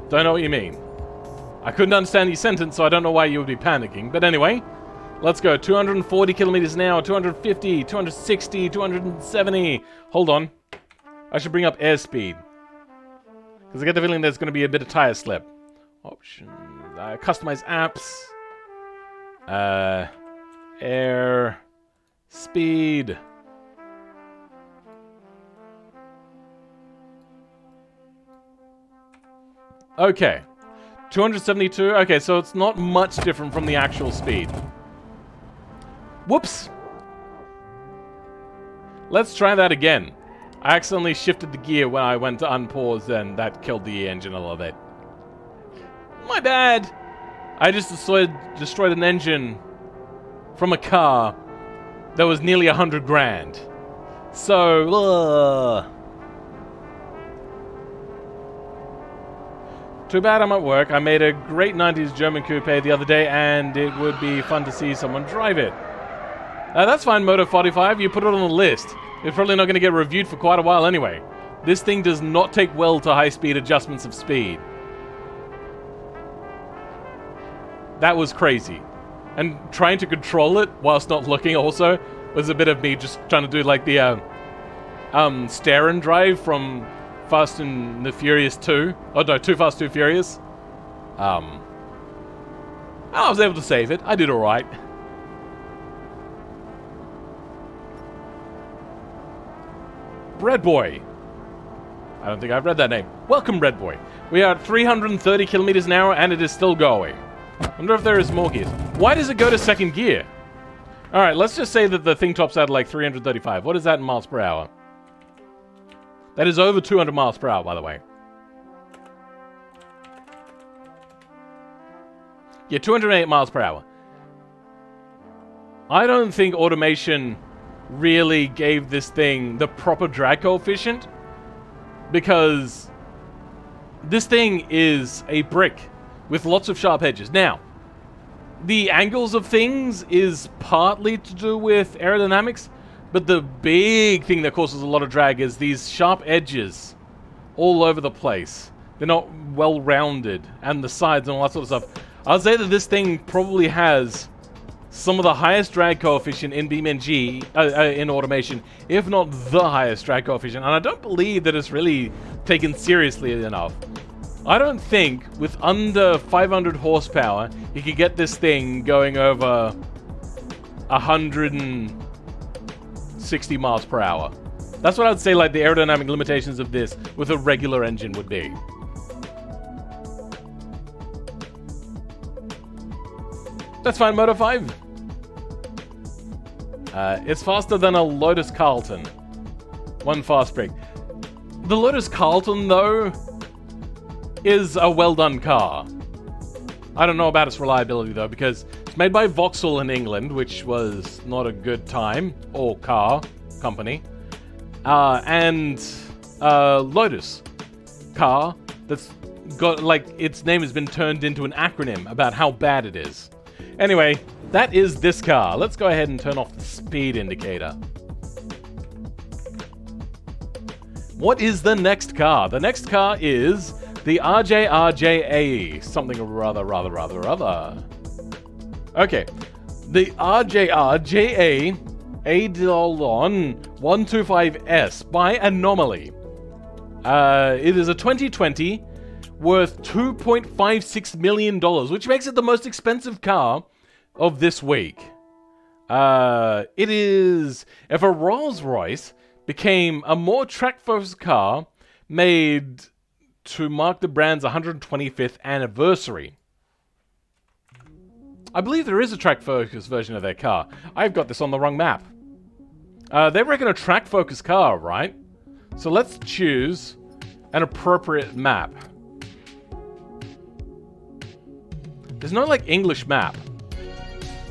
Don't know what you mean. I couldn't understand your sentence, so I don't know why you would be panicking. But anyway, let's go. 240 kilometers an hour, 250, 260, 270. Hold on. I should bring up airspeed. Because I get the feeling there's going to be a bit of tire slip. Options. Customize apps. Air speed. Okay. 272. Okay, so it's not much different from the actual speed. Whoops. Let's try that again. I accidentally shifted the gear when I went to unpause, and that killed the engine a little bit. My bad. I just destroyed an engine from a car that was nearly 100 grand. So, too bad I'm at work. I made a great 90s German coupe the other day, and it would be fun to see someone drive it. That's fine, Moto45. You put it on the list. It's probably not going to get reviewed for quite a while anyway. This thing does not take well to high-speed adjustments of speed. That was crazy. And trying to control it whilst not looking also was a bit of me just trying to do like the stare and drive from Fast and the Furious 2. Oh no, Too Fast, Too Furious. I was able to save it. I did alright. Bread Boy. I don't think I've read that name. Welcome, Bread Boy. We are at 330 kilometers an hour and it is still going. I wonder if there is more gears. Why does it go to second gear? Alright, let's just say that the thing tops out at like 335. What is that in miles per hour? That is over 200 miles per hour, by the way. Yeah, 208 miles per hour. I don't think automation really gave this thing the proper drag coefficient, because this thing is a brick with lots of sharp edges. Now, the angles of things is partly to do with aerodynamics, but the big thing that causes a lot of drag is these sharp edges all over the place. They're not well-rounded, and the sides and all that sort of stuff. I'd say that this thing probably has some of the highest drag coefficient in BeamNG in automation, if not the highest drag coefficient, and I don't believe that it's really taken seriously enough. I don't think with under 500 horsepower you could get this thing going over 160 miles per hour. That's what I'd say like the aerodynamic limitations of this with a regular engine would be. That's fine, Moto 5. It's faster than a Lotus Carlton. One fast break. The Lotus Carlton, though, is a well-done car. I don't know about its reliability, though, because it's made by Vauxhall in England, which was not a good time, or car company. And Lotus car that's got, like, its name has been turned into an acronym about how bad it is. Anyway, that is this car. Let's go ahead and turn off the speed indicator. What is the next car? The next car is the RJRJA. Something rather. Okay. The RJRJA Eidolon 125S by Anomaly. It is a 2020 worth $2.56 million, which makes it the most expensive car of this week. It is... If a Rolls-Royce became a more track-focused car made to mark the brand's 125th anniversary. I believe there is a track-focused version of their car. I've got this on the wrong map. They reckon a track-focused car, right? So let's choose an appropriate map. There's no, like, English map.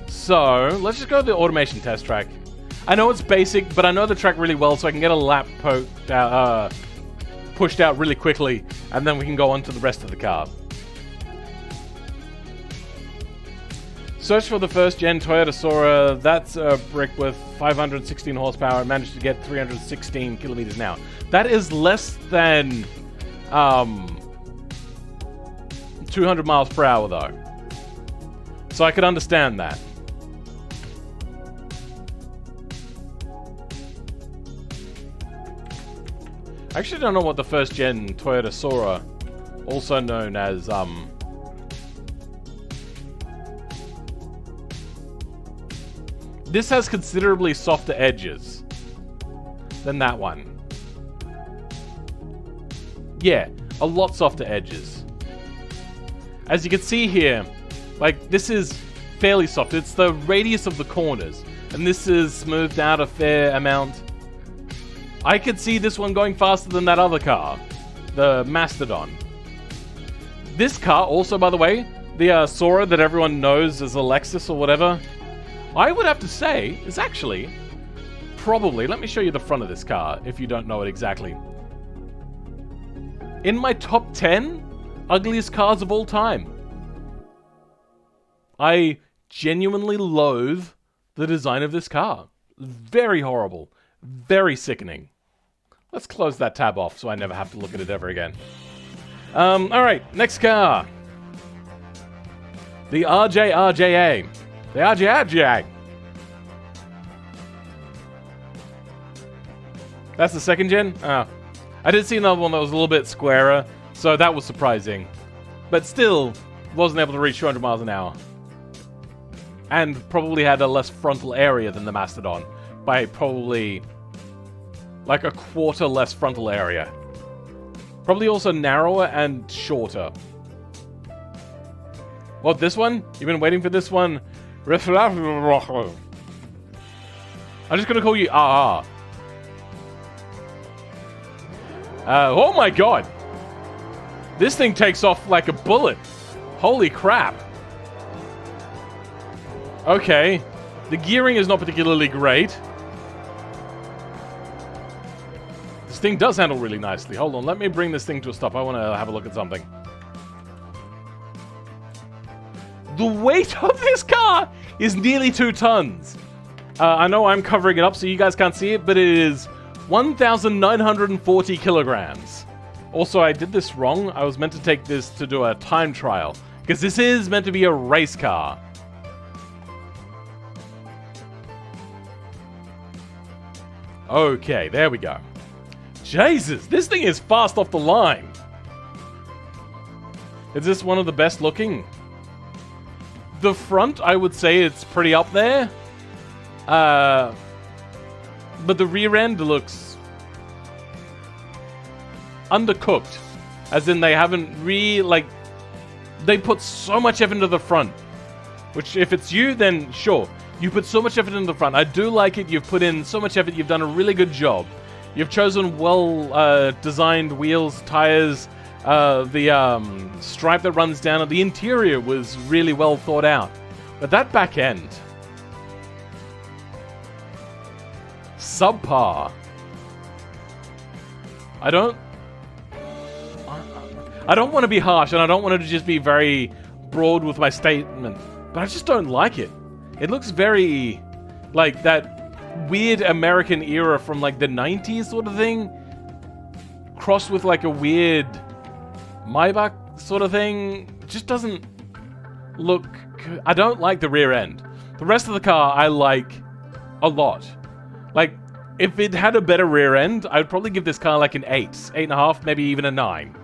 So, let's just go to the automation test track. I know it's basic, but I know the track really well, so I can get a lap poked out, pushed out really quickly, and then we can go on to the rest of the car. Search for the first-gen Toyota Sora. That's a brick with 516 horsepower. It managed to get 316 kilometers an hour. That is less than 200 miles per hour, though. So I could understand that. I actually don't know what the first-gen Toyota Sora, also known as this has considerably softer edges than that one. Yeah, a lot softer edges. As you can see here, like, this is fairly soft. It's the radius of the corners, and this is smoothed out a fair amount. I could see this one going faster than that other car, the Mastodon. This car, also, by the way, the Sora that everyone knows as a Lexus or whatever, I would have to say is actually probably, let me show you the front of this car if you don't know it exactly. In my top 10 ugliest cars of all time. I genuinely loathe the design of this car. Very horrible. Very sickening. Let's close that tab off so I never have to look at it ever again. Alright, next car. The RJRJA. The RJRJA. That's the second gen? Oh. I did see another one that was a little bit squarer, so that was surprising. But still, wasn't able to reach 200 miles an hour. And probably had a less frontal area than the Mastodon. By probably like a quarter less frontal area. Probably also narrower and shorter. What, this one? You've been waiting for this one? I'm just gonna call you RR. Oh my god! This thing takes off like a bullet. Holy crap. Okay. The gearing is not particularly great. This thing does handle really nicely. Hold on, let me bring this thing to a stop. I want to have a look at something. The weight of this car is nearly 2 tons. I know I'm covering it up so you guys can't see it, but it is 1,940 kilograms. Also, I did this wrong. I was meant to take this to do a time trial, because this is meant to be a race car. Okay, there we go. Jesus, this thing is fast off the line. Is this one of the best looking? The front, I would say it's pretty up there. But the rear end looks undercooked. As in they haven't they put so much effort into the front. Which, if it's you, then sure. You put so much effort into the front. I do like it. You've put in so much effort. You've done a really good job. You've chosen well designed wheels, tires, the stripe that runs down. The interior was really well thought out. But that back end, subpar. I don't want to be harsh, and I don't want to just be very broad with my statement, but I just don't like it. It looks very like that weird American era from like the 90s sort of thing, crossed with like a weird Maybach sort of thing. Just doesn't look... I don't like the rear end. The rest of the car I like a lot. Like, if it had a better rear end, I would probably give this car like an 8, 8.5, maybe even a 9.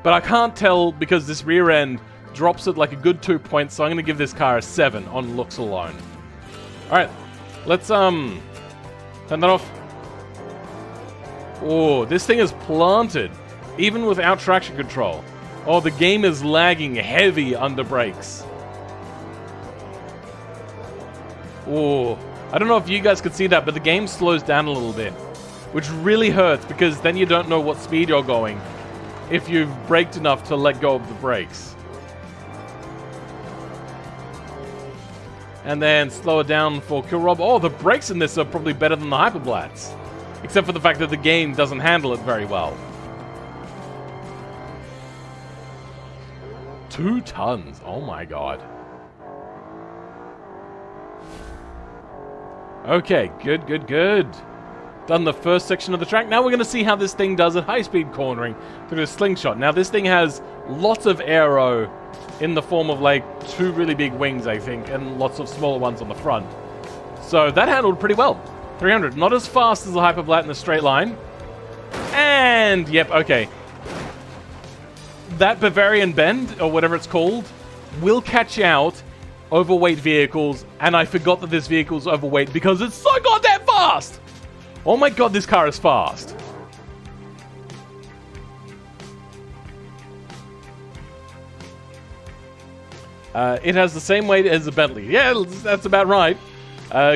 But I can't tell because this rear end drops it like a good 2 points, so I'm going to give this car a 7 on looks alone. Alright, let's turn that off. Oh, this thing is planted, even without traction control. Oh, the game is lagging heavy under brakes. Oh, I don't know if you guys could see that, but the game slows down a little bit, which really hurts because then you don't know what speed you're going if you've braked enough to let go of the brakes. And then slow it down for Kill Rob. Oh, the brakes in this are probably better than the Hyperblats. Except for the fact that the game doesn't handle it very well. 2 tons. Oh my god. Okay, good, good, good. Done the first section of the track. Now we're going to see how this thing does at high-speed cornering through the slingshot. Now this thing has lots of aero in the form of like 2 really big wings, I think, and lots of smaller ones on the front. So that handled pretty well. 300. Not as fast as the Hyperblat in a straight line. And, yep, okay. That Bavarian bend, or whatever it's called, will catch out overweight vehicles, and I forgot that this vehicle's overweight because it's so goddamn fast! Oh my god, this car is fast. It has the same weight as a Bentley. Yeah, that's about right.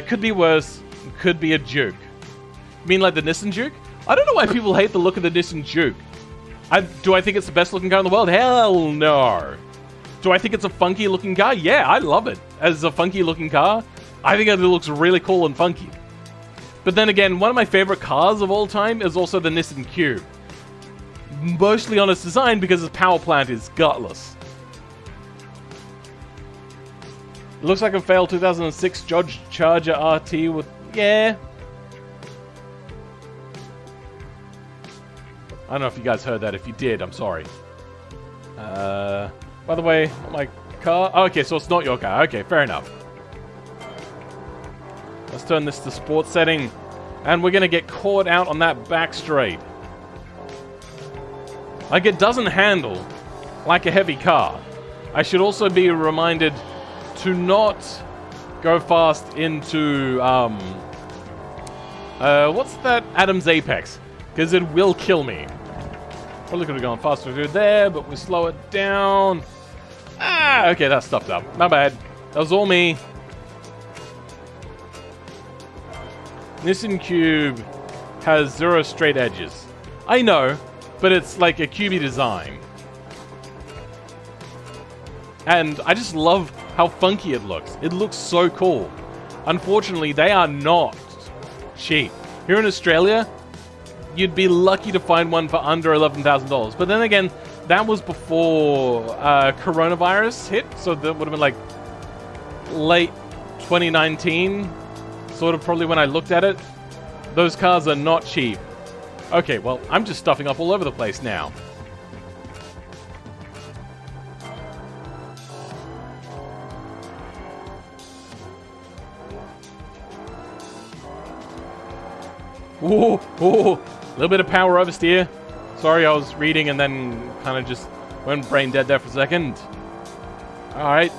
Could be worse. Could be a Juke. You mean like the Nissan Juke? I don't know why people hate the look of the Nissan Juke. Do I think it's the best looking car in the world? Hell no. Do I think it's a funky looking car? Yeah, I love it. As a funky looking car, I think it looks really cool and funky. But then again, one of my favorite cars of all time is also the Nissan Cube. Mostly on its design because its power plant is gutless. It looks like a failed 2006 Dodge Charger RT with... yeah. I don't know if you guys heard that. If you did, I'm sorry. By the way, my car... oh, okay, so it's not your car. Okay, fair enough. Let's turn this to sports setting. And we're going to get caught out on that back straight. Like, it doesn't handle like a heavy car. I should also be reminded to not go fast into... what's that? Adam's Apex. Because it will kill me. Probably could have gone faster through there, but we slow it down. Ah, okay, that stuffed up. My bad. That was all me. Nissan Cube has 0 straight edges. I know, but it's like a cubey design. And I just love how funky it looks. It looks so cool. Unfortunately, they are not cheap. Here in Australia, you'd be lucky to find one for under $11,000. But then again, that was before coronavirus hit, so that would have been like late 2019, sort of probably when I looked at it. Those cars are not cheap. Okay, well, I'm just stuffing up all over the place now. Ooh, ooh, a little bit of power oversteer. Sorry, I was reading and then kind of just went brain dead there for a second. Alright.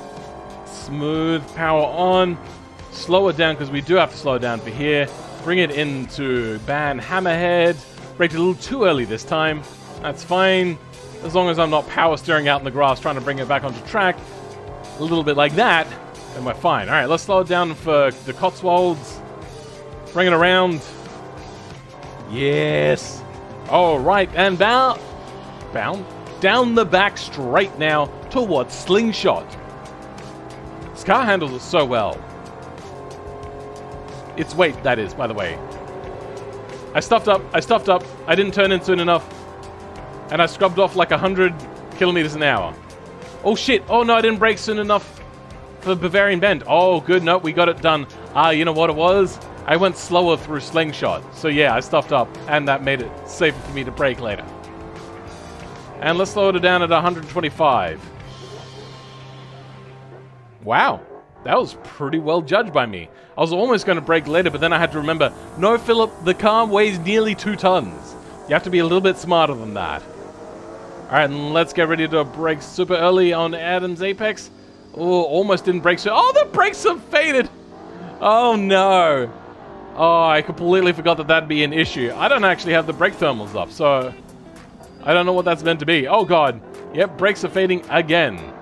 Smooth power on. Slow it down because we do have to slow it down for here. Bring it into Ban Hammerhead. Braked a little too early this time. That's fine. As long as I'm not power steering out in the grass trying to bring it back onto track. A little bit like that. Then we're fine. Alright, let's slow it down for the Cotswolds. Bring it around. Yes. All right, and down the back straight now towards Slingshot. This car handles it so well. Its weight, that is, by the way. I stuffed up. I didn't turn in soon enough. And I scrubbed off like 100 kilometers an hour. Oh shit. Oh no, I didn't brake soon enough for the Bavarian Bend. Oh good, no, we got it done. You know what it was? I went slower through Slingshot. So yeah, I stuffed up, and that made it safer for me to brake later. And let's slow it down at 125. Wow, that was pretty well judged by me. I was almost going to brake later, but then I had to remember, no, Philip, the car weighs nearly 2 tons. You have to be a little bit smarter than that. Alright, and let's get ready to brake super early on Adam's Apex. Oh, almost didn't brake so... oh, the brakes have faded! Oh no! Oh, I completely forgot that that'd be an issue. I don't actually have the brake thermals up, so... I don't know what that's meant to be. Oh god. Yep, brakes are fading again.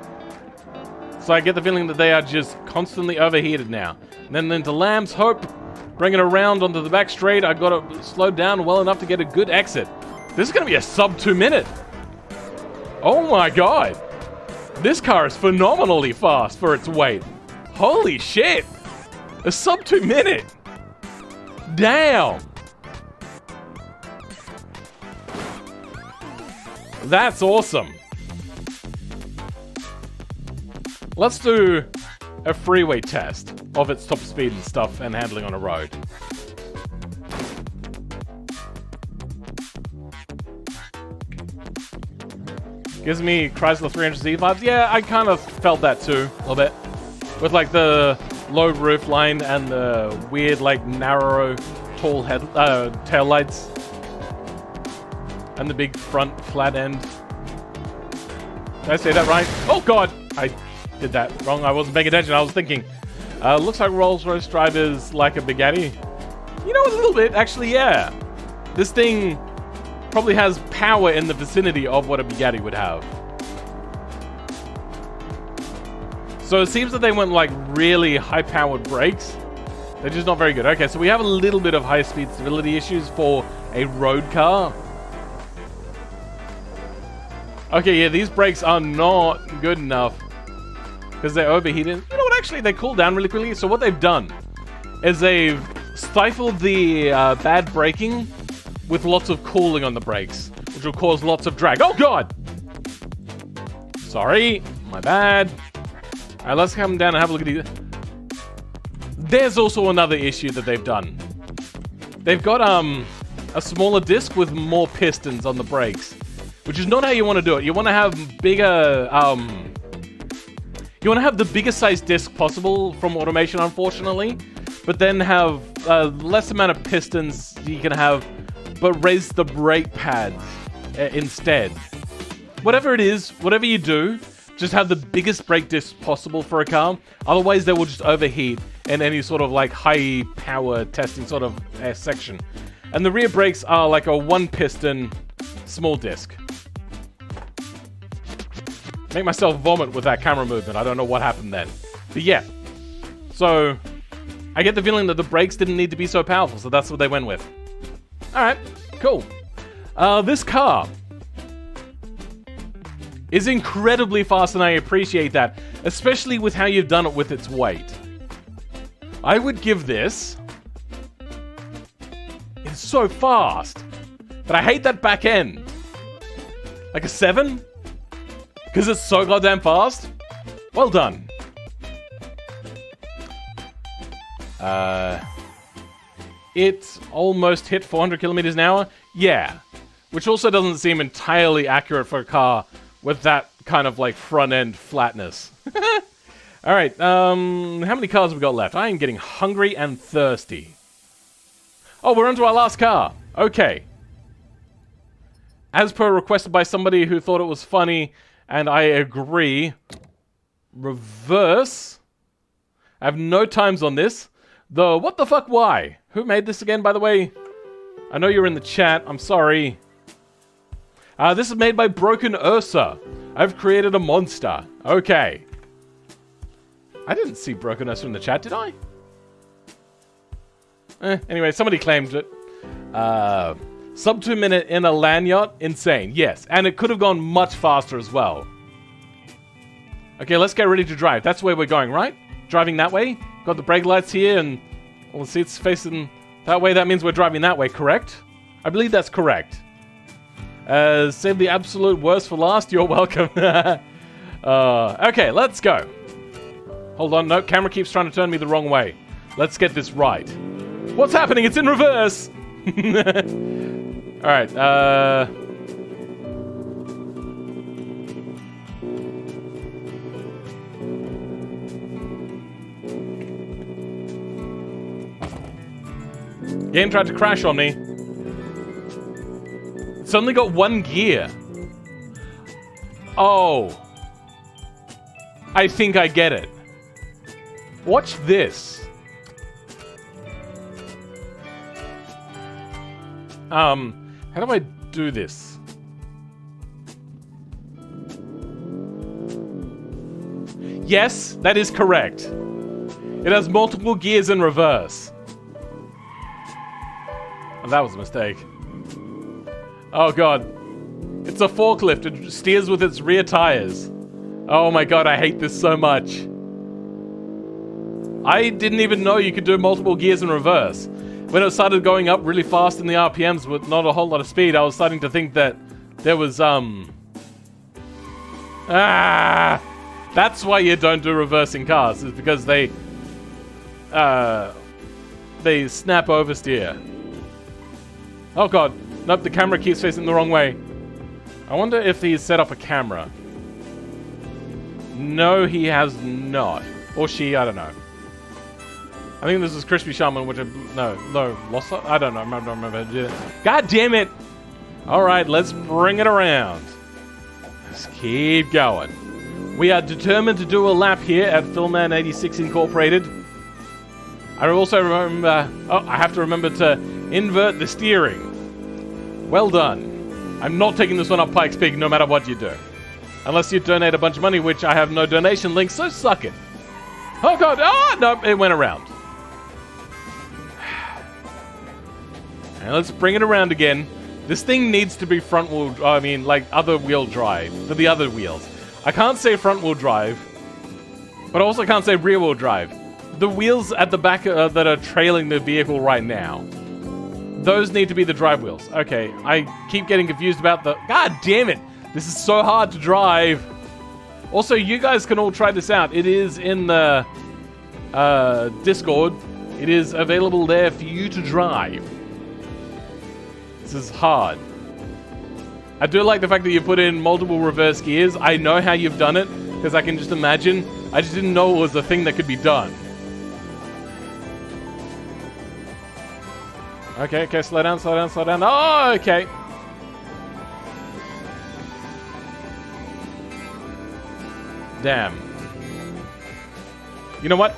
So I get the feeling that they are just constantly overheated now. And then into Lamb's Hope. Bring it around onto the back straight. I got to slow down well enough to get a good exit. This is going to be a sub 2 minute. Oh my god. This car is phenomenally fast for its weight. Holy shit. A sub 2 minute. Damn. That's awesome. Let's do a freeway test of its top speed and stuff and handling on a road. Gives me Chrysler 300Z vibes. Yeah, I kind of felt that too, a little bit. With like the low roof line and the weird like narrow, tall tail lights. And the big front flat end. Did I say that right? Oh god! I did that wrong. I wasn't paying attention. I was thinking. Looks like Rolls-Royce drive is like a Bugatti. You know, a little bit. Actually, yeah. This thing probably has power in the vicinity of what a Bugatti would have. So it seems that they went like really high-powered brakes. They're just not very good. Okay, so we have a little bit of high-speed stability issues for a road car. Okay, yeah, these brakes are not good enough because they're overheated. You know what, actually, they cool down really quickly. So what they've done is they've stifled the bad braking with lots of cooling on the brakes, which will cause lots of drag. Oh, God! Sorry, my bad. All right, let's come down and have a look at these. There's also another issue that they've done. They've got a smaller disc with more pistons on the brakes. Which is not how you want to do it. You want to have bigger, you want to have the biggest size disc possible from automation, unfortunately. But then have less amount of pistons you can have, but raise the brake pads instead. Whatever it is, whatever you do, just have the biggest brake disc possible for a car. Otherwise, they will just overheat in any sort of like high power testing sort of section. And the rear brakes are like a one piston small disc. Make myself vomit with that camera movement. I don't know what happened then. But yeah. So, I get the feeling that the brakes didn't need to be so powerful, so that's what they went with. Alright, cool. This car is incredibly fast, and I appreciate that. Especially with how you've done it with its weight. I would give this... It's so fast. But I hate that back end. Like a 7? Because it's so goddamn fast? Well done. It almost hit 400 kilometers an hour? Yeah. Which also doesn't seem entirely accurate for a car with that kind of like front end flatness. Alright, how many cars have we got left? I am getting hungry and thirsty. Oh, we're onto our last car. Okay. As per requested by somebody who thought it was funny, and I agree. Reverse. I have no times on this. The what the fuck why? Who made this again, by the way? I know you're in the chat. I'm sorry. This is made by Broken Ursa. I've created a monster. Okay. I didn't see Broken Ursa in the chat, did I? Anyway, somebody claimed it. Sub 2 minute in a land yacht? Insane. Yes. And it could have gone much faster as well. Okay, let's get ready to drive. That's where we're going, right? Driving that way. Got the brake lights here and all the seats facing that way. That means we're driving that way, correct? I believe that's correct. Save the absolute worst for last. You're welcome. Okay, let's go. Hold on. No, camera keeps trying to turn me the wrong way. Let's get this right. What's happening? It's in reverse. Alright, game tried to crash on me. It's only got one gear. Oh. I think I get it. Watch this. How do I do this? Yes, that is correct. It has multiple gears in reverse. Oh, that was a mistake. Oh god. It's a forklift. It steers with its rear tires. Oh my god, I hate this so much. I didn't even know you could do multiple gears in reverse. When it started going up really fast in the RPMs with not a whole lot of speed, I was starting to think that there was, that's why you don't do reversing cars, is because they snap oversteer. Oh god, nope, the camera keeps facing the wrong way. I wonder if he's set up a camera. No, he has not. Or she, I don't know. I think this is Crispy Shaman, which no, Lost. I don't know. I don't remember. God damn it! Alright, let's bring it around. Let's keep going. We are determined to do a lap here at Philman 86 Incorporated. I also remember... Oh, I have to remember to invert the steering. Well done. I'm not taking this one up Pikes Peak no matter what you do. Unless you donate a bunch of money, which I have no donation link, so suck it. Oh god, oh, no, it went around. And let's bring it around again. This thing needs to be front wheel, I mean, like other wheel drive, for the other wheels. I can't say front wheel drive, but I also can't say rear wheel drive. The wheels at the back that are trailing the vehicle right now, those need to be the drive wheels. Okay, I keep getting confused about the... God damn it! This is so hard to drive. Also, you guys can all try this out. It is in the Discord. It is available there for you to drive. This is hard. I do like the fact that you put in multiple reverse gears. I know how you've done it, because I can just imagine. I just didn't know it was a thing that could be done. Okay, slow down, slow down, slow down. Oh, okay. Damn. You know what?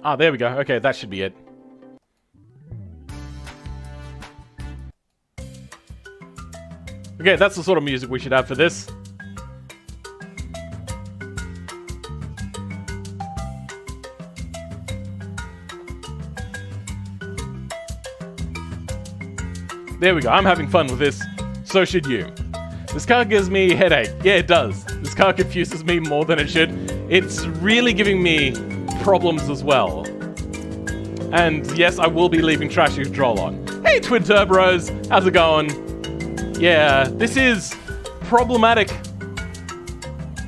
Ah, there we go. Okay, that should be it. Okay, that's the sort of music we should have for this. There we go. I'm having fun with this. So should you. This car gives me a headache. Yeah, it does. This car confuses me more than it should. It's really giving me problems as well. And yes, I will be leaving trash control on. Hey, Twin Turboros. How's it going? Yeah, this is problematic.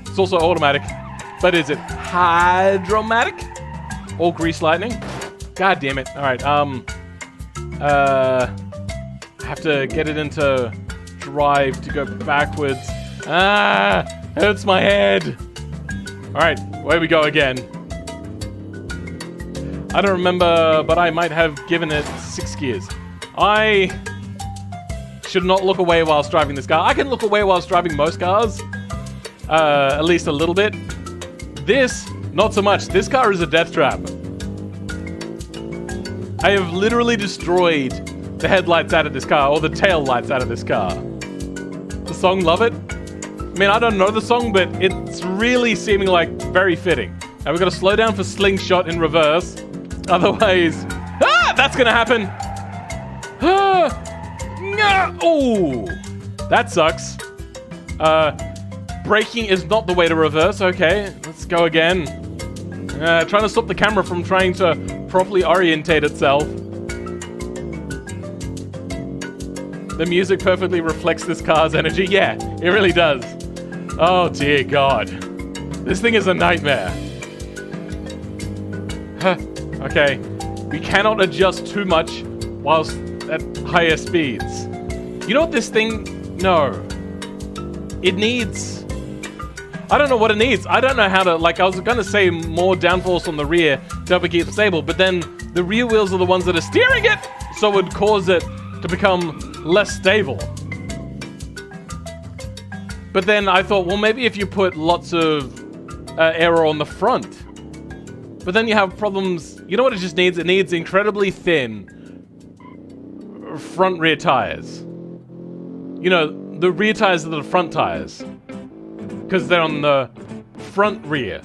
It's also automatic. But is it hydromatic? Or grease lightning? God damn it. Alright, I have to get it into drive to go backwards. Ah, hurts my head. Alright, away we go again. I don't remember, but I might have given it 6 gears. I should not look away whilst driving this car. I can look away whilst driving most cars. At least a little bit. This, not so much. This car is a death trap. I have literally destroyed the headlights out of this car, or the tail lights out of this car. The song Love It? I mean, I don't know the song, but it's really seeming like very fitting. Now we've got to slow down for Slingshot in reverse. Otherwise... Ah! That's gonna happen! Ah! Oh! That sucks. Braking is not the way to reverse. Okay, let's go again. Trying to stop the camera from trying to properly orientate itself. The music perfectly reflects this car's energy. Yeah, it really does. Oh dear God. This thing is a nightmare. Okay. We cannot adjust too much whilst at higher speeds. You know what this thing... No. It needs... I don't know what it needs. I don't know how to... Like, I was going to say more downforce on the rear to help it keep stable, but then the rear wheels are the ones that are steering it, so it would cause it to become less stable. But then I thought, well, maybe if you put lots of aero on the front. But then you have problems... You know what it just needs? It needs incredibly thin front rear tires. You know, the rear tires are the front tires. Because they're on the front rear.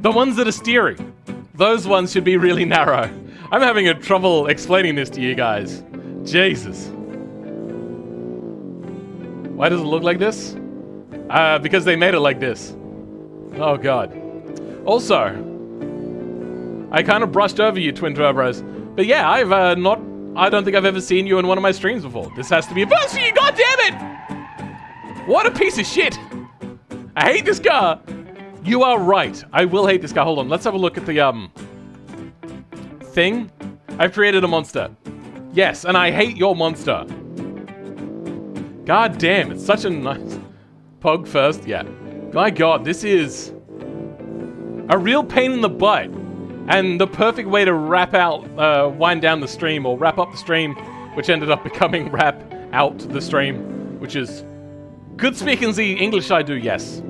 The ones that are steering. Those ones should be really narrow. I'm having a trouble explaining this to you guys. Jesus. Why does it look like this? Because they made it like this. Oh god. Also, I kind of brushed over you, Twin Turbos. But yeah, I don't think I've ever seen you in one of my streams before. This has to be a first for you, god damn it! What a piece of shit! I hate this car! You are right. I will hate this car. Hold on, let's have a look at the, thing. I've created a monster. Yes, and I hate your monster. God damn, it's such a nice... Pog first, yeah. My god, this is... a real pain in the butt. And the perfect way to wind down the stream, or wrap up the stream, which ended up becoming wrap out the stream, which is... Good speaking the English I do, yes.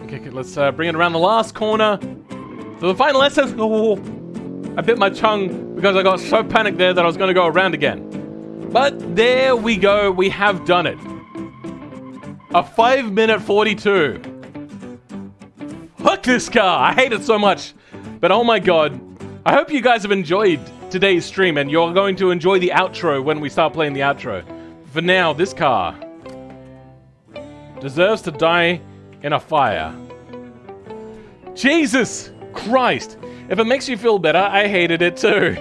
Okay, let's bring it around the last corner. So the final essence... Oh, I bit my tongue because I got so panicked there that I was going to go around again. But there we go, we have done it. A 5-minute 42. Fuck this car, I hate it so much. But oh my god, I hope you guys have enjoyed today's stream and you're going to enjoy the outro when we start playing the outro. For now, this car deserves to die in a fire. Jesus Christ. If it makes you feel better, I hated it too.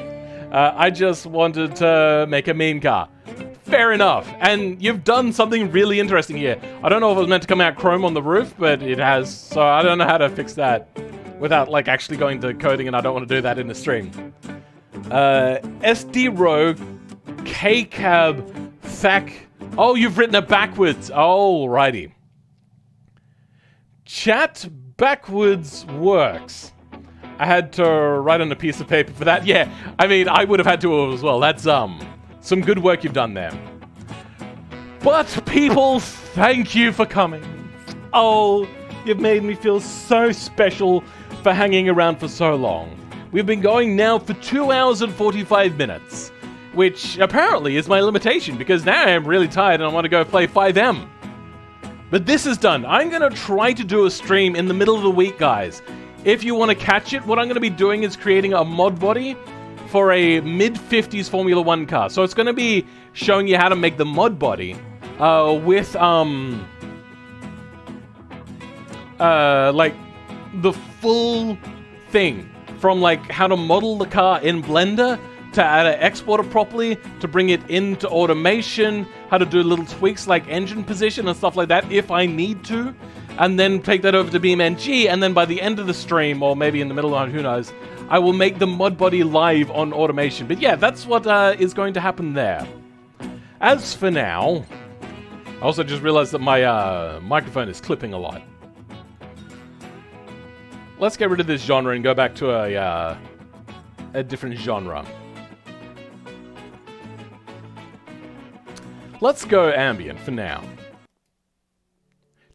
I just wanted to make a meme car. Fair enough. And you've done something really interesting here. I don't know if it was meant to come out chrome on the roof, but it has. So I don't know how to fix that without like actually going to coding, and I don't want to do that in the stream. SD Rogue, K-Cab, Thack. Oh, you've written it backwards. Alrighty. Chat backwards works. I had to write on a piece of paper for that. Yeah, I mean, I would have had to as well. That's, some good work you've done there. But people, thank you for coming. Oh, you've made me feel so special for hanging around for so long. We've been going now for 2 hours and 45 minutes, which apparently is my limitation because now I'm really tired and I want to go play 5M. But this is done. I'm going to try to do a stream in the middle of the week, guys. If you want to catch it, what I'm going to be doing is creating a mod body for a mid-50s Formula 1 car. So it's going to be showing you how to make the mod body with, like, the full thing. From, like, how to model the car in Blender, to how to export it properly, to bring it into automation, how to do little tweaks like engine position and stuff like that if I need to. And then take that over to BeamNG, and then by the end of the stream, or maybe in the middle of it, who knows, I will make the mod body live on automation. But yeah, that's what is going to happen there. As for now, I also just realized that my microphone is clipping a lot. Let's get rid of this genre and go back to a different genre. Let's go ambient for now.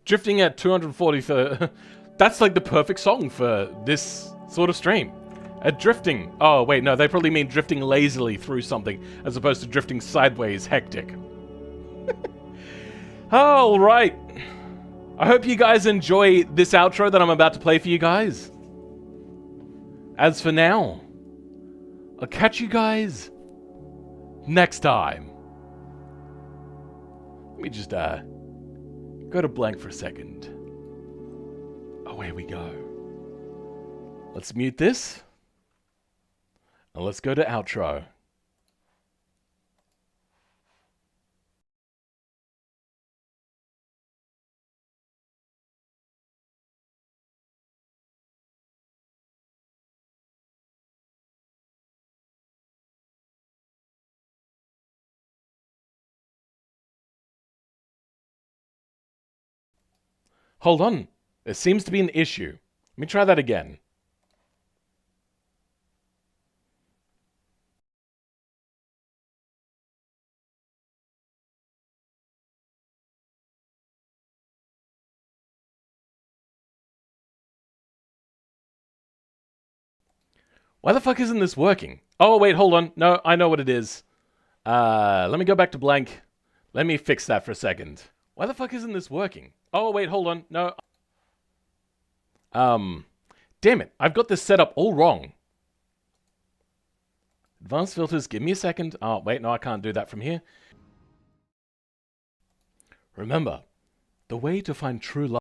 Drifting at 240 that's like the perfect song for this sort of stream. Drifting. Oh, wait, no, they probably mean drifting lazily through something as opposed to drifting sideways hectic. All right. I hope you guys enjoy this outro that I'm about to play for you guys. As for now, I'll catch you guys next time. Let me just, go to blank for a second. Oh, here we go. Let's mute this. And let's go to outro. Hold on. There seems to be an issue. Let me try that again. Why the fuck isn't this working? Oh, wait, hold on. No, I know what it is. Let me go back to blank. Let me fix that for a second. Why the fuck isn't this working? Oh, wait, hold on. No. Damn it. I've got this set up all wrong. Advanced filters, give me a second. Oh, wait, no, I can't do that from here. Remember, the way to find true love